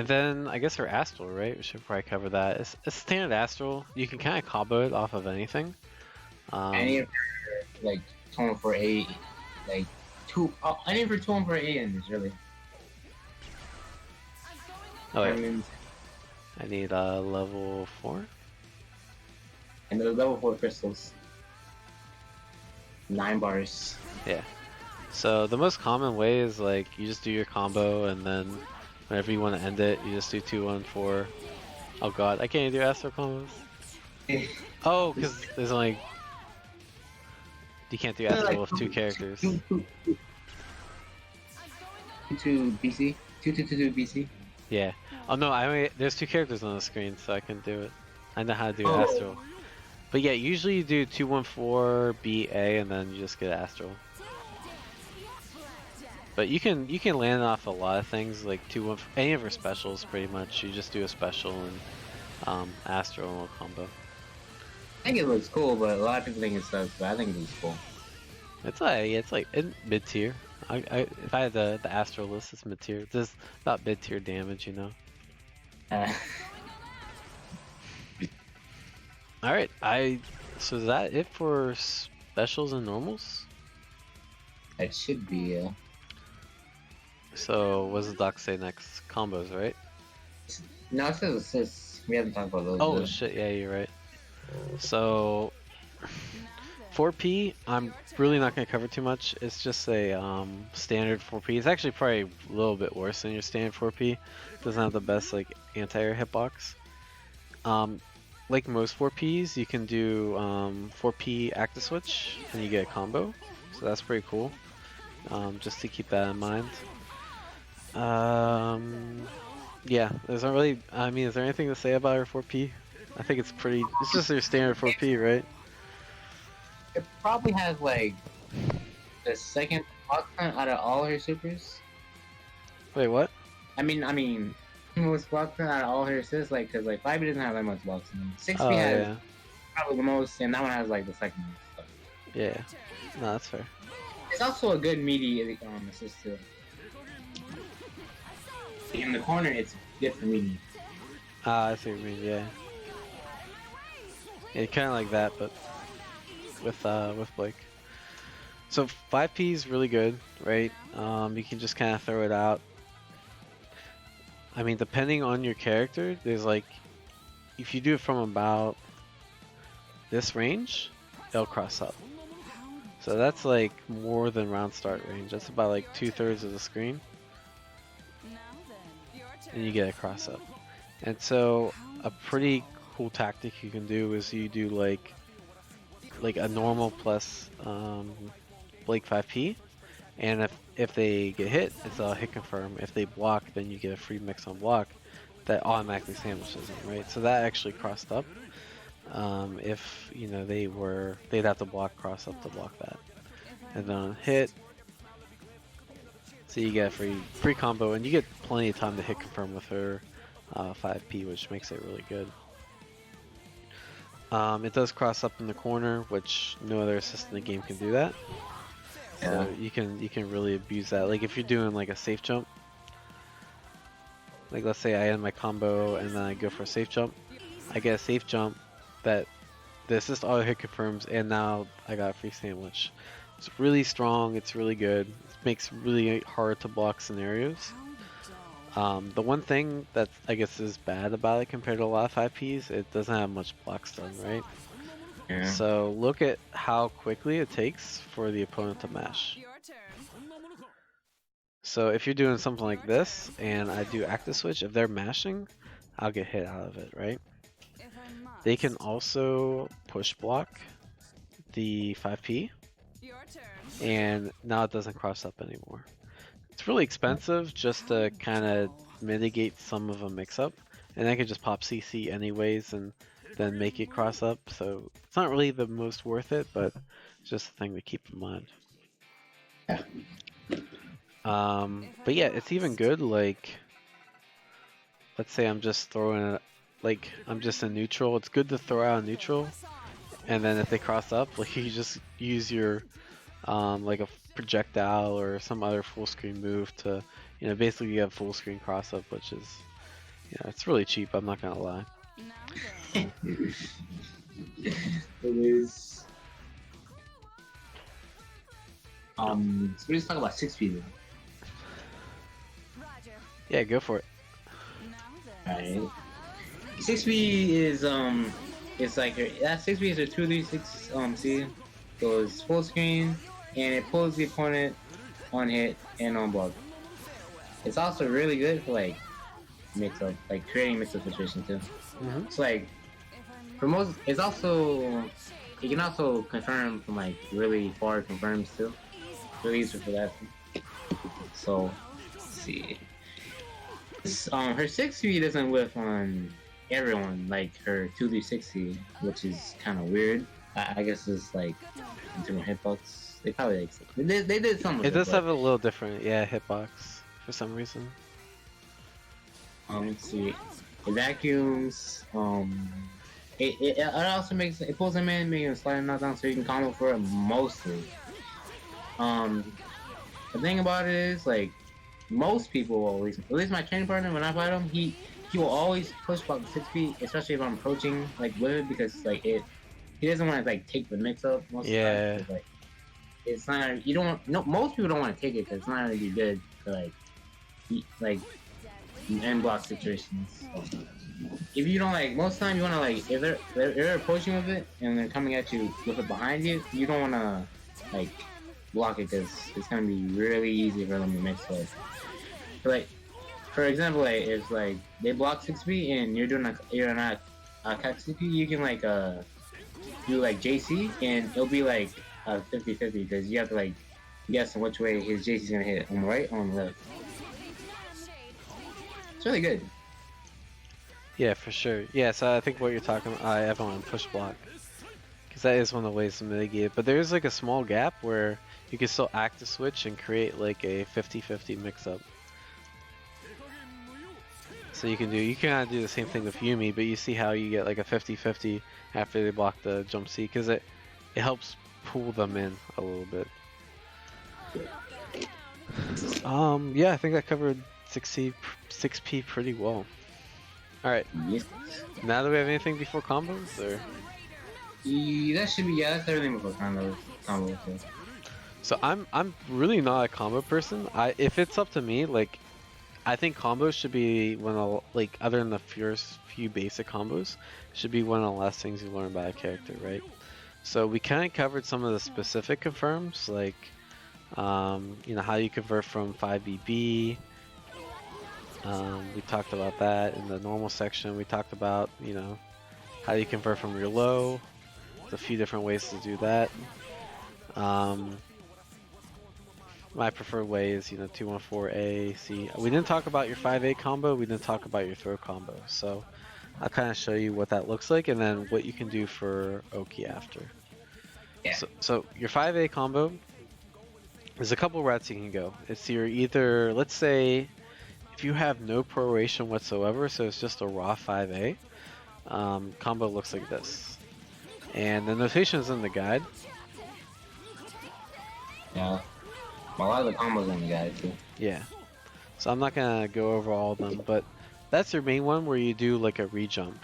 then I guess her Astral, right? We should probably cover that. It's a standard Astral. You can kind of combo it off of anything. Any of her, like 2-on-4A, like any of her 2-on-4A ends really. Oh wait. I need level 4. And the level 4 crystals. 9 bars. Yeah. So the most common way is like you just do your combo, and then whenever you want to end it, you just do 2-1-4. Oh god, I can't even do Astral combos. Oh, because there's only you can't do Astral with 2 characters. 2 BC. 2 BC. Yeah. Oh no, there's 2 characters on the screen, so I can do it. I know how to do Astral. But yeah, usually you do 2-1-4 BA, and then you just get Astral. But you can land off a lot of things, like 2-1, any of her specials pretty much. You just do a special and Astral and a combo. I think it looks cool, but a lot of people think it sucks. But I think it looks cool. It's like mid tier. If I had the Astral list, it's mid tier. It's just about mid tier damage, you know. All right, so is that it for specials and normals? It should be. So what does the doc say next? Combos, right? No, it says assists. We haven't talked about those. Oh yet. shit, yeah, you're right. So Now then. 4P, I'm really not going to cover too much. It's just a standard 4P. It's actually probably a little bit worse than your standard 4P. Doesn't have the best like anti-air hitbox. Like most 4Ps, you can do 4P active switch and you get a combo. So that's pretty cool. Just to keep that in mind. Yeah, there's not really. I mean, is there anything to say about our 4P? I think it's pretty. It's just your standard 4P, right? It probably has like the second block count out of all her supers. Wait, what? I mean, most block count out of all her assists, like, cause like 5B doesn't have that much blocks in them. 6B Oh has yeah, probably the most, and that one has like the second most. So. yeah. No, that's fair. It's also a good meaty assist too. In the corner, it's good for meaty. Ah, I see what you mean. Yeah. Yeah, kind of like that, but with Blake. So 5P is really good, right? You can just kind of throw it out. I mean, depending on your character, there's like, if you do it from about this range, it'll cross up. So that's like more than round start range. That's about like 2/3 of the screen, Now then. Your turn. and you get a cross up. And so a pretty cool tactic you can do is you do like a normal plus Blake 5P, and if they get hit, it's a hit confirm. If they block, then you get a free mix on block that automatically sandwiches them, right? So that actually crossed up. If you know they'd have to block cross up to block that, and then on hit, so you get a free combo, and you get plenty of time to hit confirm with her 5P, which makes it really good. It does cross up in the corner, which no other assist in the game can do that. So you can really abuse that. Like if you're doing like a safe jump, like let's say I end my combo and then I go for a safe jump, I get a safe jump that the assist auto hit confirms, and now I got a free sandwich. It's really strong. It's really good. It makes really hard to block scenarios. How dull. The one thing that I guess is bad about it compared to a lot of 5Ps, it doesn't have much block stun, right? Yeah. So look at how quickly it takes for the opponent to mash. Your turn. So if you're doing something like this and I do active switch, if they're mashing, I'll get hit out of it, right? If I must. They can also push block the 5P, Your turn. and now it doesn't cross up anymore. It's really expensive just to kind of mitigate some of a mix-up, and I could just pop CC anyways and then make it cross up, so it's not really the most worth it, but it's just a thing to keep in mind. But yeah, it's even good, like, let's say I'm just throwing it, like, I'm just in neutral, it's good to throw out in neutral, and then if they cross up, like, you just use your, like a projectile or some other full screen move to, you know, basically you have full screen cross up, which is, yeah, it's really cheap, I'm not gonna lie. Now then. It is. So we just talk about 6B then. Roger. Yeah, go for it. Now then. Alright. 6B is it's like that 6B is a 236 C. So it's full screen and it pulls the opponent on hit and on block. It's also really good for like mix-up, like creating mix-up situation too. Mm-hmm. It's like If I for most, it's also you can also confirm from like really far confirms too. Really useful for that. So let's see. Her 6B doesn't whiff on everyone like her 2D60, which is kind of weird. I guess it's like in terms of hitbox. They probably like they did something. It does have a little different, yeah, hitbox for some reason. Let's see. It vacuums. It also makes it pulls him in, making him slide and knock down, so you can combo for it mostly. The thing about it is like most people, at least my training partner, when I fight him, he will always push block 6 feet, especially if I'm approaching like with it, because like he doesn't want to like take the mix up most of the time. Like, it's not, you don't, no, most people don't want to take it because it's not gonna be good for like like end block situations. If you don't like, most time you wanna like, if they're approaching with it and they're coming at you with it behind you, you don't wanna like block it because it's gonna be really easy for them to mix up. Like, for example, like if like they block 6B and you're not attack 6B, you can like do like JC and it'll be like 50-50 because you have to like guess on which way his JC's gonna hit, on the right or on the left. It's really good. Yeah, for sure. Yeah, so I think what you're talking about, I have on push block. Because that is one of the ways to mitigate it. But there's like a small gap where you can still act the switch and create like a 50-50 mix-up. So you can kind of do the same thing with Yumi, but you see how you get like a 50-50 after they block the jump C, because it helps pull them in a little bit. Yeah, I think I covered 6P pretty well. Alright, Yes. now do we have anything before combos, or? That should be, yeah, that's everything before combo. So. So I'm really not a combo person. If it's up to me, like, I think combos should be one of, like, other than the first few basic combos, should be one of the last things you learn by a character, right? So we kind of covered some of the specific confirms, like, you know, how you convert from 5BB. We talked about that in the normal section. We talked about, you know, how you convert from your low. There's a few different ways to do that. My preferred way is, you know, 214A, C. We didn't talk about your 5A combo. We didn't talk about your throw combo. So I'll kind of show you what that looks like and then what you can do for Oki after. Yeah. So your 5A combo, there's a couple routes you can go. It's your either, let's say, if you have no proration whatsoever, so it's just a raw 5A, combo looks like this. And the notation is in the guide. Yeah. A lot of the combos in the guide too. Yeah. So I'm not gonna go over all of them, but that's your main one where you do like a re-jump.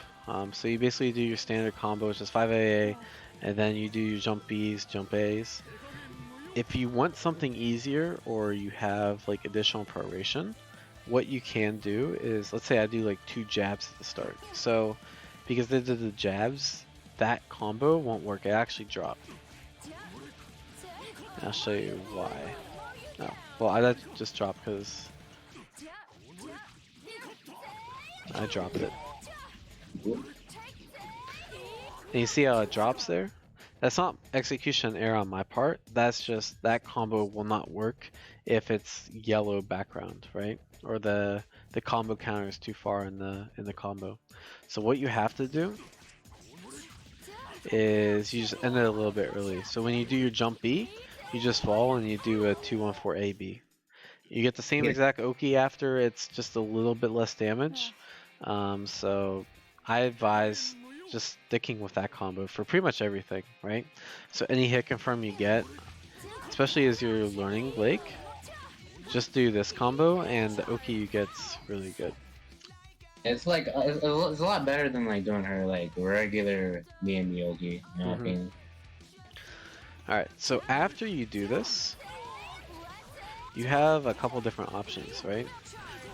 So you basically do your standard combo, which is 5AA, and then you do your jump Bs, jump As. If you want something easier or you have like additional proration, what you can do is, let's say I do like 2 jabs at the start. So because they did the jabs, that combo won't work. It actually dropped. I'll show you why. No, well, I just dropped because I dropped it. And you see how it drops there? That's not execution error on my part. That's just that combo will not work if it's yellow background, right? Or the combo counter is too far in the combo. So what you have to do is you just end it a little bit early. So when you do your jump B, you just fall and you do a 214 AB. You get the same exact Oki after, it's just a little bit less damage. So I advise just sticking with that combo for pretty much everything, right? So any hit confirm you get, especially as you're learning Blake, just do this combo and the Oki you get's really good. It's like it's a lot better than like doing her like regular me Oki, you know what I mean? Alright, so after you do this, you have a couple different options, right?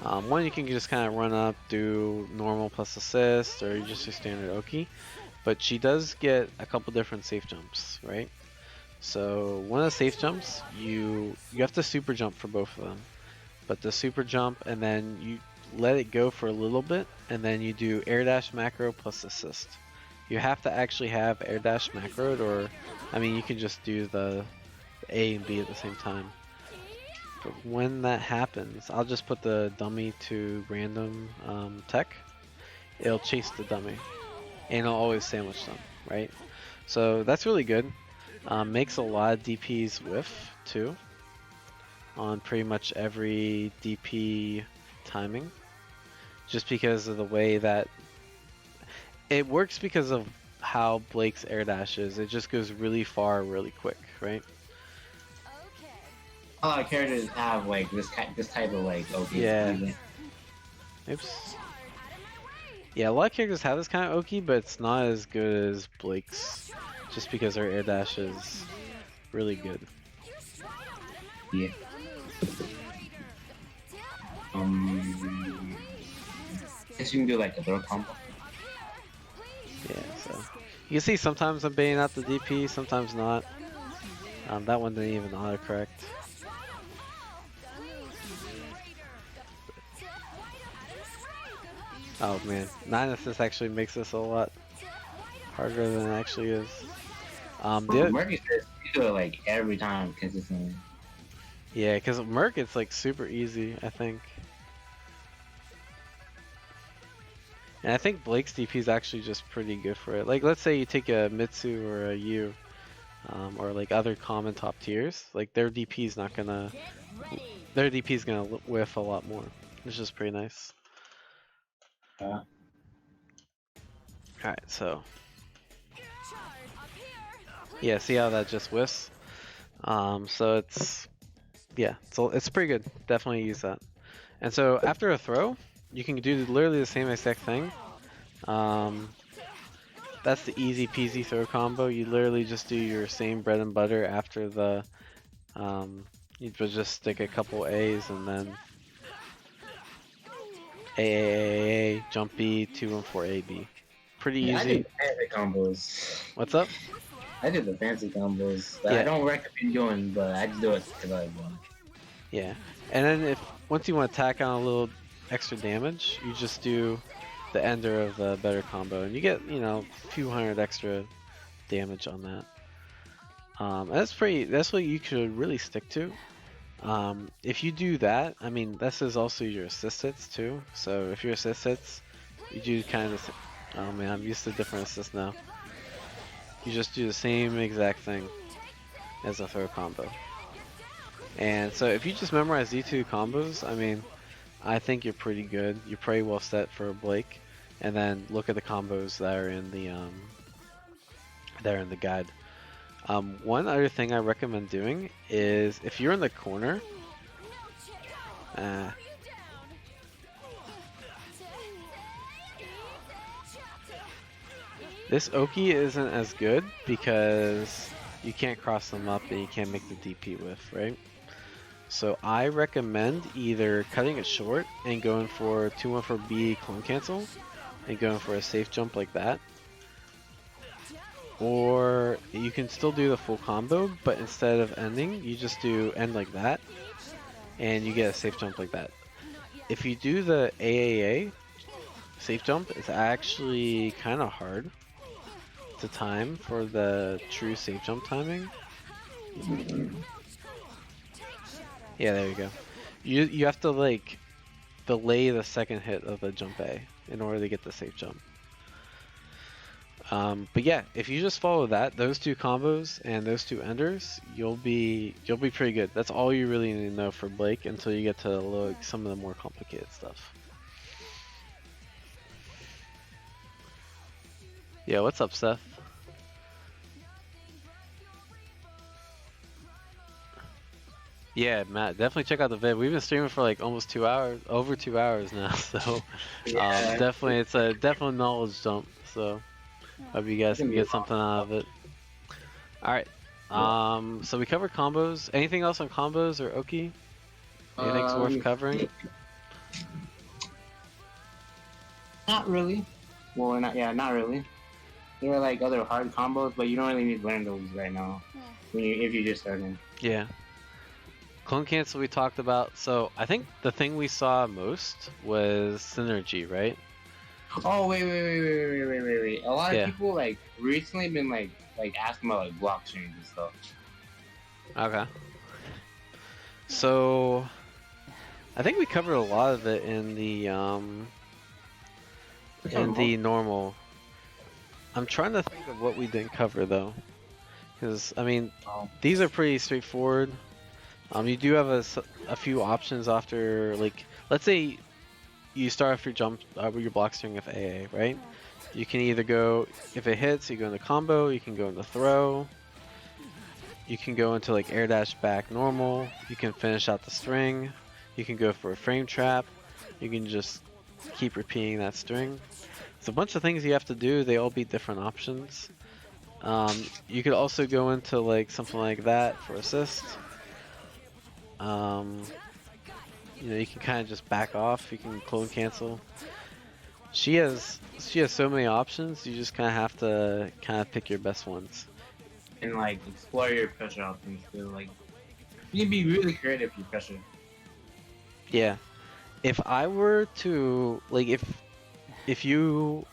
One, you can just kind of run up, do normal plus assist, or just your standard Oki. But she does get a couple different safe jumps, right? So one of the safe jumps, you have to super jump for both of them. But the super jump, and then you let it go for a little bit, and then you do air dash macro plus assist. You have to actually have air dash macroed, or, I mean, you can just do the A and B at the same time. But when that happens, I'll just put the dummy to random tech. It'll chase the dummy, and it'll always sandwich them, right? So that's really good. Makes a lot of DPs whiff too, on pretty much every DP timing, just because of the way that it works, because of how Blake's air dash is. It just goes really far really quick, right? A lot of characters have like this type of like Oki. Yeah. Oops. Yeah, a lot of characters have this kind of Oki, but it's not as good as Blake's, just because her air dash is really good. Yeah. Guess you can do like a throw combo. Yeah, so you can see sometimes I'm baiting out the DP, sometimes not. That one didn't even autocorrect. Oh man, 9 assists actually makes this a lot harder than it actually is. Murky says you do it like every time consistently. Yeah, because Merc it's like super easy, I think. And I think Blake's DP is actually just pretty good for it. Like, let's say you take a Mitsu or a Yu, or like other common top tiers, like their DP is not gonna, their DP is gonna whiff a lot more, which is pretty nice. Alright, so yeah, see how that just whiffs? So it's, yeah, it's pretty good. Definitely use that. And so after a throw, you can do literally the same exact thing. That's the easy peasy throw combo. You literally just do your same bread and butter after the, you just stick a couple A's and then A, jump B, 2 and 4 A, B. Pretty Yeah, easy. I do the fancy combos. What's up? I do the fancy combos that Yeah. I don't recommend doing, but I just do it because I want. Yeah. And then once you want to tack on a little extra damage, you just do the ender of the better combo, and you get, you know, a few hundred extra damage on that. And that's what you should really stick to. If you do that, I mean, this is also your assist hits too. So if your assist hits, you do kind of, oh man, I'm used to different assists now. You just do the same exact thing as a throw combo. And so if you just memorize these two combos, I mean, I think you're pretty good. You're pretty well set for Blake. And then look at the combos that are in the guide. One other thing I recommend doing is if you're in the corner, this Oki isn't as good because you can't cross them up and you can't make the DP whiff, right? So I recommend either cutting it short and going for 2-1 for B clone cancel and going for a safe jump like that. Or you can still do the full combo, but instead of ending, you just do end like that and you get a safe jump like that. If you do the AAA safe jump, it's actually kind of hard to time for the true safe jump timing. Yeah, there you go. You have to like delay the second hit of the jump A in order to get the safe jump. But yeah, if you just follow those two combos and those two enders, you'll be pretty good. That's all you really need to know for Blake until you get to some of the more complicated stuff. Yeah, what's up, Seth? Yeah, Matt, definitely check out the vid. We've been streaming for like almost 2 hours, over 2 hours now. So Yeah. definitely, it's a definite knowledge dump. So hope you guys can get something out of it. All right. So we covered combos. Anything else on combos or Oki? Anything's worth covering? Not really. Well, not really. There are like other hard combos, but you don't really need to learn those right now. If you're just starting. Yeah. Clone cancel we talked about. So I think the thing we saw most was synergy, right? Oh wait. A lot of people like recently been like asking about like blockstrings and stuff. Okay. So I think we covered a lot of it in the normal. I'm trying to think of what we didn't cover though, because I mean these are pretty straightforward. You do have a few options after, like, let's say you start off your jump with your block string of AA, right? You can either go, if it hits, you go into combo, you can go into throw, you can go into like air dash back normal, you can finish out the string, you can go for a frame trap, you can just keep repeating that string. It's a bunch of things you have to do, they all be different options. You could also go into like something like that for assist. you know, you can kind of just back off. You can clone cancel. She has so many options. You just kind of have to kind of pick your best ones. And like explore your pressure options too. Like you can be really creative with your pressure. Yeah. If I were to like, if you're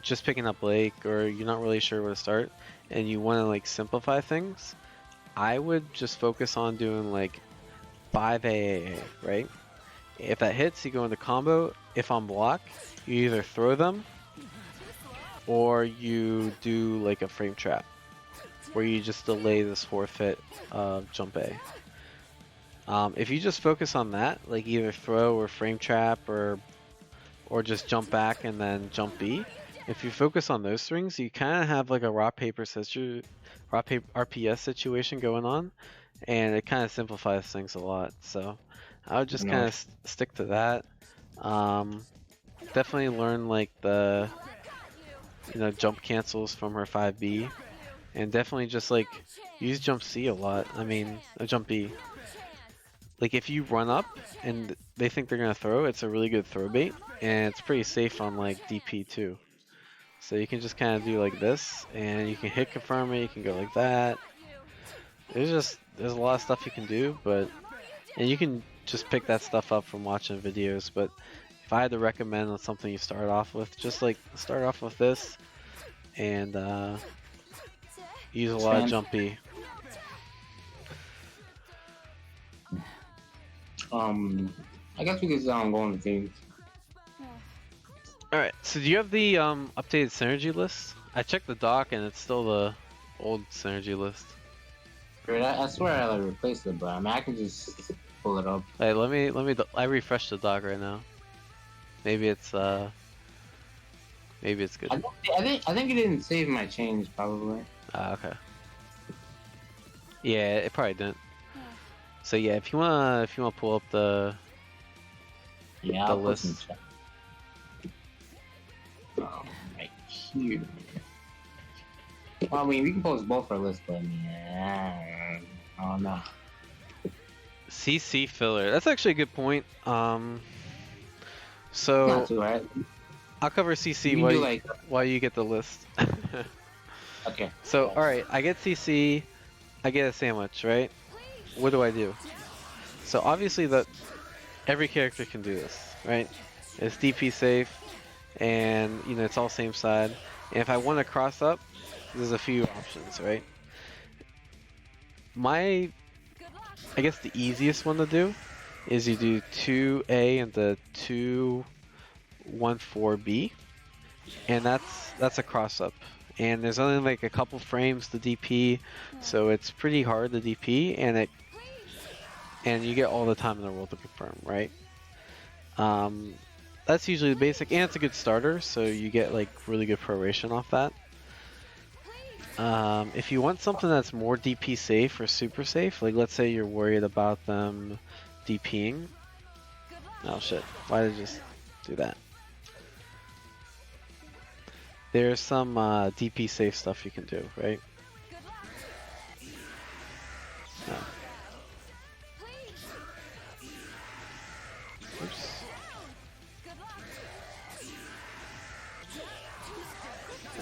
just picking up Lake or you're not really sure where to start, and you want to like simplify things, I would just focus on doing like 5 AAA, right? If that hits, you go into combo. If on block, you either throw them or you do like a frame trap where you just delay this forfeit of jump A. If you just focus on that, like either throw or frame trap or just jump back and then jump B, if you focus on those things, you kind of have like a rock paper RPS situation going on, and it kind of simplifies things a lot. So I would just kind of stick to that. Definitely learn like the jump cancels from her 5B, and definitely just like use jump C a lot. I mean, jump B. Like if you run up and they think they're gonna throw, it's a really good throw bait, and it's pretty safe on like DP too. So you can just kind of do like this, and you can hit confirm it. You can go like that. There's a lot of stuff you can do, and you can just pick that stuff up from watching videos. But if I had to recommend something you start off with, just like start off with this, and use a lot of jump B. I guess we could go on the teams. Alright, so do you have the updated synergy list? I checked the doc and it's still the old synergy list. Great, I swear I like replaced it, but I mean I can just pull it up. Hey, let me I refreshed the doc right now. Maybe it's good. I think it didn't save my change probably. Okay. Yeah, it probably didn't. So yeah, if you wanna pull up the list. Right here. Well, I mean, we can post both our lists, but I mean, I don't know. CC filler. That's actually a good point. Not So too right. I'll cover CC while you get the list. Okay. So alright, I get CC, I get a sandwich, right? What do? So obviously every character can do this, right? It's DP safe, and it's all same side. And if I want to cross up, there's a few options, right? I guess the easiest one to do is you do 2A into 2-1-4B, and that's a cross up. And there's only like a couple frames to DP, so it's pretty hard to DP, and you get all the time in the world to confirm, right? That's usually the basic, and it's a good starter, so you get like really good proration off that. If you want something that's more DP safe or super safe, like let's say you're worried about them DPing. Oh shit, why did I just do that? There's some DP safe stuff you can do, right? No. Oops.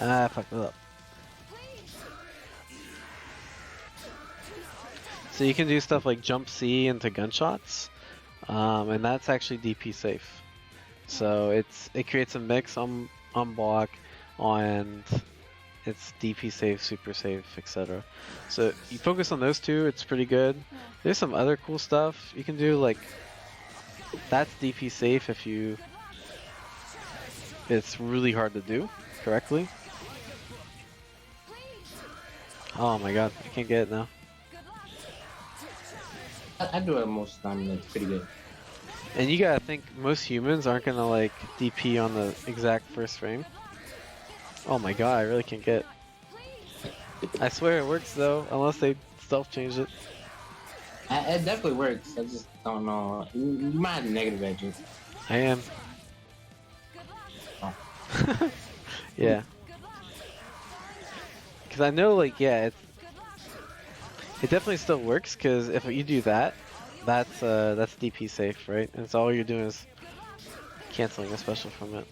I fucked it up. So you can do stuff like jump C into gunshots, and that's actually DP safe. So it creates a mix on block, and it's DP safe, super safe, etc. So you focus on those two, it's pretty good. There's some other cool stuff you can do, like that's DP safe if it's really hard to do correctly. Oh my god, I can't get it now. I do it most of the time, and it's pretty good. And you gotta think, most humans aren't gonna like DP on the exact first frame. Oh my god, I really can't get it. I swear it works though, unless they stealth change it. It definitely works, I just don't know. You might have negative edges. I am. Oh. Yeah. Because I know, like, yeah, it definitely still works, because if you do that, that's DP safe, right? And so all you're doing is canceling a special from it.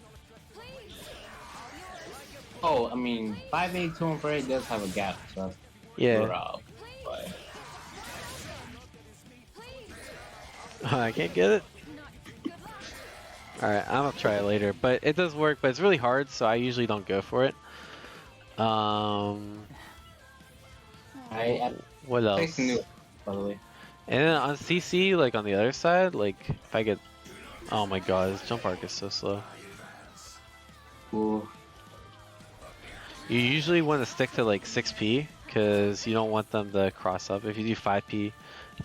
Oh, I mean, 5-8, 2-1-4-8 does have a gap, so that's Yeah. rough. But I can't get it. Alright, I'm gonna try it later, but it does work, but it's really hard, so I usually don't go for it. What else? Thanks to new, by the way. And then on CC, like on the other side, like if I get, oh my god, this jump arc is so slow. Ooh. You usually want to stick to like 6p because you don't want them to cross up. If you do 5p,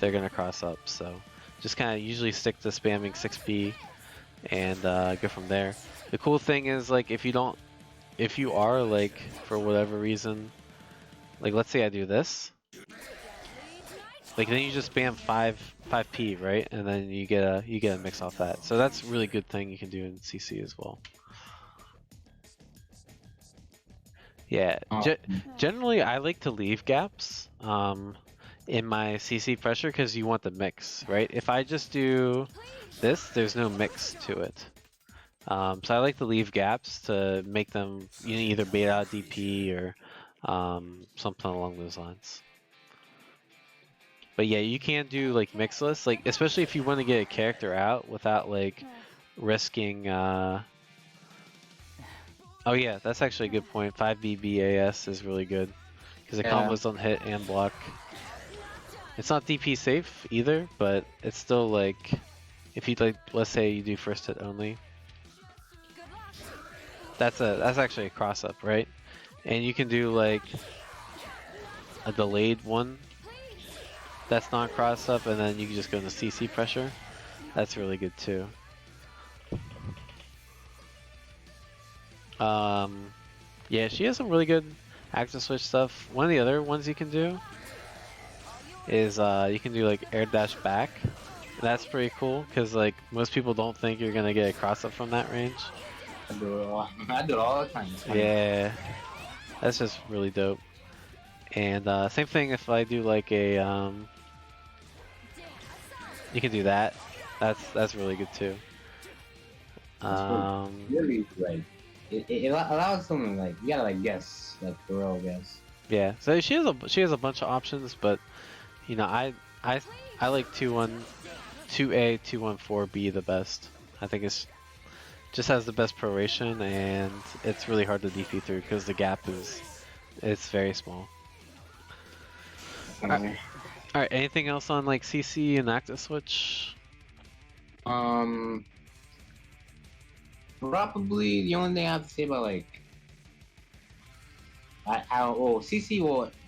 they're gonna cross up. So just kind of usually stick to spamming 6p and go from there. The cool thing is like if you are like for whatever reason, like let's say I do this, like then you just spam 5p, right? And then you get a mix off that. So that's a really good thing you can do in CC as well. Yeah, generally I like to leave gaps in my CC pressure because you want the mix, right? If I just do this, there's no mix to it. So I like to leave gaps to make them either bait out DP or something along those lines. But yeah, you can't do like mixless, like especially if you want to get a character out without like risking. Oh yeah, that's actually a good point. 5BBAS is really good because the combos don't hit and block. It's not DP safe either, but it's still like if you like, let's say you do first hit only. That's actually a cross up, right? And you can do like a delayed one that's not cross up, and then you can just go into CC pressure. That's really good too. Yeah, she has some really good active switch stuff. One of the other ones you can do is you can do like air dash back. That's pretty cool because like most people don't think you're gonna get a cross up from that range. I do it all the time. Yeah, that's just really dope. And same thing if I do like a you can do that. That's really good too. Really like it allows someone like you gotta like guess, like the real guess. Yeah, so she has a bunch of options, but you know I like 2-1, 2A, 2-1-4B the best. I think it's just has the best proration and it's really hard to DP through because the gap it's very small. Alright, anything else on like CC and active switch? Probably the only thing I have to say about like CC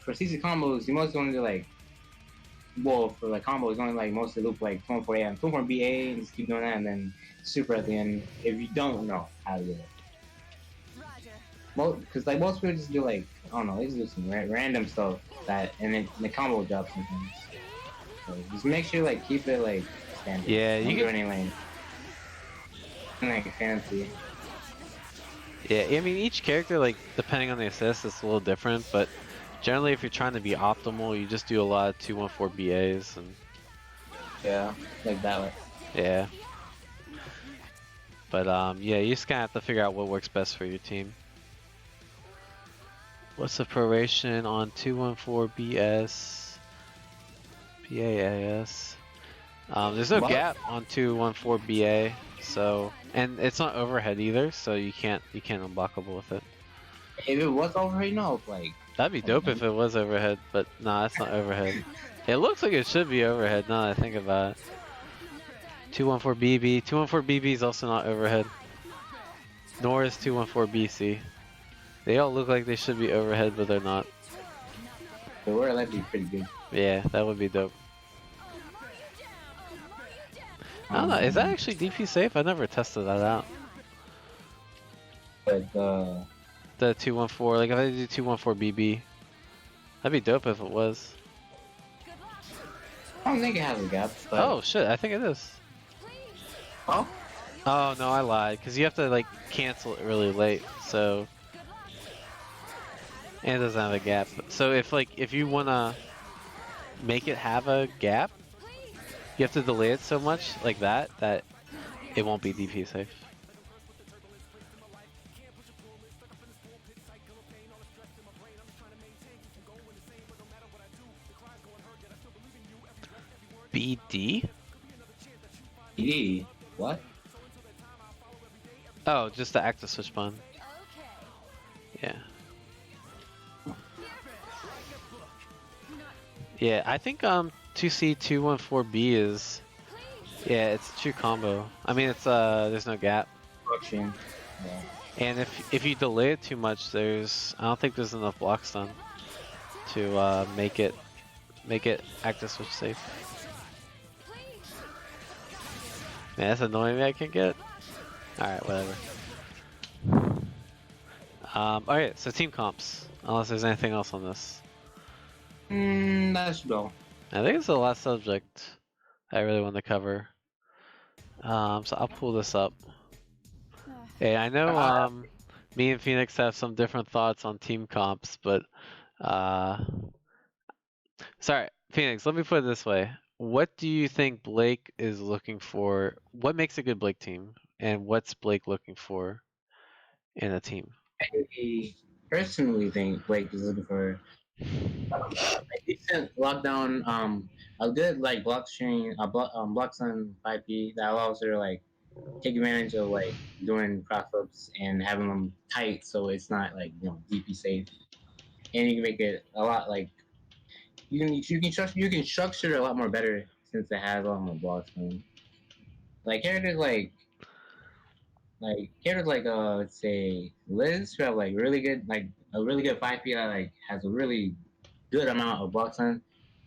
for CC combos you mostly only do like for like combos only like mostly loop like 2-1-4-A and 2-1-4-BA and just keep doing that and then super at the end if you don't know how to do it. Because like most people just do like I don't know, they just do some random stuff that and then the combo drops sometimes. So just make sure like keep it like standard. Yeah, don't you do can any like fancy. Yeah, I mean each character like depending on the assist it's a little different, but generally if you're trying to be optimal, you just do a lot of 2-1-4-BAs and yeah, like that way. Yeah. But yeah, you just kinda have to figure out what works best for your team. What's the proration on 2-1-4-BS? BAAS? There's no gap on 2-1-4-BA, so and it's not overhead either, so you can't unblockable with it. If it was overhead, no, like that'd be dope if it was overhead, but nah, it's not overhead. It looks like it should be overhead now that I think about it. 2-1-4-BB. 2-1-4-BB is also not overhead. Nor is 2-1-4-BC. They all look like they should be overhead, but they're not. If they were, that'd be pretty good. Yeah, that would be dope. I don't know, is that actually DP safe? I never tested that out. But the 2-1-4, like if I do 2-1-4-BB, that'd be dope if it was. I don't think it has a gap. But... Oh shit, I think it is. Oh? Oh no, I lied, because you have to like cancel it really late, so... And it doesn't have a gap. So if you wanna make it have a gap, You have to delay it so much like that it won't be DP safe. BD? What? Oh, just the active switch button. Yeah. Yeah, I think 2C214B is, yeah, it's a true combo. I mean, it's there's no gap. Yeah. And if you delay it too much, I don't think there's enough blocks done to make it active switch safe. Man, that's annoying me I can't get. Alright, whatever. Alright, so team comps. Unless there's anything else on this. That should go. I think it's the last subject I really want to cover. So I'll pull this up. Hey, I know me and Phoenix have some different thoughts on team comps, but sorry, Phoenix, let me put it this way. What do you think Blake is looking for? What makes a good Blake team? And what's Blake looking for in a team? I personally think Blake is looking for a decent lockdown, a good like blockstring, blocks on 5P that allows her to like take advantage of like doing cross ups and having them tight so it's not like DP safe. And you can make it a lot like you can structure it a lot more better since it has a lot more blocks. Like characters like let's say Liz who have like really good like a really good 5P that like has a really good amount of blocks on.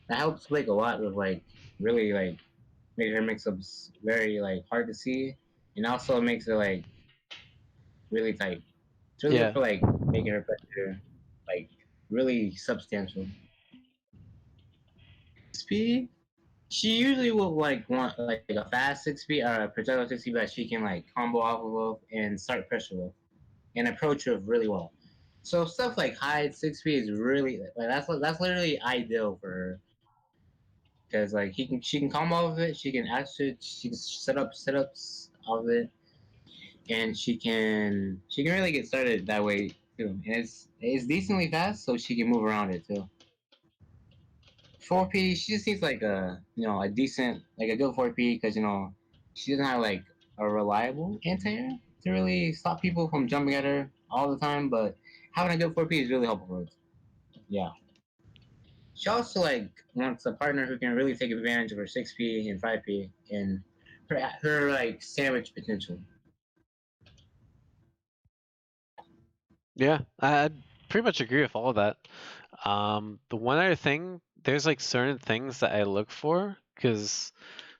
That helps Blake a lot with like really like make her mix-ups very like hard to see, and also makes it like really tight. It's really good Yeah. for like making her pressure like really substantial. Speed. She usually will like want like a fast 6 speed or a projectile 6 speed that she can like combo off of and start pressure with and approach with really well. So stuff like hide 6 speed is really like that's literally ideal for her because like she can combo off of it. She can set up setups of it, and she can really get started that way too. And it's decently fast, so she can move around it too. 4P, she just needs like a decent like a good 4P because she doesn't have like a reliable anti-air to really stop people from jumping at her all the time. But having a good 4P is really helpful for her. Yeah. She also like wants a partner who can really take advantage of her 6P and 5P and her like sandwich potential. Yeah, I pretty much agree with all of that. The one other thing, there's like certain things that I look for, because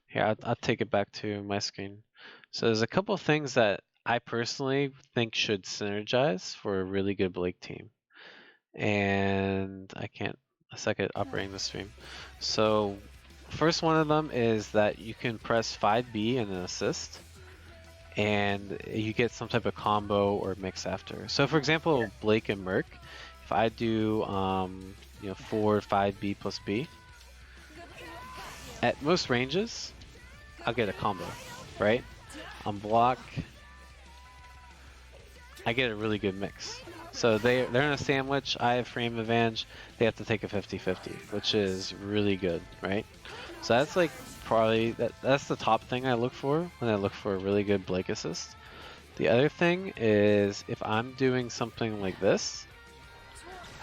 here, I'll take it back to my screen. So there's a couple of things that I personally think should synergize for a really good Blake team. And I can't a second operating the stream. So first one of them is that you can press 5B and an assist, and you get some type of combo or mix after. So for example, Blake and Merc, if I do 4 5B plus B, at most ranges I'll get a combo, right? On block I get a really good mix. So they're in a sandwich, I have frame advantage, they have to take a 50-50, which is really good, right? So that's like probably that's the top thing I look for when I look for a really good Blake assist. The other thing is if I'm doing something like this,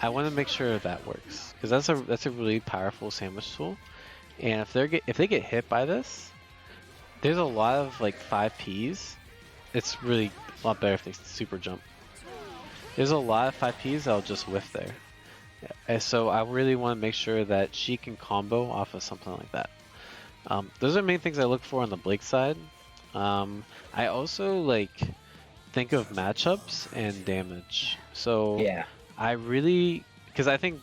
I want to make sure that works because that's a really powerful sandwich tool. And if they get hit by this, there's a lot of like 5Ps. It's really a lot better if they super jump. There's a lot of 5Ps that'll just whiff there. And so I really want to make sure that she can combo off of something like that. Those are the main things I look for on the Blake side. I also like think of matchups and damage. So Yeah. I really, because I think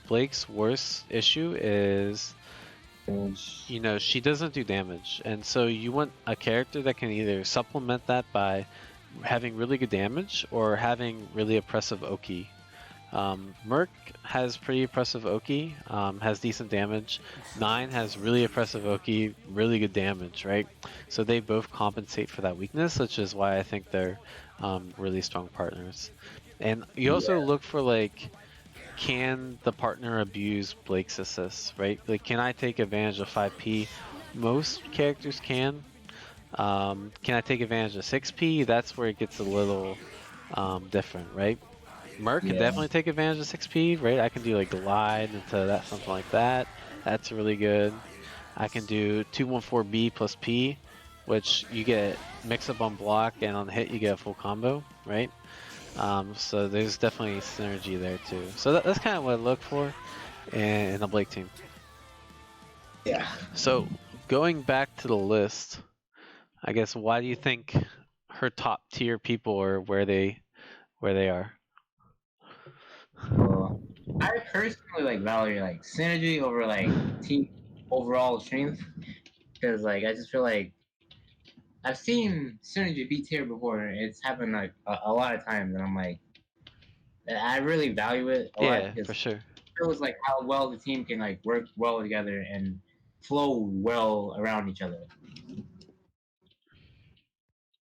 Blake's worst issue is, she doesn't do damage, and so you want a character that can either supplement that by having really good damage or having really oppressive Oki. Merc has pretty impressive Oki, has decent damage. 9 has really impressive Oki, really good damage, right? So they both compensate for that weakness, which is why I think they're really strong partners. And you also Yeah. look for like, can the partner abuse Blake's assists, right? Like, can I take advantage of 5P? Most characters can. Can I take advantage of 6P? That's where it gets a little different, right? Merc can Yeah. definitely take advantage of 6P, right? I can do like glide into that, something like that. That's really good. I can do 214B plus P, which you get mix up on block, and on hit you get a full combo, right? So there's definitely synergy there too. So that's kind of what I look for in a Blake team. Yeah. So going back to the list, I guess why do you think her top tier people are where they are? Well, I personally like value like synergy over like team overall strength because like I just feel like I've seen synergy beat tier before. It's happened like a lot of times, and I'm like, I really value it a lot Yeah, because for it sure. feels like how well the team can like work well together and flow well around each other.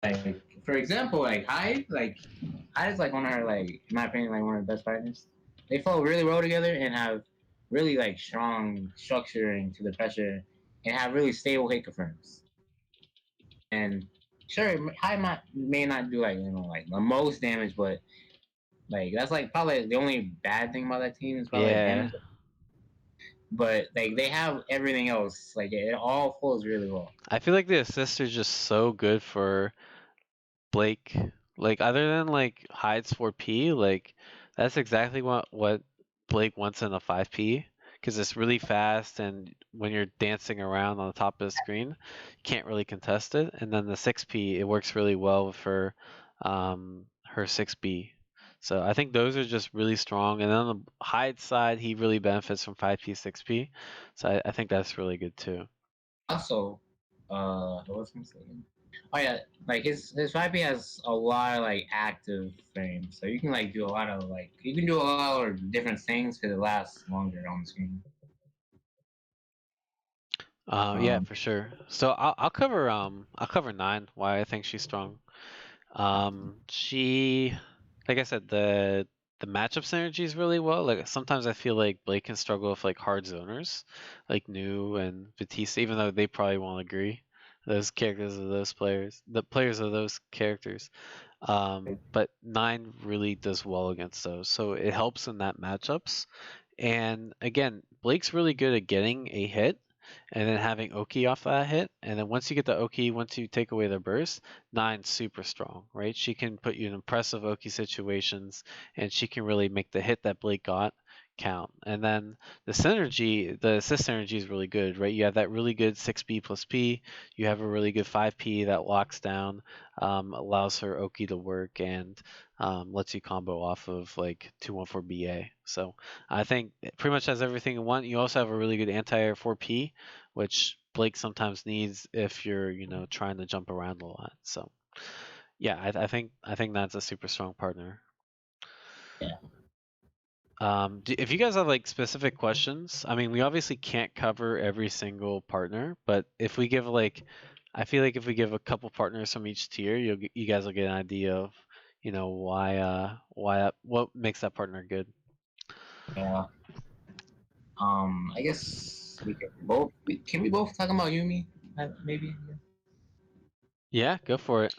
Like for example, like Hyde is like one of her like in my opinion like one of the best partners. They flow really well together and have really like strong structuring to the pressure and have really stable hit confirms. And sure, Hyde may not do like like the most damage, but like that's like probably the only bad thing about that team is probably like Yeah. damage. But like they have everything else. Like it all flows really well. I feel like the assists are just so good for Blake. Like other than like Hyde's 4P, like that's exactly what Blake wants in a 5P because it's really fast, and when you're dancing around on the top of the screen, you can't really contest it. And then the 6P, it works really well for her 6B. So I think those are just really strong. And then on the Hyde side, he really benefits from 5P, 6P. So I think that's really good too. Also, what was I gonna say? Oh yeah, like his 5P has a lot of like active frames, so you can like do a lot of like you can do a lot of different things because it lasts longer on the screen. Yeah, Um, for sure. So I'll cover 9. Why I think she's strong. She, like I said, the matchup synergies really well. Like sometimes I feel like Blake can struggle with like hard zoners, like New and Batista, even though they probably won't agree. Those characters of those players, the players of those characters. But 9 really does well against those, so it helps in that matchups. And again, Blake's really good at getting a hit and then having Oki off that hit. And then once you get the Oki, once you take away the burst, 9's super strong, right? She can put you in impressive Oki situations, and she can really make the hit that Blake got count. And then the synergy, the assist synergy is really good, right? You have that really good 6B plus P. You have a really good 5P that locks down, allows her Oki to work, and lets you combo off of like 214BA. So I think it pretty much has everything in one. You also have a really good anti-air 4P, which Blake sometimes needs if you're, trying to jump around a lot. So yeah, I think that's a super strong partner. yeah. If you guys have like specific questions, I mean, we obviously can't cover every single partner, but if we give like, I feel like if we give a couple partners from each tier, you guys will get an idea of, what makes that partner good. Yeah. I guess we can both. Can we both talk about Yumi? Maybe. Yeah, go for it.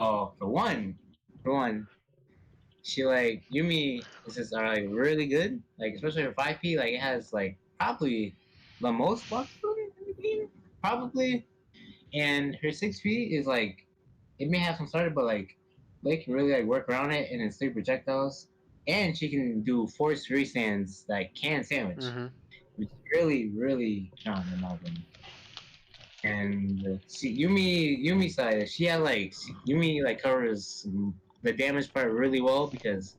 Oh, for one, she like Yumi is just like really good. Like especially her 5P, like it has like probably the most block in the game, probably. And her 6P is like it may have some starter, but like they can really like work around it and it's 3 projectiles. And she can do force restands that can sandwich, Mm-hmm. which is really, really strong in my opinion. And Yumi side, Yumi like covers the damage part really well because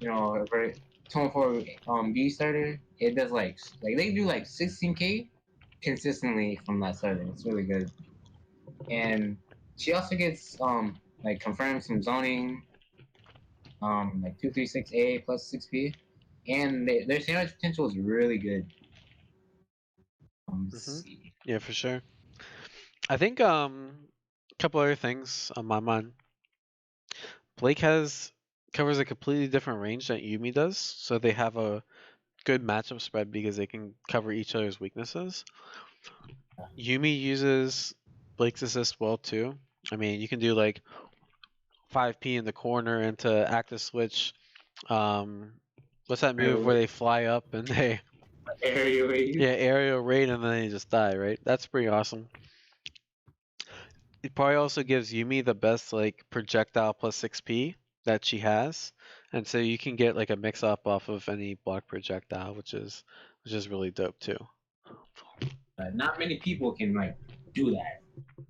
for tone for B starter, it does like they do like 16k consistently from that starter. It's really good. And she also gets like confirmed some zoning. like 236A plus 6P, and their sandwich potential is really good. Let's see. Yeah, for sure. I think a couple other things on my mind. Blake covers a completely different range than Yumi does, so they have a good matchup spread because they can cover each other's weaknesses. Yumi uses Blake's assist well too. I mean, you can do like 5P in the corner into active switch. What's that move where they fly up and they Area raid. yeah aerial raid and then they just die, right? That's pretty awesome. It probably also gives Yumi the best like projectile plus 6P that she has, and so you can get like a mix up off of any block projectile, which is really dope too. Not many people can like do that.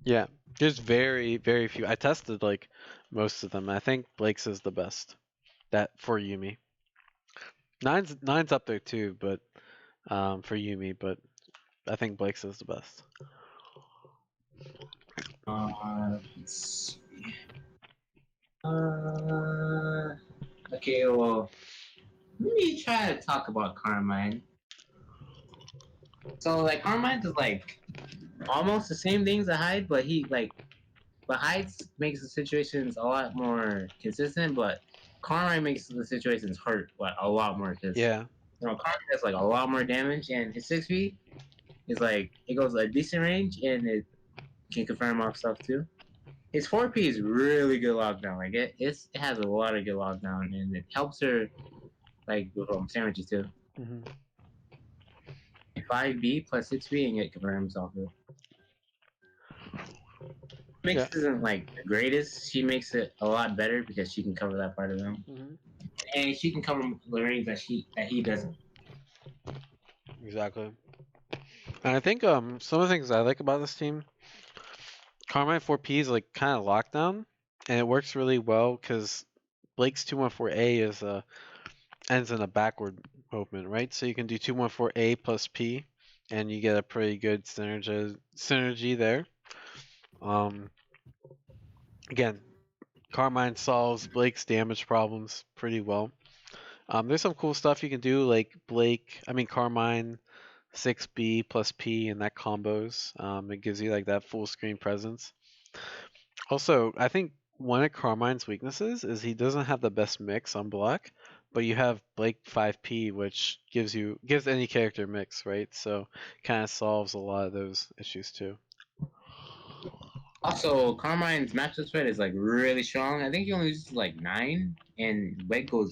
Yeah, there's very few. I tested like most of them. I think Blake's is the best that for Yumi. Nine's up there too, but for Yumi, but I think Blake's is the best. Let's see. Okay, well, let me try to talk about Carmine. So, like, Carmine is like almost the same things as Hyde, but Hyde makes the situations a lot more consistent, but Carmine makes the situations hurt a lot more because Yeah. Carmine has like a lot more damage, and his 6P is like it goes a decent range, and it can confirm off stuff too. His 4P is really good lockdown. Like it has a lot of good lockdown, and it helps her like with sandwiches too. 5B plus 6B and it confirms off it. Mix isn't like the greatest. She makes it a lot better because she can cover that part of them, and she can cover the range that he doesn't. Exactly. And I think some of the things I like about this team, Carmine 4P is like kind of lockdown, and it works really well because Blake's 214A is ends in a backward movement, right? So you can do 214A plus P, and you get a pretty good synergy there. Again, Carmine solves Blake's damage problems pretty well. There's some cool stuff you can do, like Carmine 6B plus P and that combos. It gives you like that full screen presence. Also, I think one of Carmine's weaknesses is he doesn't have the best mix on block, but you have Blake 5P, which gives any character mix, right? So kind of solves a lot of those issues too. Also, Carmine's matchup spread is like really strong. I think he only uses like 9, and Blake goes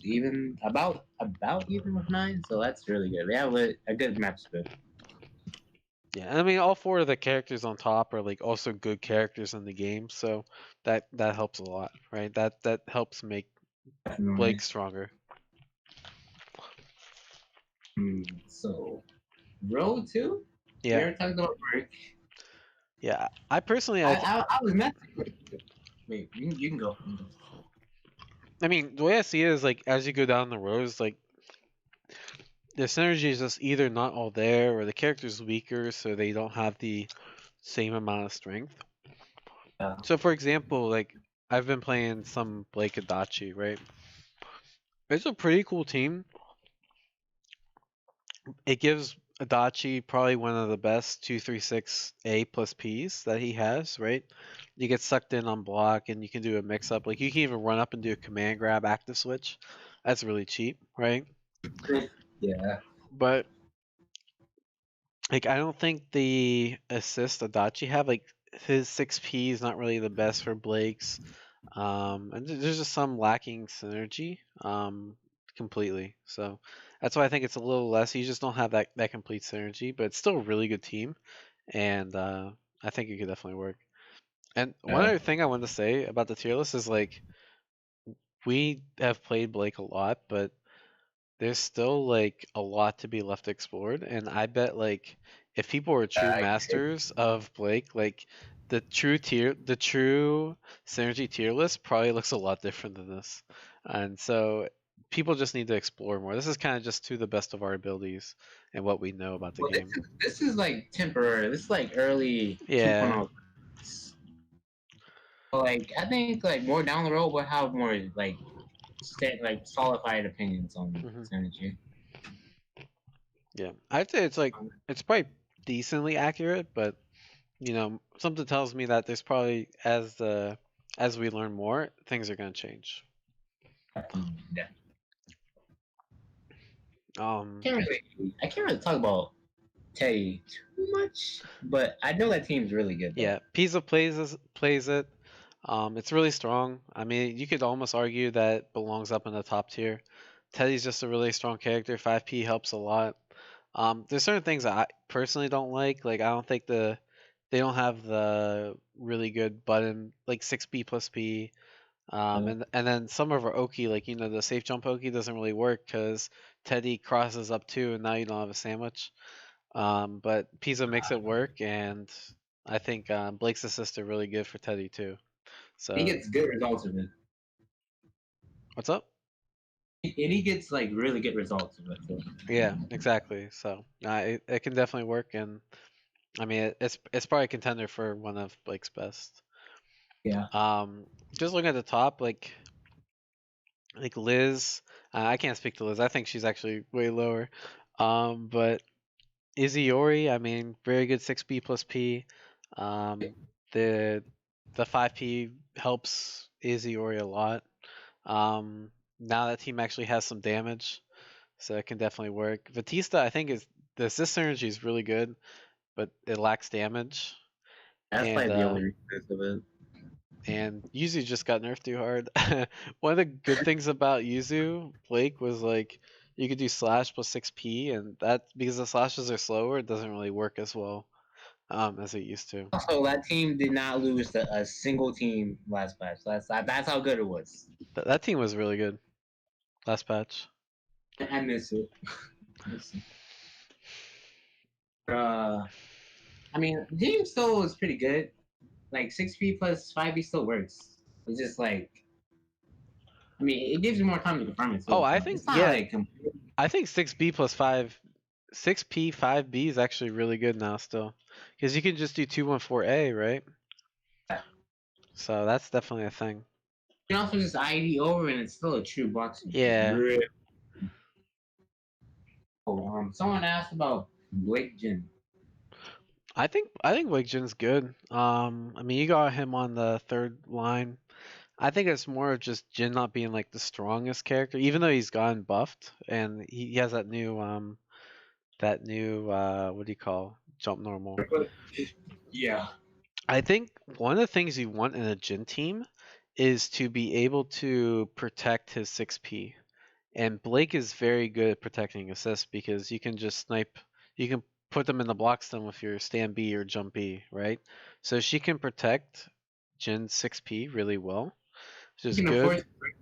about even with 9. So that's really good. They have a good match spread. Yeah, I mean, all 4 of the characters on top are like also good characters in the game, so that helps a lot, right? That helps make Blake stronger. So, Road 2? Yeah. We already talked about Brick. Yeah, I personally, I was messing with it. Wait, you can go. I mean, the way I see it is like as you go down the roads, like the synergy is just either not all there or the character's weaker, so they don't have the same amount of strength. So, for example, like I've been playing some Blake Adachi, right? It's a pretty cool team. It gives Adachi probably one of the best 236A plus Ps that he has, right? You get sucked in on block and you can do a mix up. Like you can even run up and do a command grab active switch. That's really cheap, right? Yeah. But like I don't think the assist Adachi have, like his 6P is not really the best for Blake's. And there's just some lacking synergy completely. So that's why I think it's a little less. You just don't have that complete synergy, but it's still a really good team, and I think it could definitely work. And one other thing I wanted to say about the tier list is like we have played Blake a lot, but there's still like a lot to be left explored, and I bet like if people are true masters of Blake, like the true synergy tier list probably looks a lot different than this, and so people just need to explore more. This is kind of just to the best of our abilities and what we know about the game. This is like temporary. This is like early 2.0. But like I think like more down the road we'll have more like like solidified opinions on Mhm. synergy. Yeah, I'd say it's probably decently accurate, but something tells me that there's probably as we learn more, things are gonna change. Yeah. Um, I can't really talk about Teddy too much, but I know that team's really good though. yeah, Pisa plays it. It's really strong. I mean, you could almost argue that belongs up in the top tier. Teddy's just a really strong character. 5P helps a lot. There's certain things that I personally don't like. Like I don't think they don't have the really good button like 6P plus P. And then some of our Oki, like the safe jump Oki doesn't really work because Teddy crosses up too, and now you don't have a sandwich. But Pisa makes it work, and I think Blake's assist are really good for Teddy too. He So gets good results with it. what's up? And he gets like really good results with it too. Yeah, exactly. So it can definitely work, and I mean it's probably a contender for one of Blake's best. Yeah. Just looking at the top, like Liz, I can't speak to Liz. I think she's actually way lower. But Iziori, I mean, very good 6P plus P. Um, the the 5P helps Iziori a lot. Now that team actually has some damage, so it can definitely work. Batista, I think is the assist synergy is really good, but it lacks damage. That's And probably the only reason of it. and Yuzu just got nerfed too hard. One of the good things about Yuzu, Blake, was like you could do slash plus 6P, and that because the slashes are slower, it doesn't really work as well as it used to. Also, that team did not lose to a single team last patch. That's how good it was. That team was really good last patch. I miss it. I mean, James still is pretty good. Like 6P plus 5B still works. It's just like, I mean, it gives you more time to confirm it too. Oh, I But think it's not yeah, like I think 6B plus 5, 6P 5B is actually really good now still, because you can just do 214A, right? So that's definitely a thing. you can also just ID over and it's still a true box. Yeah. Someone asked about Blake Jin. I think Wig Jin's good. I mean, you got him on the third line. I think it's more of just Jin not being like the strongest character, even though he's gotten buffed and he has that new what do you call jump normal. Yeah. I think one of the things you want in a Jin team is to be able to protect his 6P. And Blake is very good at protecting assists because you can just snipe, you can put them in the block stun with your stand B or jump B, right? So she can protect Jin's 6P really well, which is She can good. afford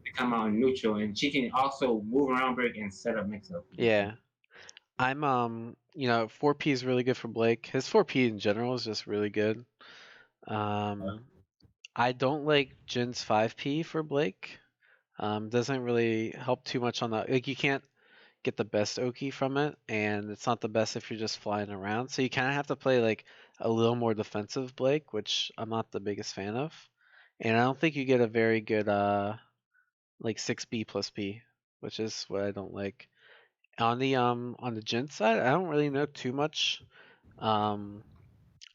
to come out neutral, and she can also move around break and set up Mixup. Yeah. I'm 4P is really good for Blake. His 4P in general is just really good. I don't like Jin's 5P for Blake. Doesn't really help too much on that. Like you can't get the best Oki from it, and it's not the best if you're just flying around. So you kind of have to play like a little more defensive Blake, which I'm not the biggest fan of. And I don't think you get a very good like 6B plus P, which is what I don't like. On the Jin side, I don't really know too much um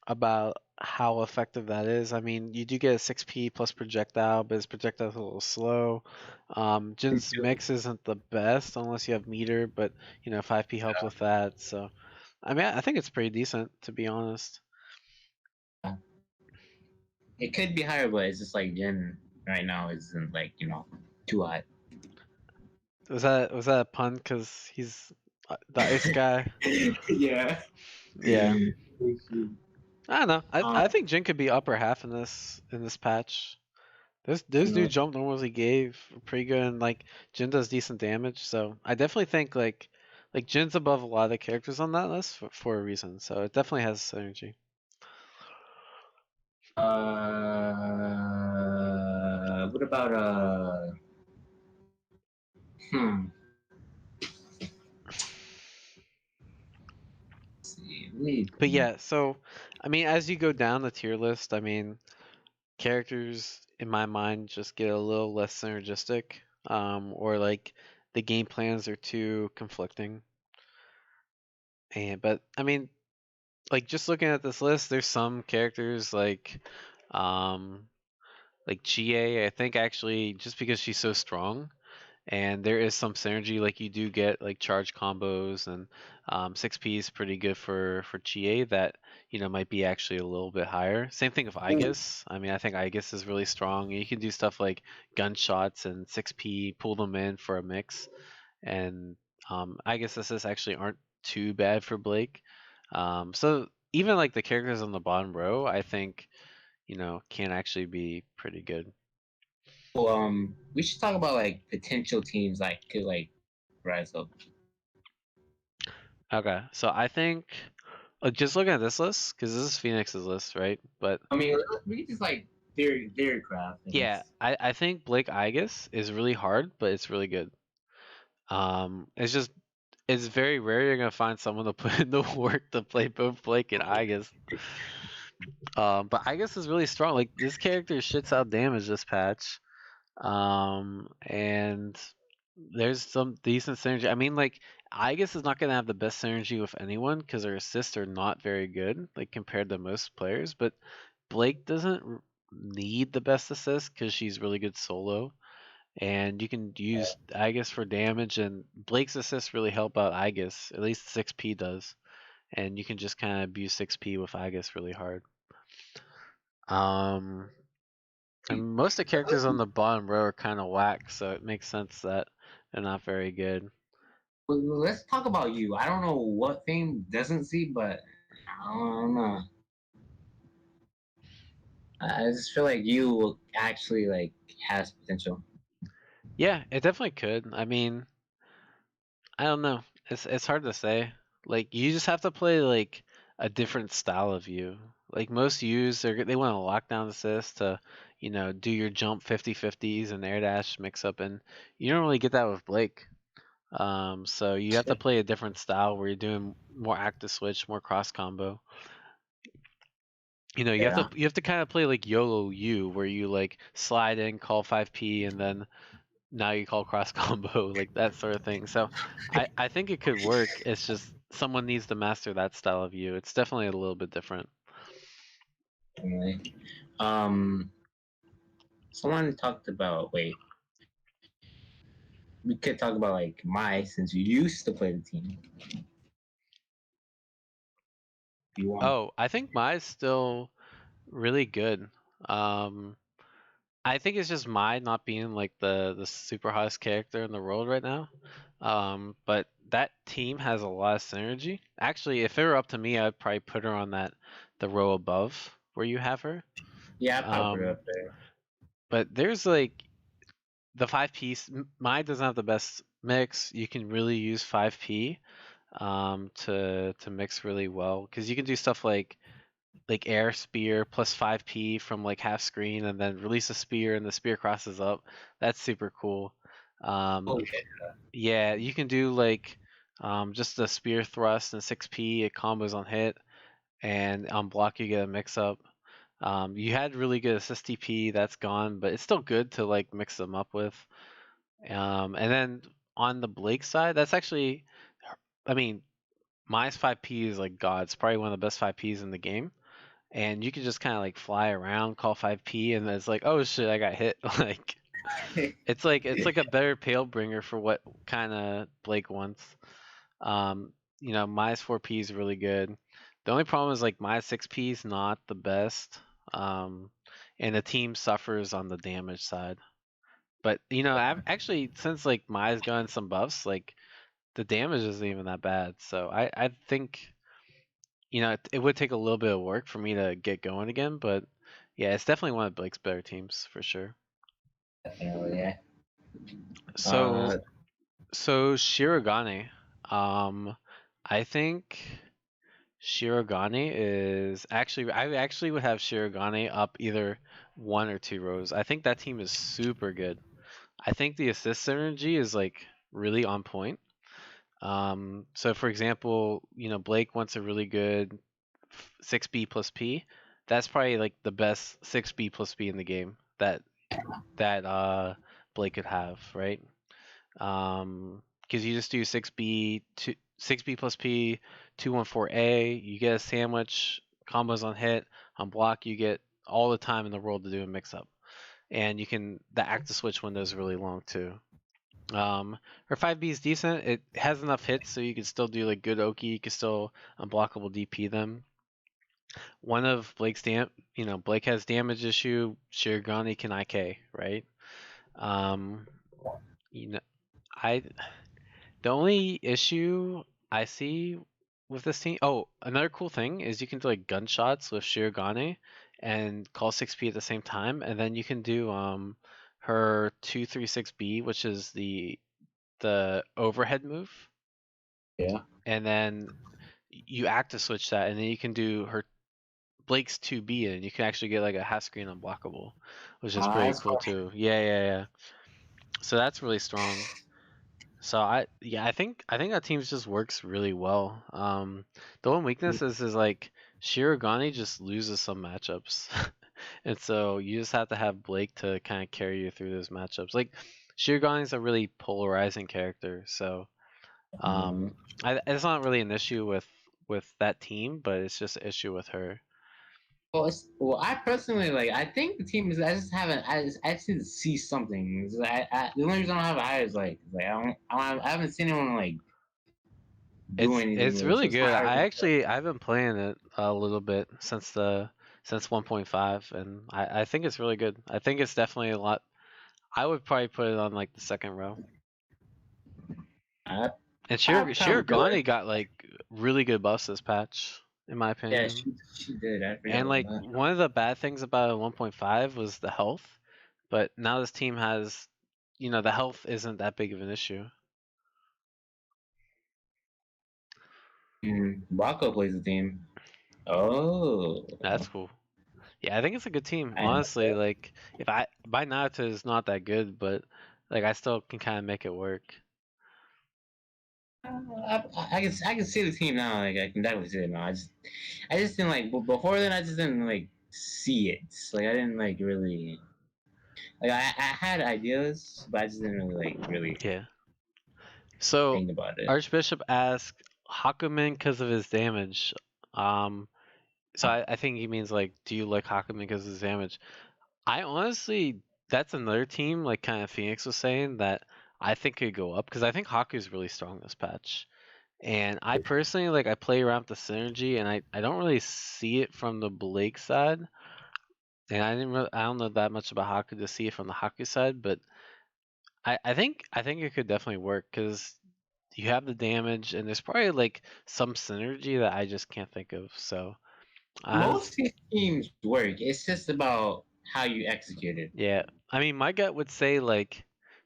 about how effective that is. I mean, you do get a 6P plus projectile, but his projectile's a little slow. Jin's mix isn't the best unless you have meter, but 5P helps with that. So, I mean, I think it's pretty decent to be honest. It could be higher, but it's just like Jin right now isn't like too high. Was that a pun? Because he's the ice guy. Yeah. Yeah. I don't know. I Um, think Jin could be upper half in this patch. Those new jump normals he gave were pretty good, and like Jin does decent damage. So I definitely think like Jin's above a lot of the characters on that list for a reason. So it definitely has synergy. What about But yeah, so I mean, as you go down the tier list, I mean, characters in my mind just get a little less synergistic. or like the game plans are too conflicting. But I mean, like just looking at this list, there's some characters um, like GA. I think actually just because she's so strong, and there is some synergy. Like you do get like charge combos, and 6P is pretty good for GA. That might be actually a little bit higher. Same thing with Aegis. I mean, I think Aegis is really strong. You can do stuff like gunshots and 6P, pull them in for a mix, and Aegis assists actually aren't too bad for Blake. So even like the characters on the bottom row, I think can actually be pretty good. Well, we should talk about like potential teams like could like rise up. Okay, so I think just looking at this list, because this is Phoenix's list, right? But I mean, we could just like theory craft. yeah, I think Blake Aegis is really hard, but it's really good. It's just it's very rare you're gonna find someone to put in the work to play both Blake and Aegis. But Aegis is really strong. Like this character shits out damage this patch. And there's some decent synergy. I mean, like Aegis is not gonna have the best synergy with anyone because her assists are not very good, like compared to most players. But Blake doesn't need the best assist because she's really good solo, and you can use Aegis for damage. And Blake's assists really help out Aegis. At least 6P does, and you can just kind of abuse 6P with Aegis really hard. And most of the characters on the bottom row are kind of whack, so it makes sense that they're not very good. Well, let's talk about you. I don't know what Fame doesn't see, but I don't know. I just feel like you actually like has potential. Yeah, it definitely could. I mean, I don't know. It's hard to say. Like you just have to play like a different style of you. Like most U's, they want a lockdown assist to, do your jump 50/50s and air dash mix up, and you don't really get that with Blake. So you have to play a different style where you're doing more active switch, more cross combo. You have to kind of play like YOLO U, where you like slide in, call 5P, and then now you call cross combo, like that sort of thing. So I think it could work. It's just someone needs to master that style of U. It's definitely a little bit different. Anyway, someone talked about we could talk about like since you used to play the team. You want? Oh, I think Mai's still really good. I think it's just Mai not being like the super hottest character in the world right now. But that team has a lot of synergy. Actually, if it were up to me, I'd probably put her on the row above where you have her. Yeah, I probably put it up there. But there's like the 5P. Mai doesn't have the best mix. You can really use 5P to mix really well because you can do stuff like air spear plus 5P from like half screen and then release a spear and the spear crosses up. That's super cool. Oh, Yeah, you can do like just a spear thrust and 6P. It combos on hit, and on block you get a mix up. You had really good assist TP, that's gone, but it's still good to like mix them up with. And then on the Blake side, that's actually, I mean, Mai's 5P is like God. It's probably one of the best 5Ps in the game. And you can just kind of like fly around, call 5P, and it's like, oh shit, I got hit. Like, it's like a better pale bringer for what kind of Blake wants. Mai's 4P is really good. The only problem is like Mai's 6P is not the best. And the team suffers on the damage side. But I've actually since like Mai's gotten some buffs, like the damage isn't even that bad. So I think it would take a little bit of work for me to get going again, but yeah, it's definitely one of Blake's better teams for sure. definitely, yeah. So Shirogane, I think Shirogane is actually I actually would have Shirogane up either 1 or 2 rows. I think that team is super good. I think the assist synergy is like really on point. So for example, Blake wants a really good 6B plus P. That's probably like the best 6B plus P in the game that Blake could have, right? Because you just do 6B plus P, 214A, you get a sandwich, combos on hit, on block, you get all the time in the world to do a mix-up. And the active switch window is really long too. Her 5B is decent. It has enough hits so you can still do like good Oki, you can still unblockable DP them. One of Blake has damage issue, Shirogane can IK, right? You know, the only issue I see with this team. Oh, another cool thing is you can do like gunshots with Shirogane and call 6P at the same time, and then you can do her 236B, which is the overhead move. Yeah. And then you active switch that, and then you can do her Blake's 2B, and you can actually get like a half screen unblockable, which is pretty That's cool too. Yeah. So that's really strong. So I think that team just works really well. The one weakness is like Shirogane just loses some matchups, and so you just have to have Blake to kind of carry you through those matchups. Like Shirogane is a really polarizing character, so it's not really an issue with that team, but it's just an issue with her. Well, I personally I think the team is. I just need to see something. The only reason I don't have high is I haven't seen anyone do anything. It's really good. I've been playing it a little bit since 1.5, and I think it's really good. I think it's definitely a lot. I would probably put it on like the second row. And Shirogane got like really good buffs this patch, in my opinion. Yeah, she did. And like one of the bad things about 1.5 was the health, but now this team has, the health isn't that big of an issue. Rocco plays the team. Oh, that's cool. Yeah, I think it's a good team. Honestly, like my Naruto is not that good, but like I still can kind of make it work. I can see the team now. Like I can definitely see it now. I just didn't before then. I just didn't see it. I didn't really. I had ideas, but I just didn't really. Yeah. So think about it. Archbishop asked Hakumen because of his damage. So I think he means do you like Hakumen because of his damage? I honestly, that's another team kind of Phoenix was saying that I think could go up because I think Haku's really strong this patch. And I personally I play around with the synergy and I don't really see it from the Blake side. And I don't know that much about Haku to see it from the Haku side, but I think it could definitely work because you have the damage and there's probably some synergy that I just can't think of. So most teams work. It's just about how you execute it. Yeah, I mean my gut would say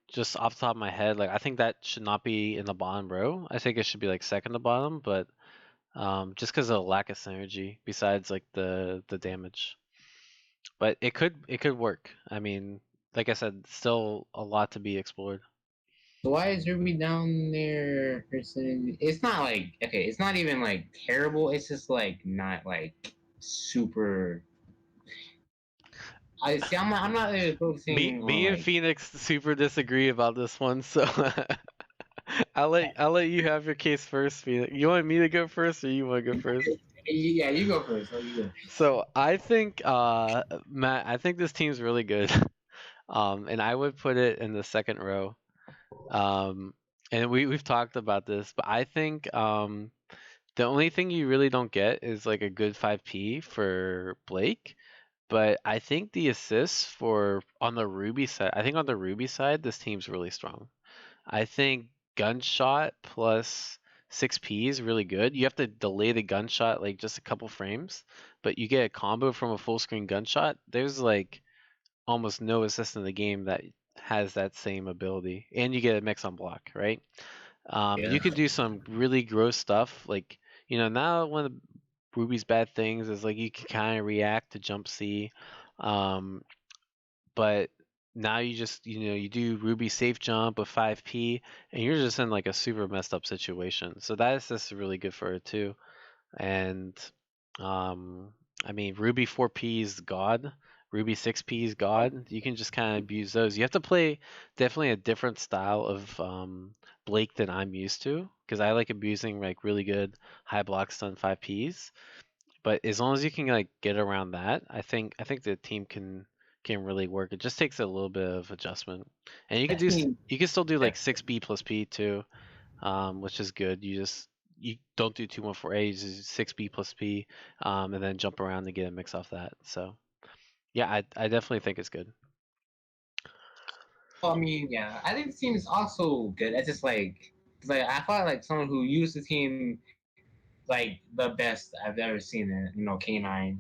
just off the top of my head, I think that should not be in the bottom row. I think it should be second to bottom, but just because of a lack of synergy besides the damage. But it could work. I mean, like I said, still a lot to be explored. So why is Ruby down there? It's not okay. It's not even terrible. It's just not super. I see. I'm not really focusing. Me and Phoenix super disagree about this one, so I'll let you have your case first, Phoenix. You want me to go first, or you want to go first? Yeah, you go first. So I think Matt, I think this team's really good. And I would put it in the second row. And we've talked about this, but I think the only thing you really don't get is a good 5P for Blake. But I think the assists on the Ruby side, this team's really strong. I think gunshot plus 6P is really good. You have to delay the gunshot just a couple frames, but you get a combo from a full screen gunshot. There's almost no assist in the game that has that same ability, and you get a mix on block, right? You can do some really gross stuff. Now one of the Ruby's bad things is you can kind of react to jump C, but now you just you do Ruby safe jump with 5P, and you're just in a super messed up situation. So that is just really good for it too. And I mean Ruby 4P is god. Ruby 6P is God. You can just kind of abuse those. You have to play definitely a different style of Blake than I'm used to, because I like abusing like really good high block stun 5Ps. But as long as you can like get around that, I think the team can really work. It just takes a little bit of adjustment, and you can still do like 6B plus P too, which is good. You don't do 214A, you just 6B plus P, and then jump around to get a mix off that. So yeah, I definitely think it's good. Well, I mean, yeah, I think the team is also good. It's just like, it's like I felt like someone who used the team like the best I've ever seen it. You know, K9.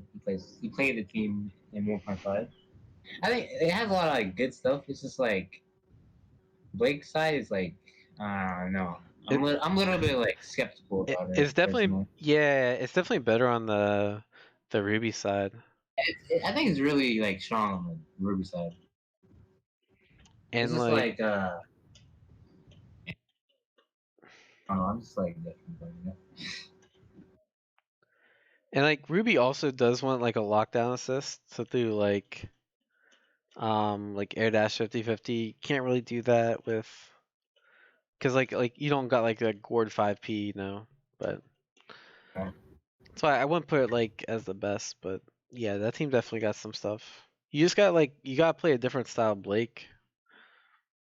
He played the team in 1.5. I think it has a lot of like good stuff. It's just like Blake's side is like, no. I'm a little bit like skeptical about it It's definitely personally. it's definitely better on the Ruby side. I think it's really like strong on the Ruby side. It's And just like like I don't know, I'm just like different. and like Ruby also does want like a lockdown assist, so through like air dash 50/50, can't really do that with, because like you don't got like a Gord 5P, you know, but Yeah. that's why I wouldn't put it like as the best, but yeah, that team definitely got some stuff. You just got like you gotta play a different style Blake.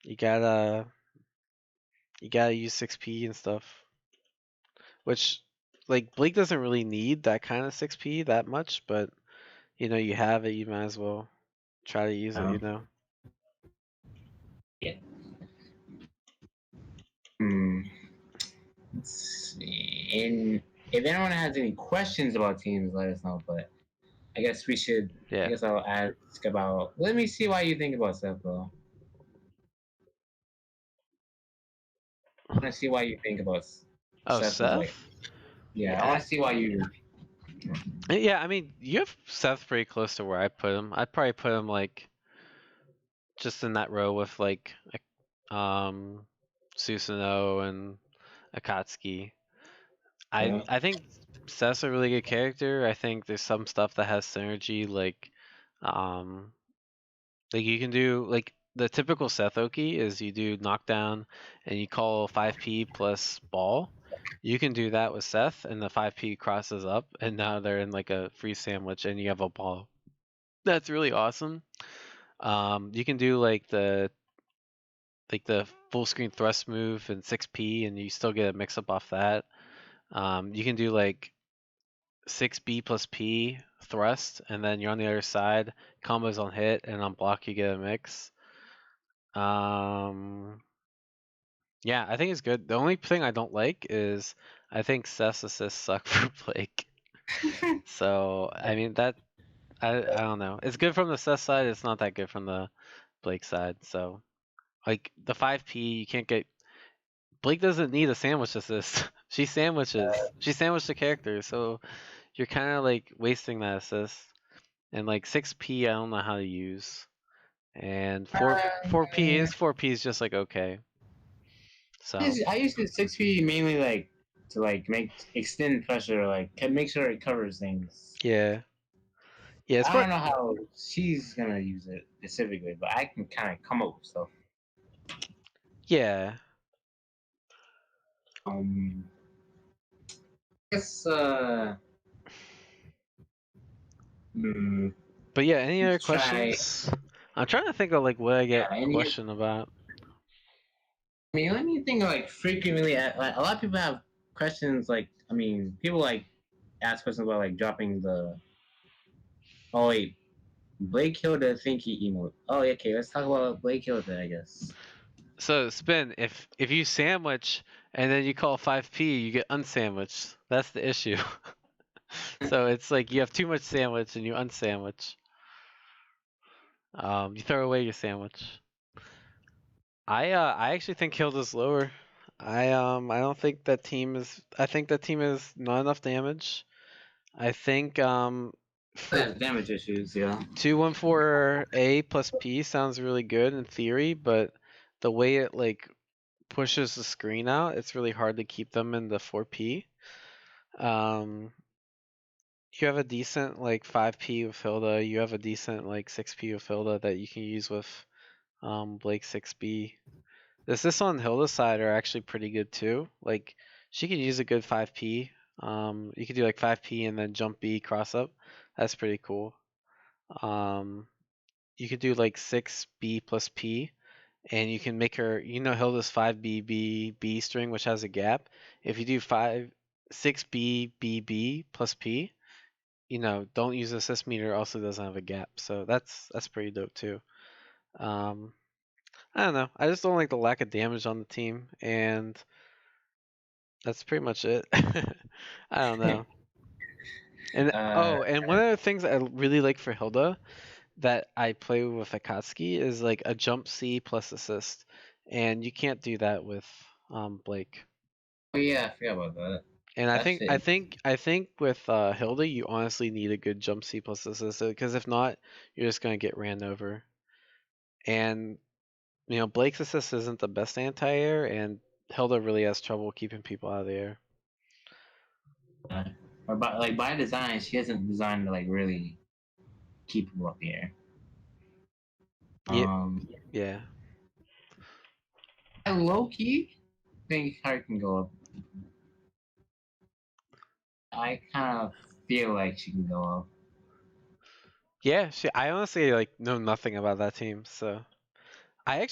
You gotta use 6P and stuff. Which like Blake doesn't really need that kind of 6P that much, but you know, you have it, you might as well try to use it, you know. Yeah. Hmm. Let's see. And if anyone has any questions about teams, let us know. But I guess we should. I Yeah. guess I'll ask about. Let me see why you think about Seth, though. I want to see why you think about Oh, Seth. Is like, Seth? yeah. I Yeah. want to see why you. Yeah, I mean, you have Seth pretty close to where I put him. I'd probably put him like just in that row with like Susanoo and Akatsuki. Yeah. I think Seth's a really good character. I think there's some stuff that has synergy, um like you can do like the typical Seth Oki is you do knockdown and you call 5P plus ball. You can do that with Seth and the 5P crosses up and now they're in like a free sandwich and you have a ball. That's really awesome. You can do like the full screen thrust move and 6P and you still get a mix up off that. You can do like 6B plus P thrust and then you're on the other side, combos on hit and on block you get a mix. Yeah, I think it's good. The only thing I don't like is I think Seth's assists suck for Blake. So I mean that I don't know. It's good from the Seth side. It's not that good from the Blake side. So like the 5P, you can't get. Blake doesn't need a sandwich assist. She sandwiches. She sandwiched the character. So you're kind of like wasting that assist. And like 6P, I don't know how to use. And 4P is just like okay. So I use the 6P mainly like to like make extend pressure, like make sure it covers things. yeah. Yeah, it's I quite don't know how she's gonna use it specifically, but I can kind of come up with stuff. yeah. I guess hmm, But yeah, any other let's try. questions? I'm trying to think of like what I Yeah, get any. questioned about. I mean, let me think of like frequently. Like, a lot of people have questions. Like, I mean, people like ask questions about like dropping the. Oh wait, Blake Hilda thinky emote. Oh, yeah, okay. Let's talk about Blake Hilda, I guess. So spin, if you sandwich and then you call 5P, you get unsandwiched. That's the issue. So it's like you have too much sandwich and you unsandwich. You throw away your sandwich. I actually think Hilda's lower. I don't think that team is. I think that team is not enough damage. I think for Has damage issues, yeah. 214A plus P sounds really good in theory, but the way it like pushes the screen out, it's really hard to keep them in the 4P. Um, you have a decent like 5P with Hilda. You have a decent like 6P with Hilda that you can use with Blake 6B. This on Hilda's side are actually pretty good too. Like she could use a good 5P. You could do like 5P and then jump B cross up. That's pretty cool. You could do like 6B plus P, and you can make her. You know Hilda's 5B B B string, which has a gap. If you do 6B B B plus P, don't use assist meter. Also doesn't have a gap, so that's pretty dope too. I don't know. I just don't like the lack of damage on the team, and that's pretty much it. I don't know. And and one of the things I really like for Hilda that I play with Akatsuki is like a jump C plus assist, and you can't do that with Blake. Oh yeah, I forgot about that. And I think with Hilda, you honestly need a good jump C plus assist because if not, you're just gonna get ran over. And Blake's assist isn't the best anti-air, and Hilda really has trouble keeping people out of the air. Or by design, she hasn't designed to like really keep people up the air. Yeah. I low key think her can go up. I kind of feel like she can go up. Yeah, I honestly like know nothing about that team, so I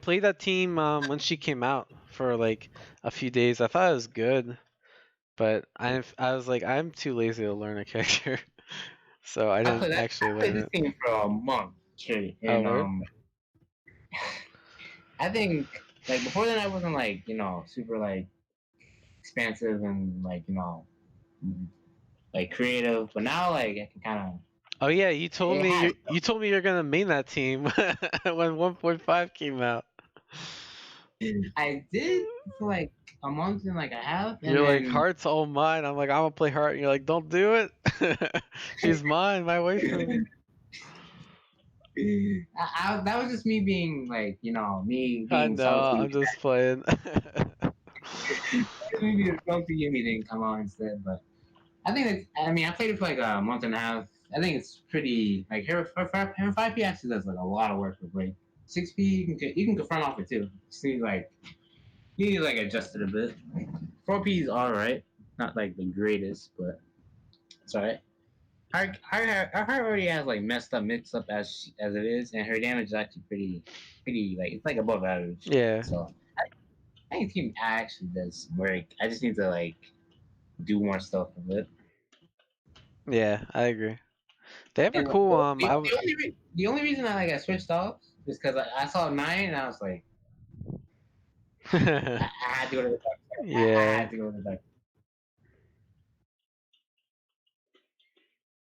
played that team when she came out for like a few days. I thought it was good, but I was like I'm too lazy to learn a character, so I didn't actually I played learn this it. team for a month straight, Oh, and word? I think like before then I wasn't like super like expansive and like like creative, but now like I can kind of. Oh yeah, you told It me has. you told me you're gonna main that team when 1.5 came out. I did for like a month and like a half, and You're like then Heart's all mine. I'm like I'm gonna play Heart, and you're like don't do it. She's mine, my waifu. that was just me being like me I being know, salty. I'm just playing. Maybe the salty Yumi didn't come on instead, but I think I mean I played it for like a month and a half. I think it's pretty like her 5P actually does like a lot of work for play. 6P you can confront off it too. See like you need to like adjust it a bit. 4P is alright, not like the greatest, but it's alright. Her already has like messed up Mixup as it is, and her damage is actually pretty like it's like above average. Yeah. So I think team actually does work. I just need to like do more stuff with it. Yeah, I agree. They have a And cool the only reason I switched off is because I saw 9 and I was like I had to go to the dark side. I Yeah. had to go to the dark.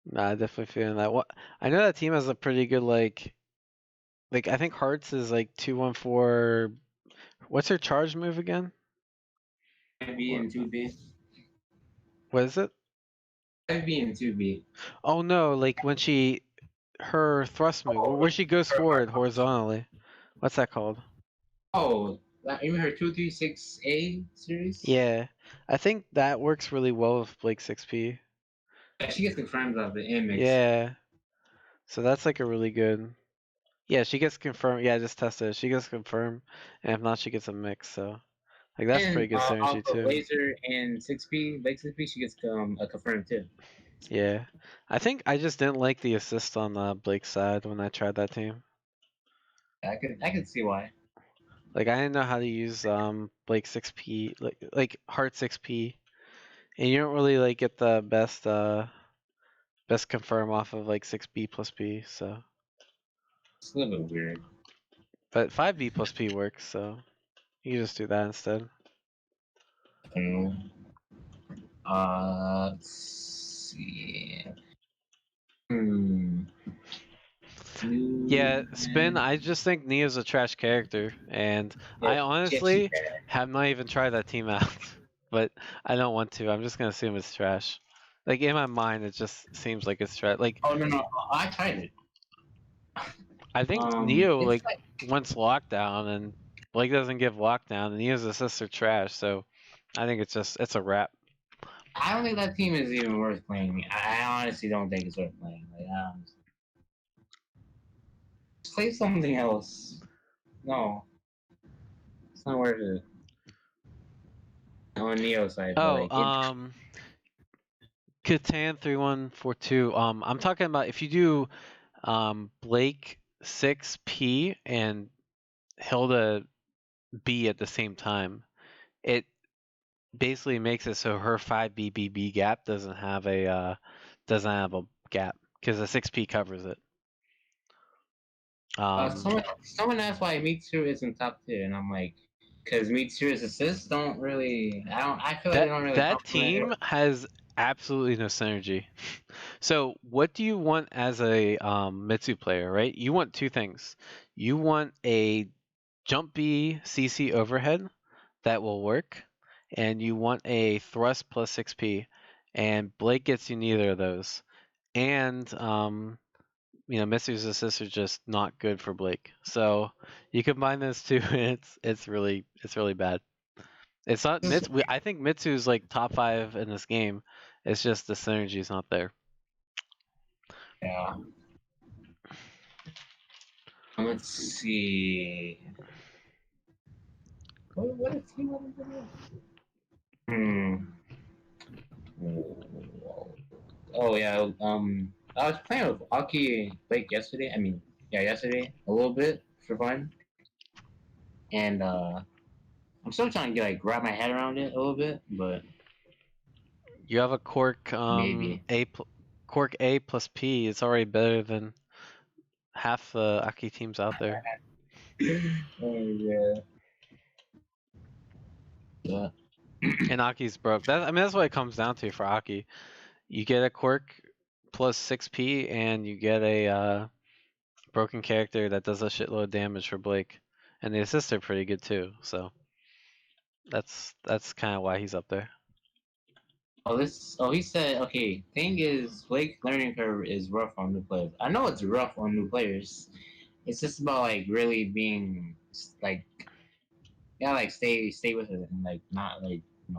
Nah, I definitely feeling that. What I know that team has a pretty good like I think Hearts is like 214. What's her charge move again? 5B and 2B. What is it? 5B and 2B. Oh no, like when her thrust move where she goes forward horizontally. What's that called? Oh, even her 236A series. Yeah. I think that works really well with Blake 6P. Yeah, she gets confirmed of the image. Yeah. So that's like a really good. Yeah, she gets confirmed. Yeah, just test it. She gets confirmed, and if not, she gets a mix. So, like that's pretty good synergy Also too. Laser and 6P, Lake 6P, she gets a confirmed too. Yeah, I think I just didn't like the assist on Blake's side when I tried that team. I could see why. Like I didn't know how to use Blake 6P, like Heart 6P, and you don't really like get the best confirm off of like 6B plus P. So, It's a little bit weird. but 5B plus P works. So you can just do that instead. Let's see. Yeah, Spin, I just think Neo's a trash character, and I honestly have not even tried that team out, but I don't want to. I'm just gonna assume it's trash. Like in my mind, it just seems like it's trash. Like Oh no, I tried it. I think Neo like wants lockdown, and Blake doesn't give lockdown, and Neo's assists are trash. So I think it's a wrap. I don't think that team is even worth playing. I honestly don't think it's worth playing. Like, just play something else. No, it's not worth it. On Neo side, but Oh, like it. Catan 3142. I'm talking about if you do Blake 6P and Hilda B at the same time, it basically makes it so her 5BBB gap doesn't have a gap because the 6P covers it. Someone asked why Mitsu isn't top tier, and I'm like, because Mitsu's assists don't really. I feel like they That don't really that complement team it. has absolutely no synergy. So what do you want as a Mitsu player, right? You want two things. You want a jump B CC overhead that will work, and you want a thrust plus 6P, and Blake gets you neither of those. And Mitsu's assists are just not good for Blake. So you combine those two, and it's really bad. It's not Mitsu. I think Mitsu's like top 5 in this game. It's just the synergy's not there. Yeah. Let's see. What is he? Hmm. Oh yeah. I was playing with Aki Blake yesterday. I mean, yeah, yesterday a little bit for fun, and I'm still trying to wrap my head around it a little bit, but You have a Cork maybe. Cork A plus P. It's already better than half the Aki teams out there. Oh yeah. Yeah. And Aki's broke. That's what it comes down to for Aki. You get a Cork plus 6P, and you get a broken character that does a shitload of damage for Blake. And the assists are pretty good too. So that's kind of why he's up there. He said, okay, thing is, Blake's learning curve is rough on new players. I know it's rough on new players. It's just about really being like, stay with it and not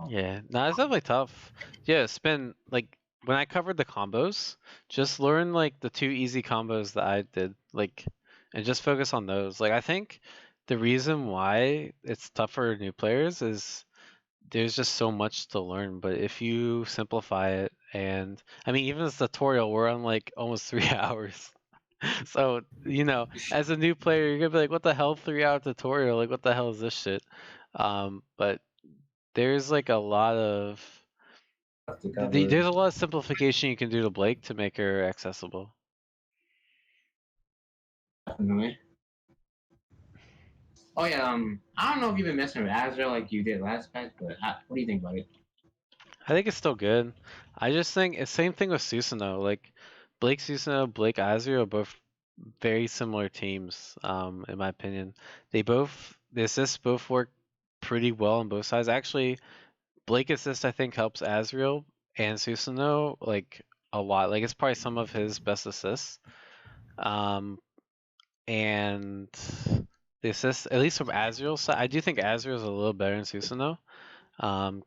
Yeah, no, it's definitely tough. Yeah, it's been like when I covered the combos, just learn like the two easy combos that I did, and just focus on those. Like I think the reason why it's tough for new players is there's just so much to learn. But if you simplify it, and I mean, even this tutorial, we're on like almost 3 hours. So, as a new player, you're gonna be like, what the hell, 3 hour tutorial? Like, what the hell is this shit? But there's like a lot of to cover. there's a lot of simplification you can do to Blake to make her accessible. Definitely. Oh yeah. I don't know if you've been messing with Azrael like you did last patch, but what do you think about it? I think it's still good. I just think it's same thing with Susanoo. Like Blake Susanoo, Blake Azure are both very similar teams, in my opinion. The assists both work pretty well on both sides. Actually, Blake assist I think helps Azrael and Susanoo like a lot. Like it's probably some of his best assists. And the assist, at least from Azrael's side, I do think Azrael's a little better than Susanoo.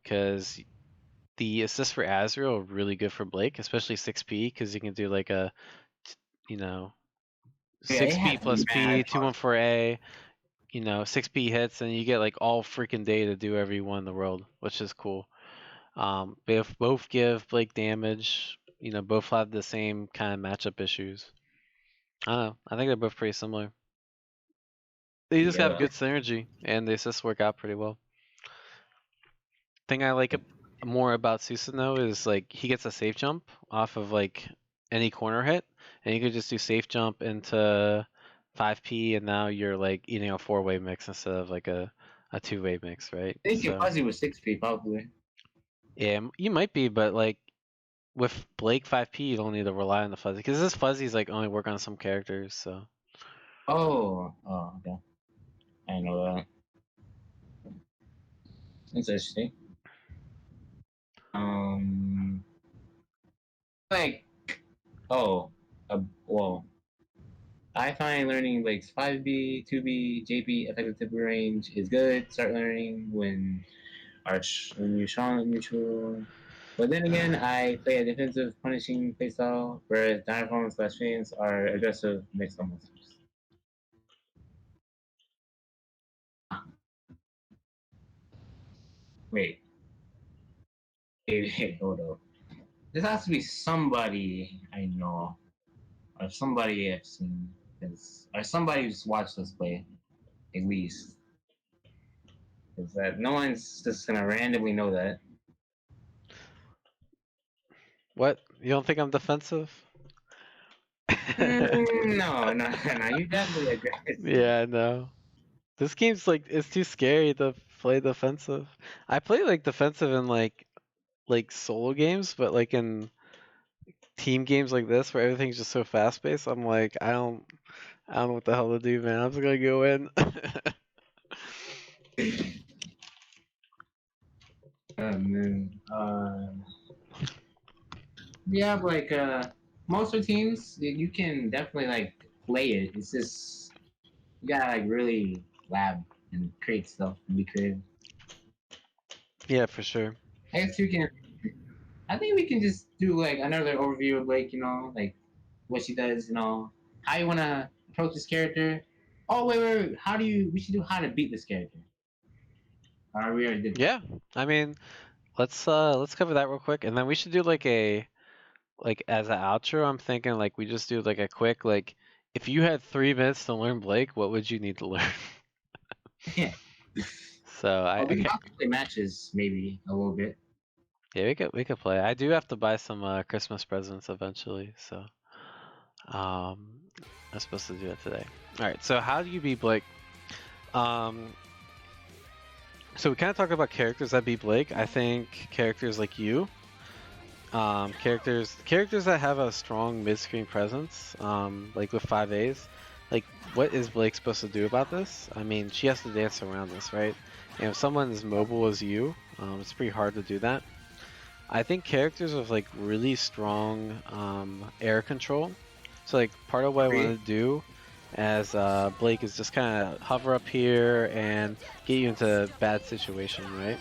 Because the assist for Azrael are really good for Blake, especially 6P, because you can do like a, you know, Yeah, it 6P has plus P, mad 214A, 6P hits, and you get like all freaking day to do every one in the world, which is cool. They both give Blake damage, both have the same kind of matchup issues. I don't know. I think they're both pretty similar. They just have Yeah. good synergy, and the assists work out pretty well. Thing I like more about Susanoo is like he gets a safe jump off of like any corner hit, and you could just do safe jump into 5P, and now you're like eating a 4-way mix instead of like a 2-way mix, right? I think you're So fuzzy with 6P probably. yeah, you might be, but like with Blake 5P, you don't need to rely on the fuzzy because this fuzzy's like only work on some characters. So Oh, okay. I know that. Interesting. Um, like, oh, well, I find learning like 5B, 2B, JP, effective tip range is good. Start learning when you're strong at neutral. But then again, I play a defensive punishing playstyle, whereas Diaphone / Phoenix are aggressive mixed monsters. Wait, hold up. This has to be somebody I know, or somebody I've seen, or somebody who's watched us play, at least. Because that no one's just gonna randomly know that. What? You don't think I'm defensive? No. You definitely aggressive. Yeah, I know. This game's like it's too scary to play defensive. I play like defensive in like solo games, but like in team games like this where everything's just so fast paced, I'm like I don't know what the hell to do, man. I'm just gonna go in. Man. Yeah, but like most of the teams, you can definitely like play it. It's just you gotta like really lab and create stuff and be creative. Yeah, for sure. I guess you can. I think we can just do like another overview of like like what she does, how you wanna approach this character. Oh wait. How do you? We should do how to beat this character. We already did. Yeah. I mean, let's cover that real quick and then we should do like as an outro, I'm thinking like we just do like a quick like if you had 3 minutes to learn Blake, what would you need to learn? Yeah. So We can okay. also play matches maybe a little bit. Yeah, we could play. I do have to buy some Christmas presents eventually, so I'm supposed to do that today. All right, so how do you beat Blake? Um, so we kind of talk about characters that beat Blake. I think characters like you, characters that have a strong mid-screen presence, like with 5As. Like, what is Blake supposed to do about this? I mean, she has to dance around this, right? And if someone as mobile as you, it's pretty hard to do that. I think characters with like really strong air control. So like part of what I want to do as Blake is just kind of hover up here and get you into a bad situation, right?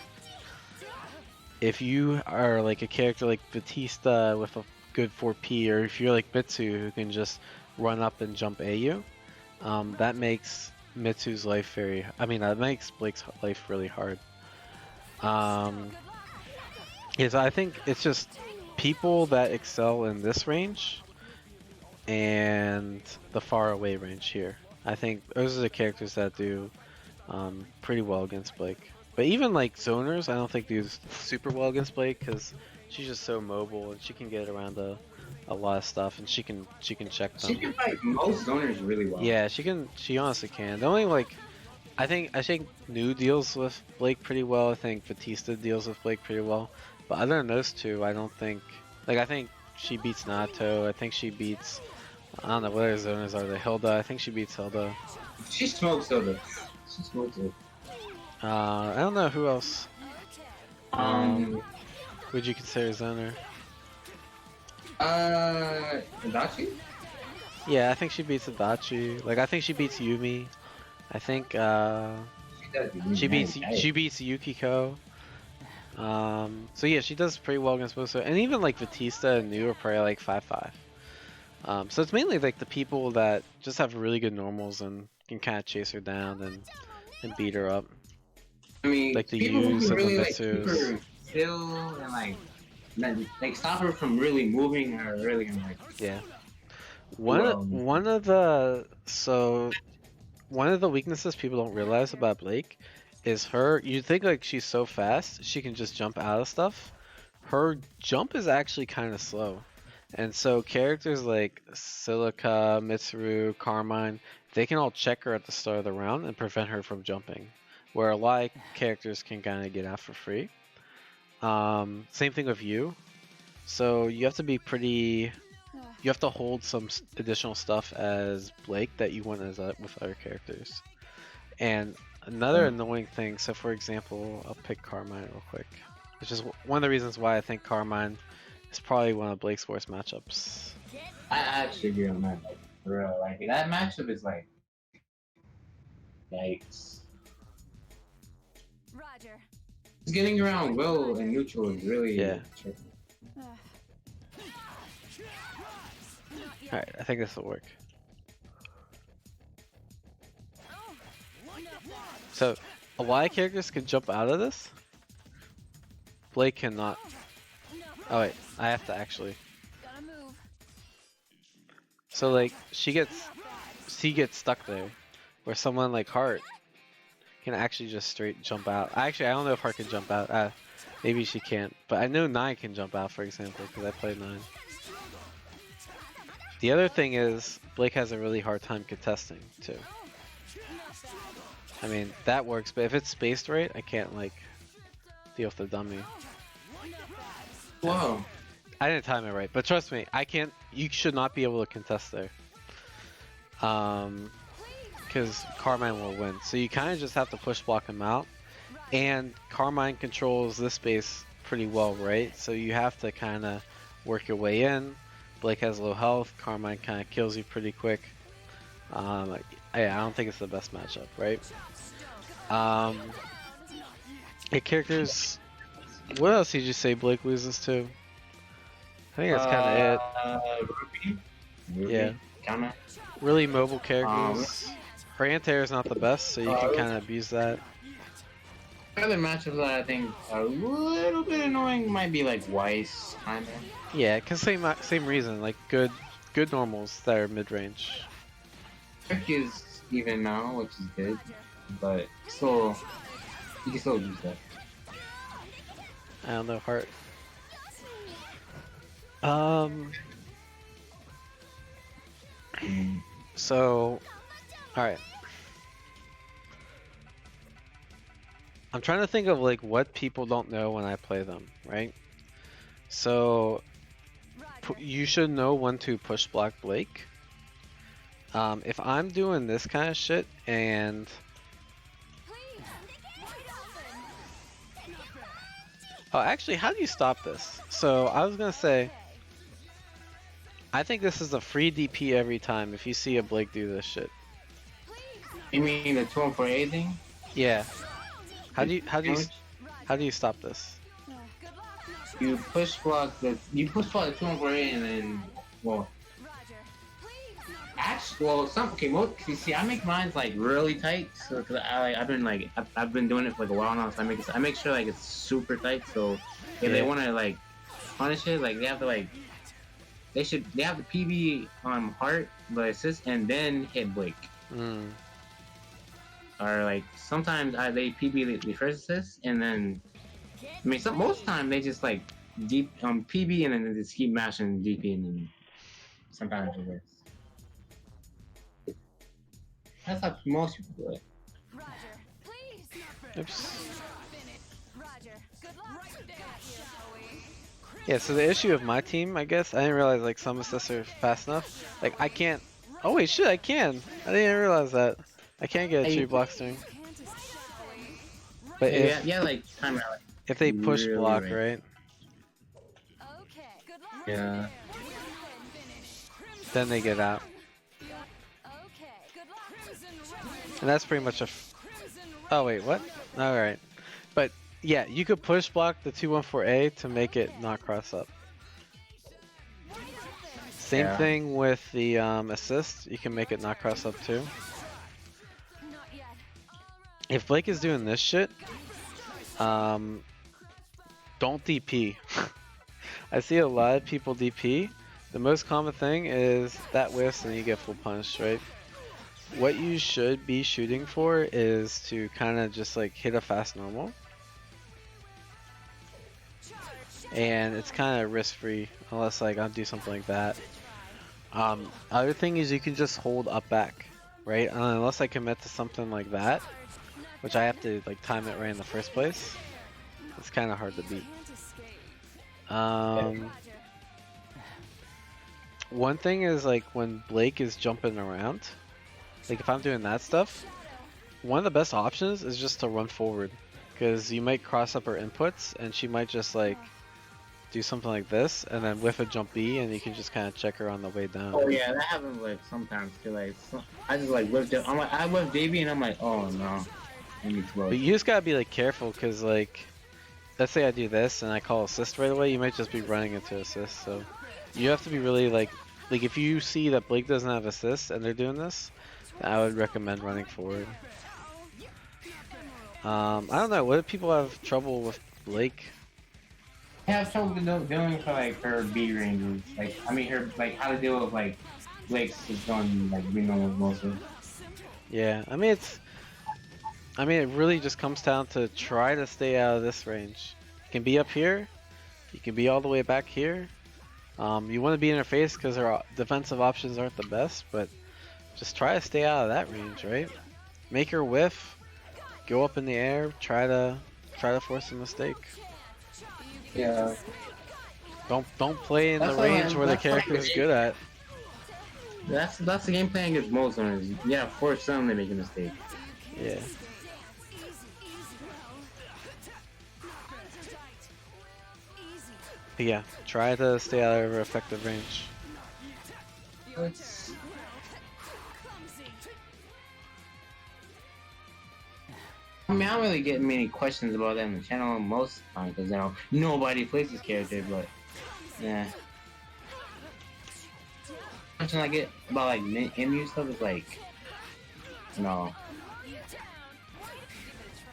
If you are like a character like Batista with a good 4P, or if you're like Mitsu who can just run up and jump AU, that makes Mitsu's life that makes Blake's life really hard. Yes, I think it's just people that excel in this range and the far away range here. I think those are the characters that do pretty well against Blake. But even like zoners, I don't think do super well against Blake because she's just so mobile and she can get around a lot of stuff and she can check them. She can fight most zoners really well. Yeah, she can. She honestly can. The only like I think New deals with Blake pretty well. I think Batista deals with Blake pretty well. But other than those two, I don't think. Like I think she beats Nato. I think she beats. I don't know what other zoners are. The Hilda. I think she beats Hilda. She smokes Hilda. She smokes it. I don't know who else. Would you consider zoner? Adachi? Yeah, I think she beats Adachi. Like I think she beats Yumi. I think she beats Yukiko. So yeah, she does pretty well against both. And even like Batista and New are probably like 5-5. So it's mainly like the people that just have really good normals and can kind of chase her down and beat her up. I mean, like the people Yus who and really the like keep Mitsus. her still and like stop her from really moving are really gonna like. Yeah. One of the weaknesses people don't realize about Blake is her. You think like she's so fast, she can just jump out of stuff. Her jump is actually kind of slow. And so characters like Silica, Mitsuru, Carmine, they can all check her at the start of the round and prevent her from jumping. Where a lot of characters can kind of get out for free. Same thing with you. So you have to be pretty... You have to hold some additional stuff as Blake that you want as with other characters. And another annoying thing, so for example, I'll pick Carmine real quick. Which is one of the reasons why I think Carmine is probably one of Blake's worst matchups. I actually agree on that. Like, for real, like that matchup is like, yikes. Roger. getting around well and neutral is really Yeah. tricky. Alright, I think this will work. So, a Y characters can jump out of this. Blake cannot. Oh wait, I have to actually. Gotta move. So like, she gets stuck there, where someone like Heart can actually just straight jump out. Actually, I don't know if Heart can jump out. Maybe she can't, but I know 9 can jump out, for example, because I played 9. The other thing is, Blake has a really hard time contesting, too. I mean, that works, but if it's spaced right, I can't, like, deal with the dummy. Whoa. I didn't time it right, but trust me, I can't, you should not be able to contest there. Because Carmine will win. So you kind of just have to push block him out. And Carmine controls this space pretty well, right? So you have to kind of work your way in. Blake has low health. Carmine kind of kills you pretty quick. I don't think it's the best matchup, right? Hey, characters. What else did you say Blake loses to? I think that's kind of Ruby? Yeah. Kinda. it. Really mobile characters. Her anti-air is not the best, so you can kind of abuse that. Other matchups that I think are a little bit annoying might be like Weiss, kinda. Yeah, cause same reason, like good normals that are mid range. Trick is even now, which is good, but still, you can still use that. I don't know, Heart. So, alright. I'm trying to think of like what people don't know when I play them, right? So, you should know when to push block Blake. If I'm doing this kind of shit and oh, actually, how do you stop this? So I was gonna say, I think this is a free DP every time if you see a Blake do this shit. You mean the 2-4-8 thing? Yeah. How do you stop this? You push block the 2-4-8 and then well. Actually, well, you see, I make mine like really tight, so cause I've been doing it for like a while now, so I make sure like it's super tight. So if they want to like punish it, like they have to they have the PB on Heart, the assist, and then hit Blake. Or like sometimes they PB the first assist, and then most time they just like deep PB and then just keep mashing DP, and then sometimes it works. That's how most people do it. Oops. Yeah, so the issue of my team, I guess, I didn't realize like some assists are fast enough. Like I can't. Oh wait, shit, I can. I didn't realize that. I can't get a tree Blockstring. But like time out. If they push really block, right. right? Yeah. Then they get out. And that's pretty much oh wait, what? Alright. But yeah, you could push block the 2-1-4-A to make it not cross up. Same thing with the assist, you can make it not cross up too. If Blake is doing this shit, don't DP. I see a lot of people DP. The most common thing is that whiffs and you get full punish, right? What you should be shooting for is to kind of just like hit a fast normal. And it's kind of risk free unless like I'll do something like that. Other thing is you can just hold up back, right? Unless I commit to something like that, which I have to like time it right in the first place. It's kind of hard to beat. One thing is like when Blake is jumping around, like if I'm doing that stuff, one of the best options is just to run forward, because you might cross up her inputs and she might just like do something like this and then whiff a jump B and you can just kind of check her on the way down. Oh yeah, that happens like sometimes too. Like I just like whiffed it. I whiffed Davey and I'm like, oh no, I need to. But you just gotta be like careful, because like let's say I do this and I call assist right away, you might just be running into assist. So you have to be really like if you see that Blake doesn't have assist and they're doing this, I would recommend running forward. I don't know. What do people have trouble with Blake? I have trouble dealing for like her B ranges. Like I mean her like how to deal with like Blake's is going like B normal mostly. Yeah, I mean it really just comes down to try to stay out of this range. You can be up here, you can be all the way back here. You want to be in her face because her defensive options aren't the best, but just try to stay out of that range, right? Make her whiff, go up in the air, try to force a mistake. Yeah. Don't play in That's the what range where the that's what character is good at. That's the game plan against most owners. You gotta force them to make a mistake. Yeah. But yeah, try to stay out of her effective range. I mean, I don't really get many questions about that on the channel most of the time because nobody plays this character, but yeah. Question I get about like MU stuff is like,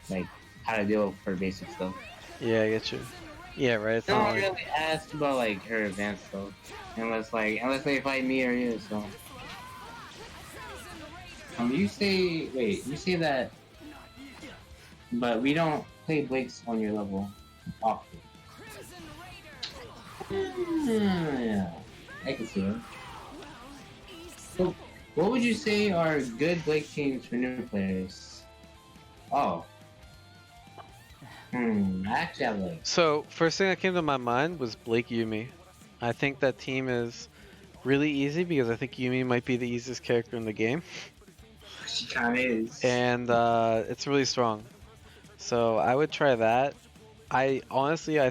like how to deal with her basic stuff. Yeah, I get you. Yeah, right. It's No not one like... really asked about like her advanced stuff, unless they fight me or you. So, you say that, but we don't play Blake's on your level often. Yeah, I can see it. So, what would you say are good Blake teams for new players? Oh. I actually have like... So, first thing that came to my mind was Blake Yumi. I think that team is really easy because I think Yumi might be the easiest character in the game. She kinda is. And it's really strong. So I would try that. I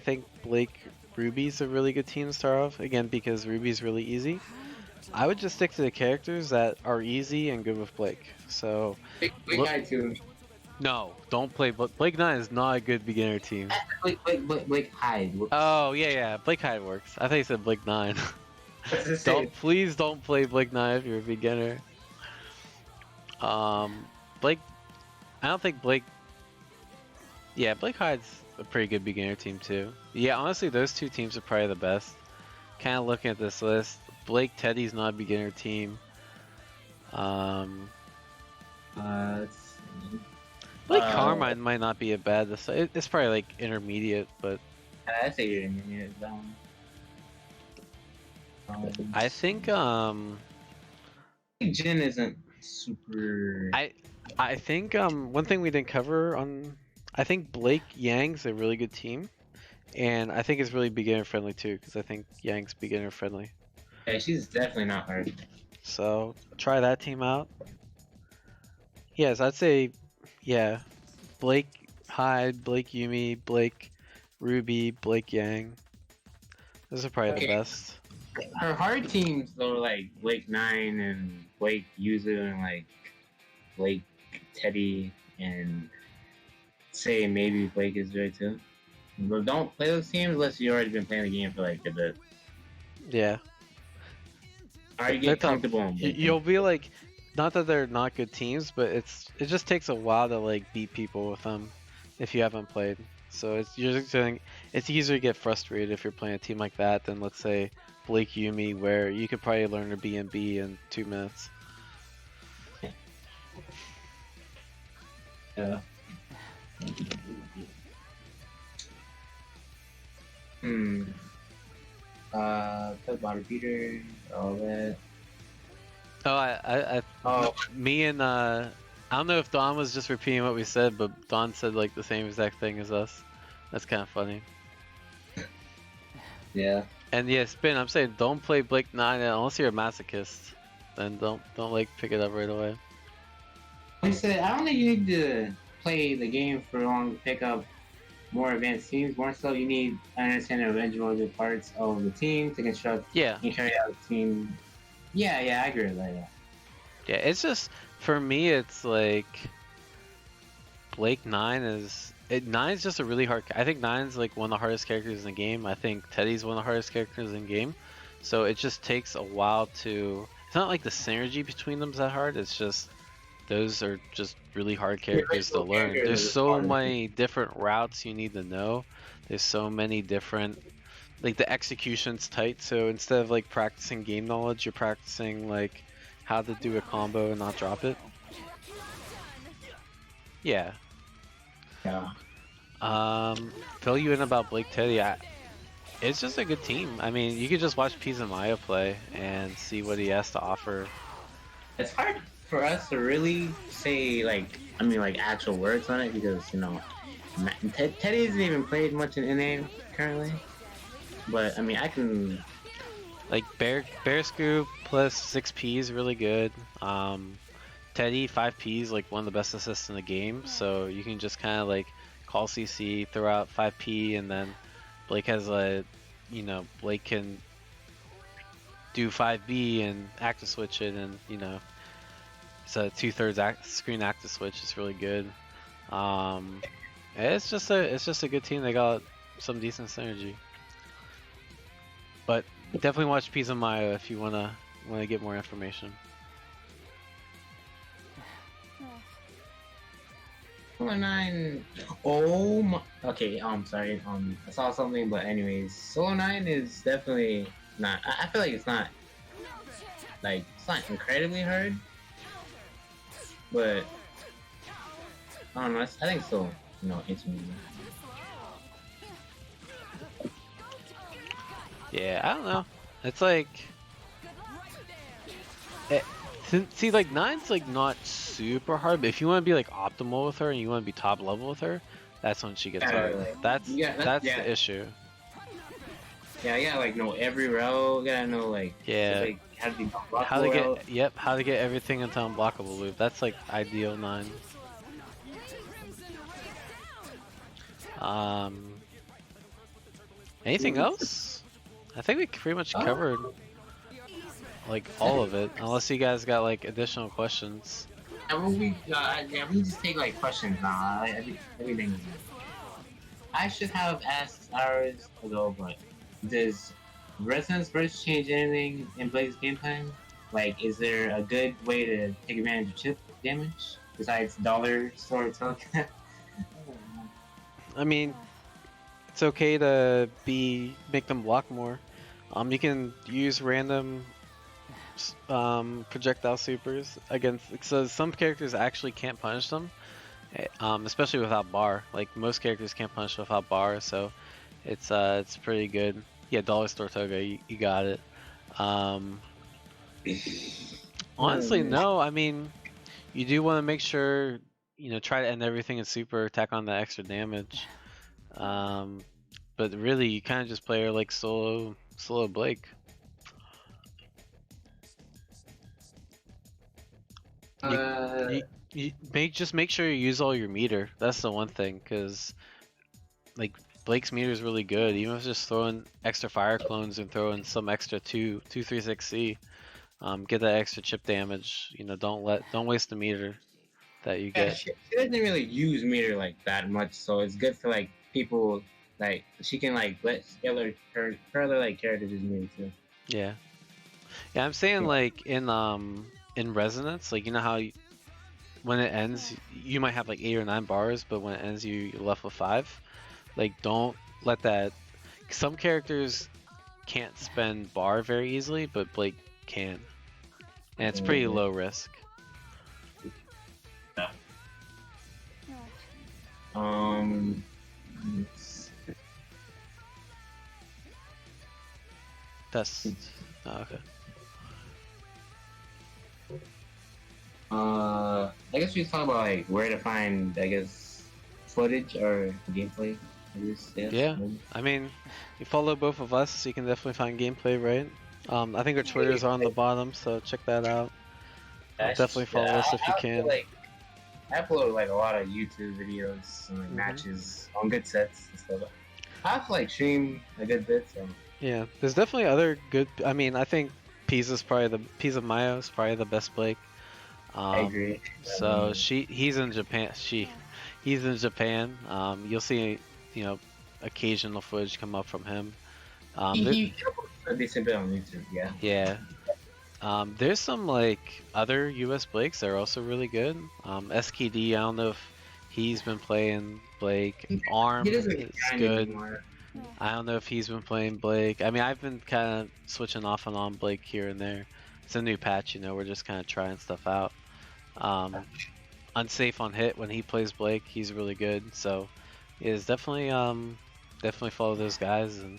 think Blake Ruby's a really good team to start off, again because Ruby's really easy. I would just stick to the characters that are easy and good with Blake. So Blake High too. No, don't play Blake 9 is not a good beginner team. Blake Hyde. Oh yeah, Blake Hyde works. I think you said Blake 9. Please don't play Blake 9 if you're a beginner. Blake, I don't think Blake. Yeah, Blake Hyde's a pretty good beginner team too. Yeah, honestly, those two teams are probably the best. Kind of looking at this list, Blake Teddy's not a beginner team. Blake Carmine might not be a bad. It's probably like intermediate, but I say you're intermediate. I think Jin isn't super. I think one thing we didn't cover on, I think Blake Yang's a really good team, and I think it's really beginner friendly too because I think Yang's beginner friendly. Yeah, she's definitely not hard. So try that team out. Yes, I'd say, yeah, Blake Hyde, Blake Yumi, Blake Ruby, Blake Yang. Those are probably the best. Her hard teams though, like Blake 9 and Blake Yuzu and like Blake Teddy and say maybe Blake is there too. But don't play those teams unless you've already been playing the game for like a bit. Yeah. Or you get comfortable. You'll be like, not that they're not good teams, but it just takes a while to like beat people with them if you haven't played. So it's easier to get frustrated if you're playing a team like that than let's say Blake Yumi, where you could probably learn to B&B in 2 minutes. Yeah. Put body beater, all that. Me and I don't know if Don was just repeating what we said, but Don said like the same exact thing as us. That's kind of funny. Yeah. And yeah, Spin, I'm saying don't play Blake 9 unless you're a masochist. Then don't like pick it up right away. I said I don't think you need to play the game for long to pick up more advanced teams. More so, you need an understanding of individual parts of the team to construct and carry out the team. Yeah, I agree with that. Yeah, it's just for me, it's like Blake 9 is... Nine's just a really hard... I think Nine's like one of the hardest characters in the game. I think Teddy's one of the hardest characters in the game. So it just takes a while to... It's not like the synergy between them's that hard. It's just... Those are just really hard characters to learn. There's so many different routes you need to know. There's so many different... Like the execution's tight, so instead of like practicing game knowledge, you're practicing like how to do a combo and not drop it. Yeah. Yeah. Fill you in about Blake Teddy. It's just a good team. I mean, you could just watch Pisa Maya play and see what he has to offer. It's hard for us to really say like, I mean, like actual words on it because you know, Teddy hasn't even played much in NA currently. But I mean, I can like Bear Scoop plus 6P is really good. Teddy 5P is like one of the best assists in the game, so you can just kind of like call CC, throw out 5P, and then Blake has a, you know, Blake can do 5B and active switch it, and you know, it's a 2/3 screen active switch. It's really good. It's just a good team. They got some decent synergy. But definitely watch Pisa Maya if you wanna get more information. Solo 9. Oh my. Okay. Sorry. I saw something, but anyways, Solo 9 is definitely not. I feel like it's not incredibly hard, but I don't know. I think it's still, you know, interesting. Yeah, I don't know. It's like, see, like Nine's like not super hard, but if you want to be like optimal with her and you want to be top level with her, that's when she gets hard. That's the issue. Yeah, yeah, like know every row. You gotta know like yeah, like, how to get everything into unblockable loop. That's like ideal 9. Anything else? I think we pretty much covered like all of it, unless you guys got like additional questions. We just take like questions now. Everything. I should have asked hours ago, but does Resonance Burst change anything in Blake's game plan? Like, is there a good way to take advantage of chip damage besides dollar store token? I mean, it's okay to make them block more. You can use random projectile supers against, so some characters actually can't punish them, especially without bar. Like most characters can't punish without bar, so it's pretty good. Yeah, dollar store toga, you got it. Honestly, no. I mean, you do want to make sure, you know, try to end everything in super, attack on the extra damage. But really, you kind of just play her like solo Blake. Just make sure you use all your meter. That's the one thing, because like Blake's meter is really good. Even if it's just throwing extra fire clones and throwing some extra 236C, get that extra chip damage. You know, don't waste the meter that you get. She doesn't really use meter like that much, so it's good for like people. Like she can like let her other like characters use meter too. Yeah, I'm saying like in Resonance, like you know how when it ends you might have like 8 or 9 bars, but when it ends you're left with 5. Like don't let that. Some characters can't spend bar very easily, but Blake can, and it's pretty low risk. That's okay. I guess we talk about like where to find, I guess, footage or gameplay. Yeah, I mean, you follow both of us, so you can definitely find gameplay, right? I think our Twitters are on the bottom, so check that out. Definitely follow us if you can. I upload like a lot of YouTube videos and like matches on good sets and stuff. I have to like stream a good bit, so. Yeah, there's definitely other good. I mean, I think Pisa Maya is probably the best Blake. I agree. So he's in Japan. He's in Japan. You'll see, you know, occasional footage come up from him. He a decent bit on YouTube, yeah. Yeah. There's some like other US Blakes that are also really good. SKD, I don't know if he's been playing Blake. Arm He doesn't is grind good. anymore. I don't know if he's been playing Blake. I mean, I've been kind of switching off and on Blake here and there. It's a new patch, you know. We're just kind of trying stuff out. Unsafe on hit when he plays Blake, he's really good. So, is definitely definitely follow those guys, and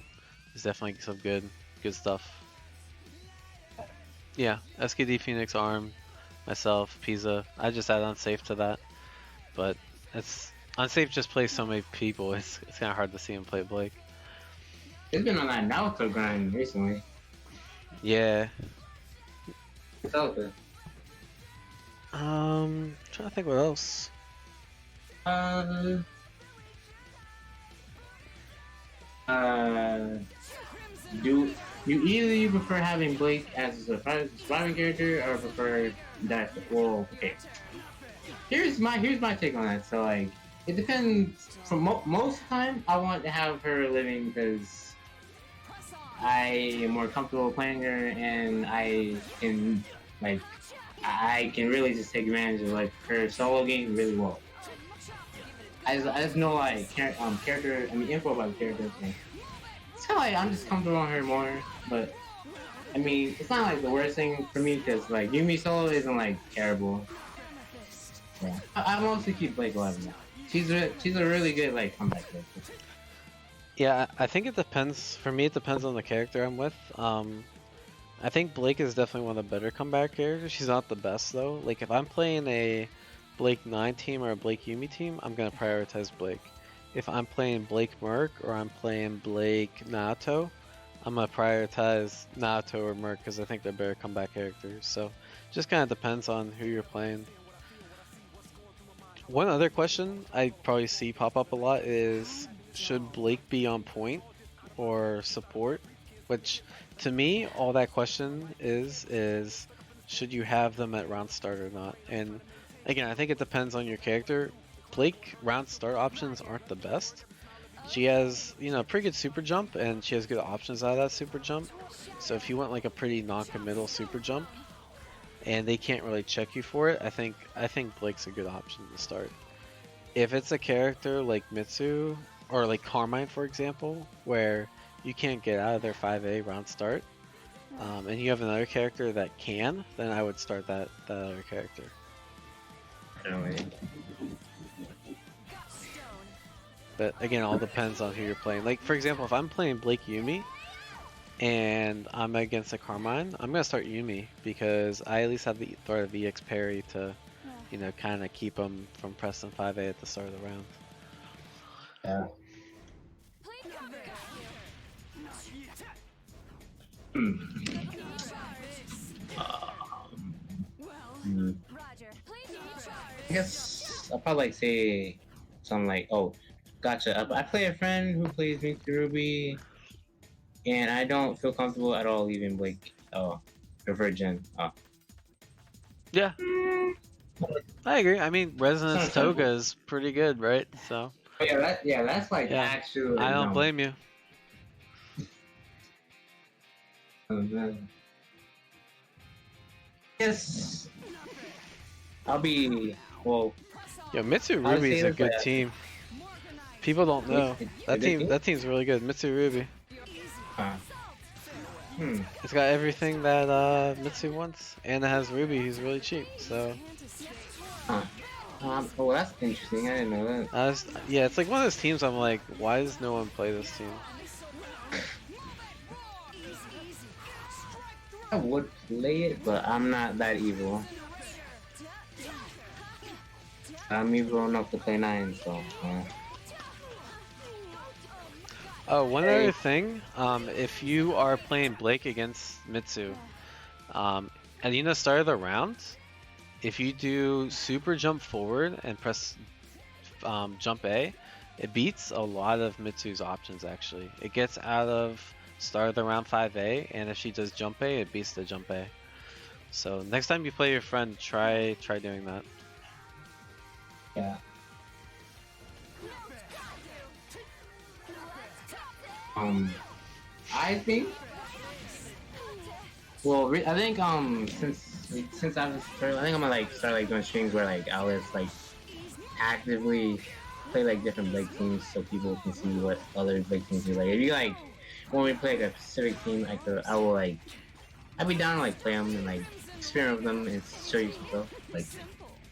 there's definitely some good stuff. Yeah, SKD, Phoenix, Arm, myself, Pizza. I just add Unsafe to that, but it's Unsafe just plays so many people. It's kind of hard to see him play Blake. He's been on that Naruto grind recently. Yeah. So good. Trying to think what else. Do you either prefer having Blake as a surviving character or prefer that? Well, okay. Here's my take on that. So like, it depends. For most time, I want to have her living because I am more comfortable playing her, and I can really just take advantage of like her solo game really well. I just know like character. I mean info about the character. It's kind of like I'm just comfortable on her more, but I mean it's not like the worst thing for me because like Yumi solo isn't like terrible. Yeah. I mostly keep Blake alive now. She's a really good like comeback character. Yeah, I think it depends. For me, it depends on the character I'm with. I think Blake is definitely one of the better comeback characters. She's not the best though. Like if I'm playing a Blake 9 team or a Blake Yumi team, I'm gonna prioritize Blake. If I'm playing Blake Merc or I'm playing Blake Naoto, I'm gonna prioritize Naoto or Merc because I think they're better comeback characters. So just kind of depends on who you're playing. One other question I probably see pop up a lot is, should Blake be on point or support? Which, to me, all that question is should you have them at round start or not? And again, I think it depends on your character. Blake round start options aren't the best. She has, you know, a pretty good super jump, and she has good options out of that super jump. So if you want like a pretty non-committal super jump, and they can't really check you for it, I think Blake's a good option to start. If it's a character like Mitsu or like Carmine, for example, where you can't get out of their 5A round start, and you have another character that can, then I would start that other character. But again, it all depends on who you're playing. Like for example, if I'm playing Blake Yumi and I'm against a Carmine, I'm gonna start Yumi because I at least have the threat of EX parry to, you know, kind of keep them from pressing 5A at the start of the round. Yeah. I guess I'll probably like say something like, oh, gotcha. I play a friend who plays Mixed Ruby, and I don't feel comfortable at all leaving Blake. Oh, prefer Jen. Oh. Yeah. I agree. I mean, Resonance Toga is pretty good, right? So. Oh, yeah, that's like actually. I don't blame you. Yes. I'll be well. Yo, Mitsu Ruby's a good team. People don't know that team's really good. Mitsu Ruby. It's got everything that Mitsu wants, and it has Ruby, who's really cheap. So. Oh, that's interesting. I didn't know that. Yeah, it's like one of those teams. I'm like, why does no one play this team? I would play it, but I'm not that evil. I'm evil enough to play 9, so. Oh, one other thing. If you are playing Blake against Mitsu, at the start of the round, if you do super jump forward and press jump A, it beats a lot of Mitsu's options actually. It gets out of start of the round 5A, and if she does jump A, it beats the jump A. So next time you play your friend, try doing that. Yeah. I think. Well, I think since I was started, I think I'm gonna like start like doing streams where like I'll just like actively play like different Blake teams so people can see what other Blake teams do. Like if you like when we play like a specific team, I will like I'd be down to like play them and like experiment with them and show you some stuff. Like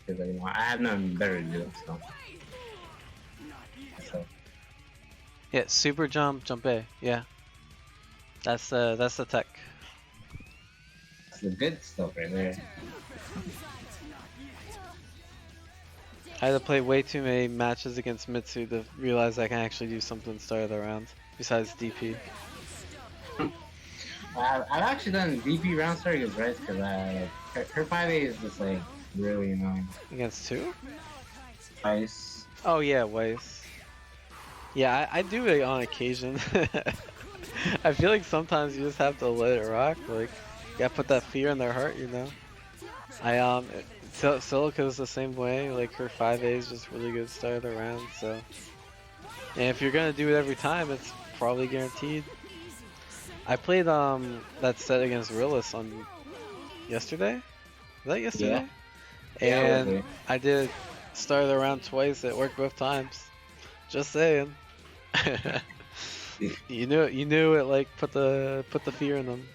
because like, you know, I have nothing better to do. So Yeah, super jump, jump A. Yeah, that's the tech. that's the good stuff right there. I had to play way too many matches against Mitsu to realize I can actually do something start of the round besides DP. I've actually done DP round start against Rice because her 5A is just like really annoying. Against two? Rice. Oh yeah, Weiss. Yeah, I do it on occasion. I feel like sometimes you just have to let it rock. Like, you gotta put that fear in their heart, you know? Silica's the same way. Like, her 5A is just really good start of the round, so. And if you're gonna do it every time, it's probably guaranteed. I played that set against Rillis on yesterday. Was that yesterday? Yeah. And Yeah, I did start of the round twice. It worked both times. Just saying. You knew it. Like put the fear in them.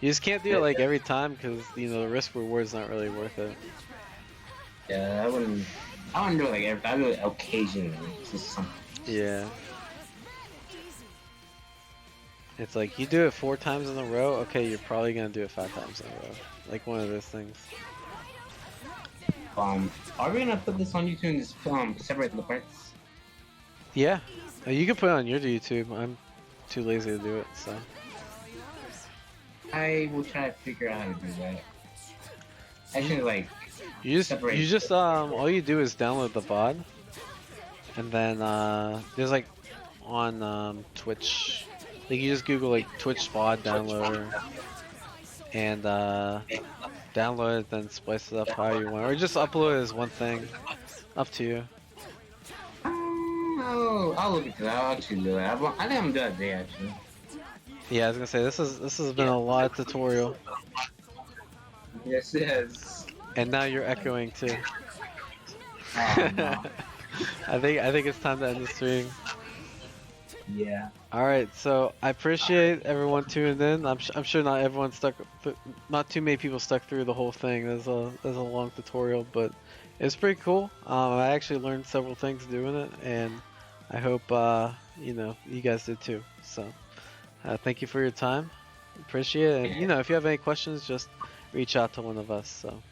You just can't do it like every time because you know the risk reward's not really worth it. Yeah, I wouldn't do it like every time. I do it occasionally. It's just something. Yeah. It's like you do it 4 times in a row. Okay, you're probably gonna do it 5 times in a row. Like one of those things. Are we gonna put this on YouTube and just separate the parts? Yeah, you can put it on your YouTube. I'm too lazy to do it, so. I will try to figure out how to do that. Actually, like You separate. just all you do is download the VOD, and then there's like on Twitch, like you just Google like Twitch VOD downloader, and download it, then splice it up how you want, or just upload it as one thing. Up to you. Oh, I'll look into that. I'll actually do it. I think I'm gonna do that today actually. Yeah, I was gonna say this has been a lot of tutorial, Yes, yes. and now you're echoing too. Oh, no. I think it's time to end the stream. Yeah. All right, so I appreciate everyone tuning in. I'm sure not everyone not too many people stuck through the whole thing. There's a long tutorial, but it's pretty cool. I actually learned several things doing it, and I hope you know you guys did too. So thank you for your time. Appreciate it. And, you know, if you have any questions, just reach out to one of us. So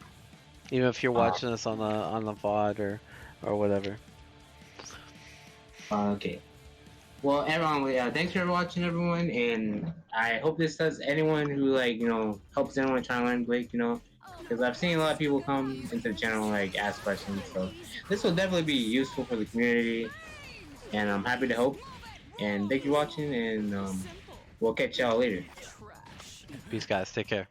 even if you're watching us on the VOD or whatever. Okay. Well, everyone, thanks for watching, everyone, and I hope this does anyone who helps anyone try to learn Blake, because I've seen a lot of people come into the channel and ask questions. So this will definitely be useful for the community, and I'm happy to help. And thank you for watching, and we'll catch y'all later. Peace, guys. Take care.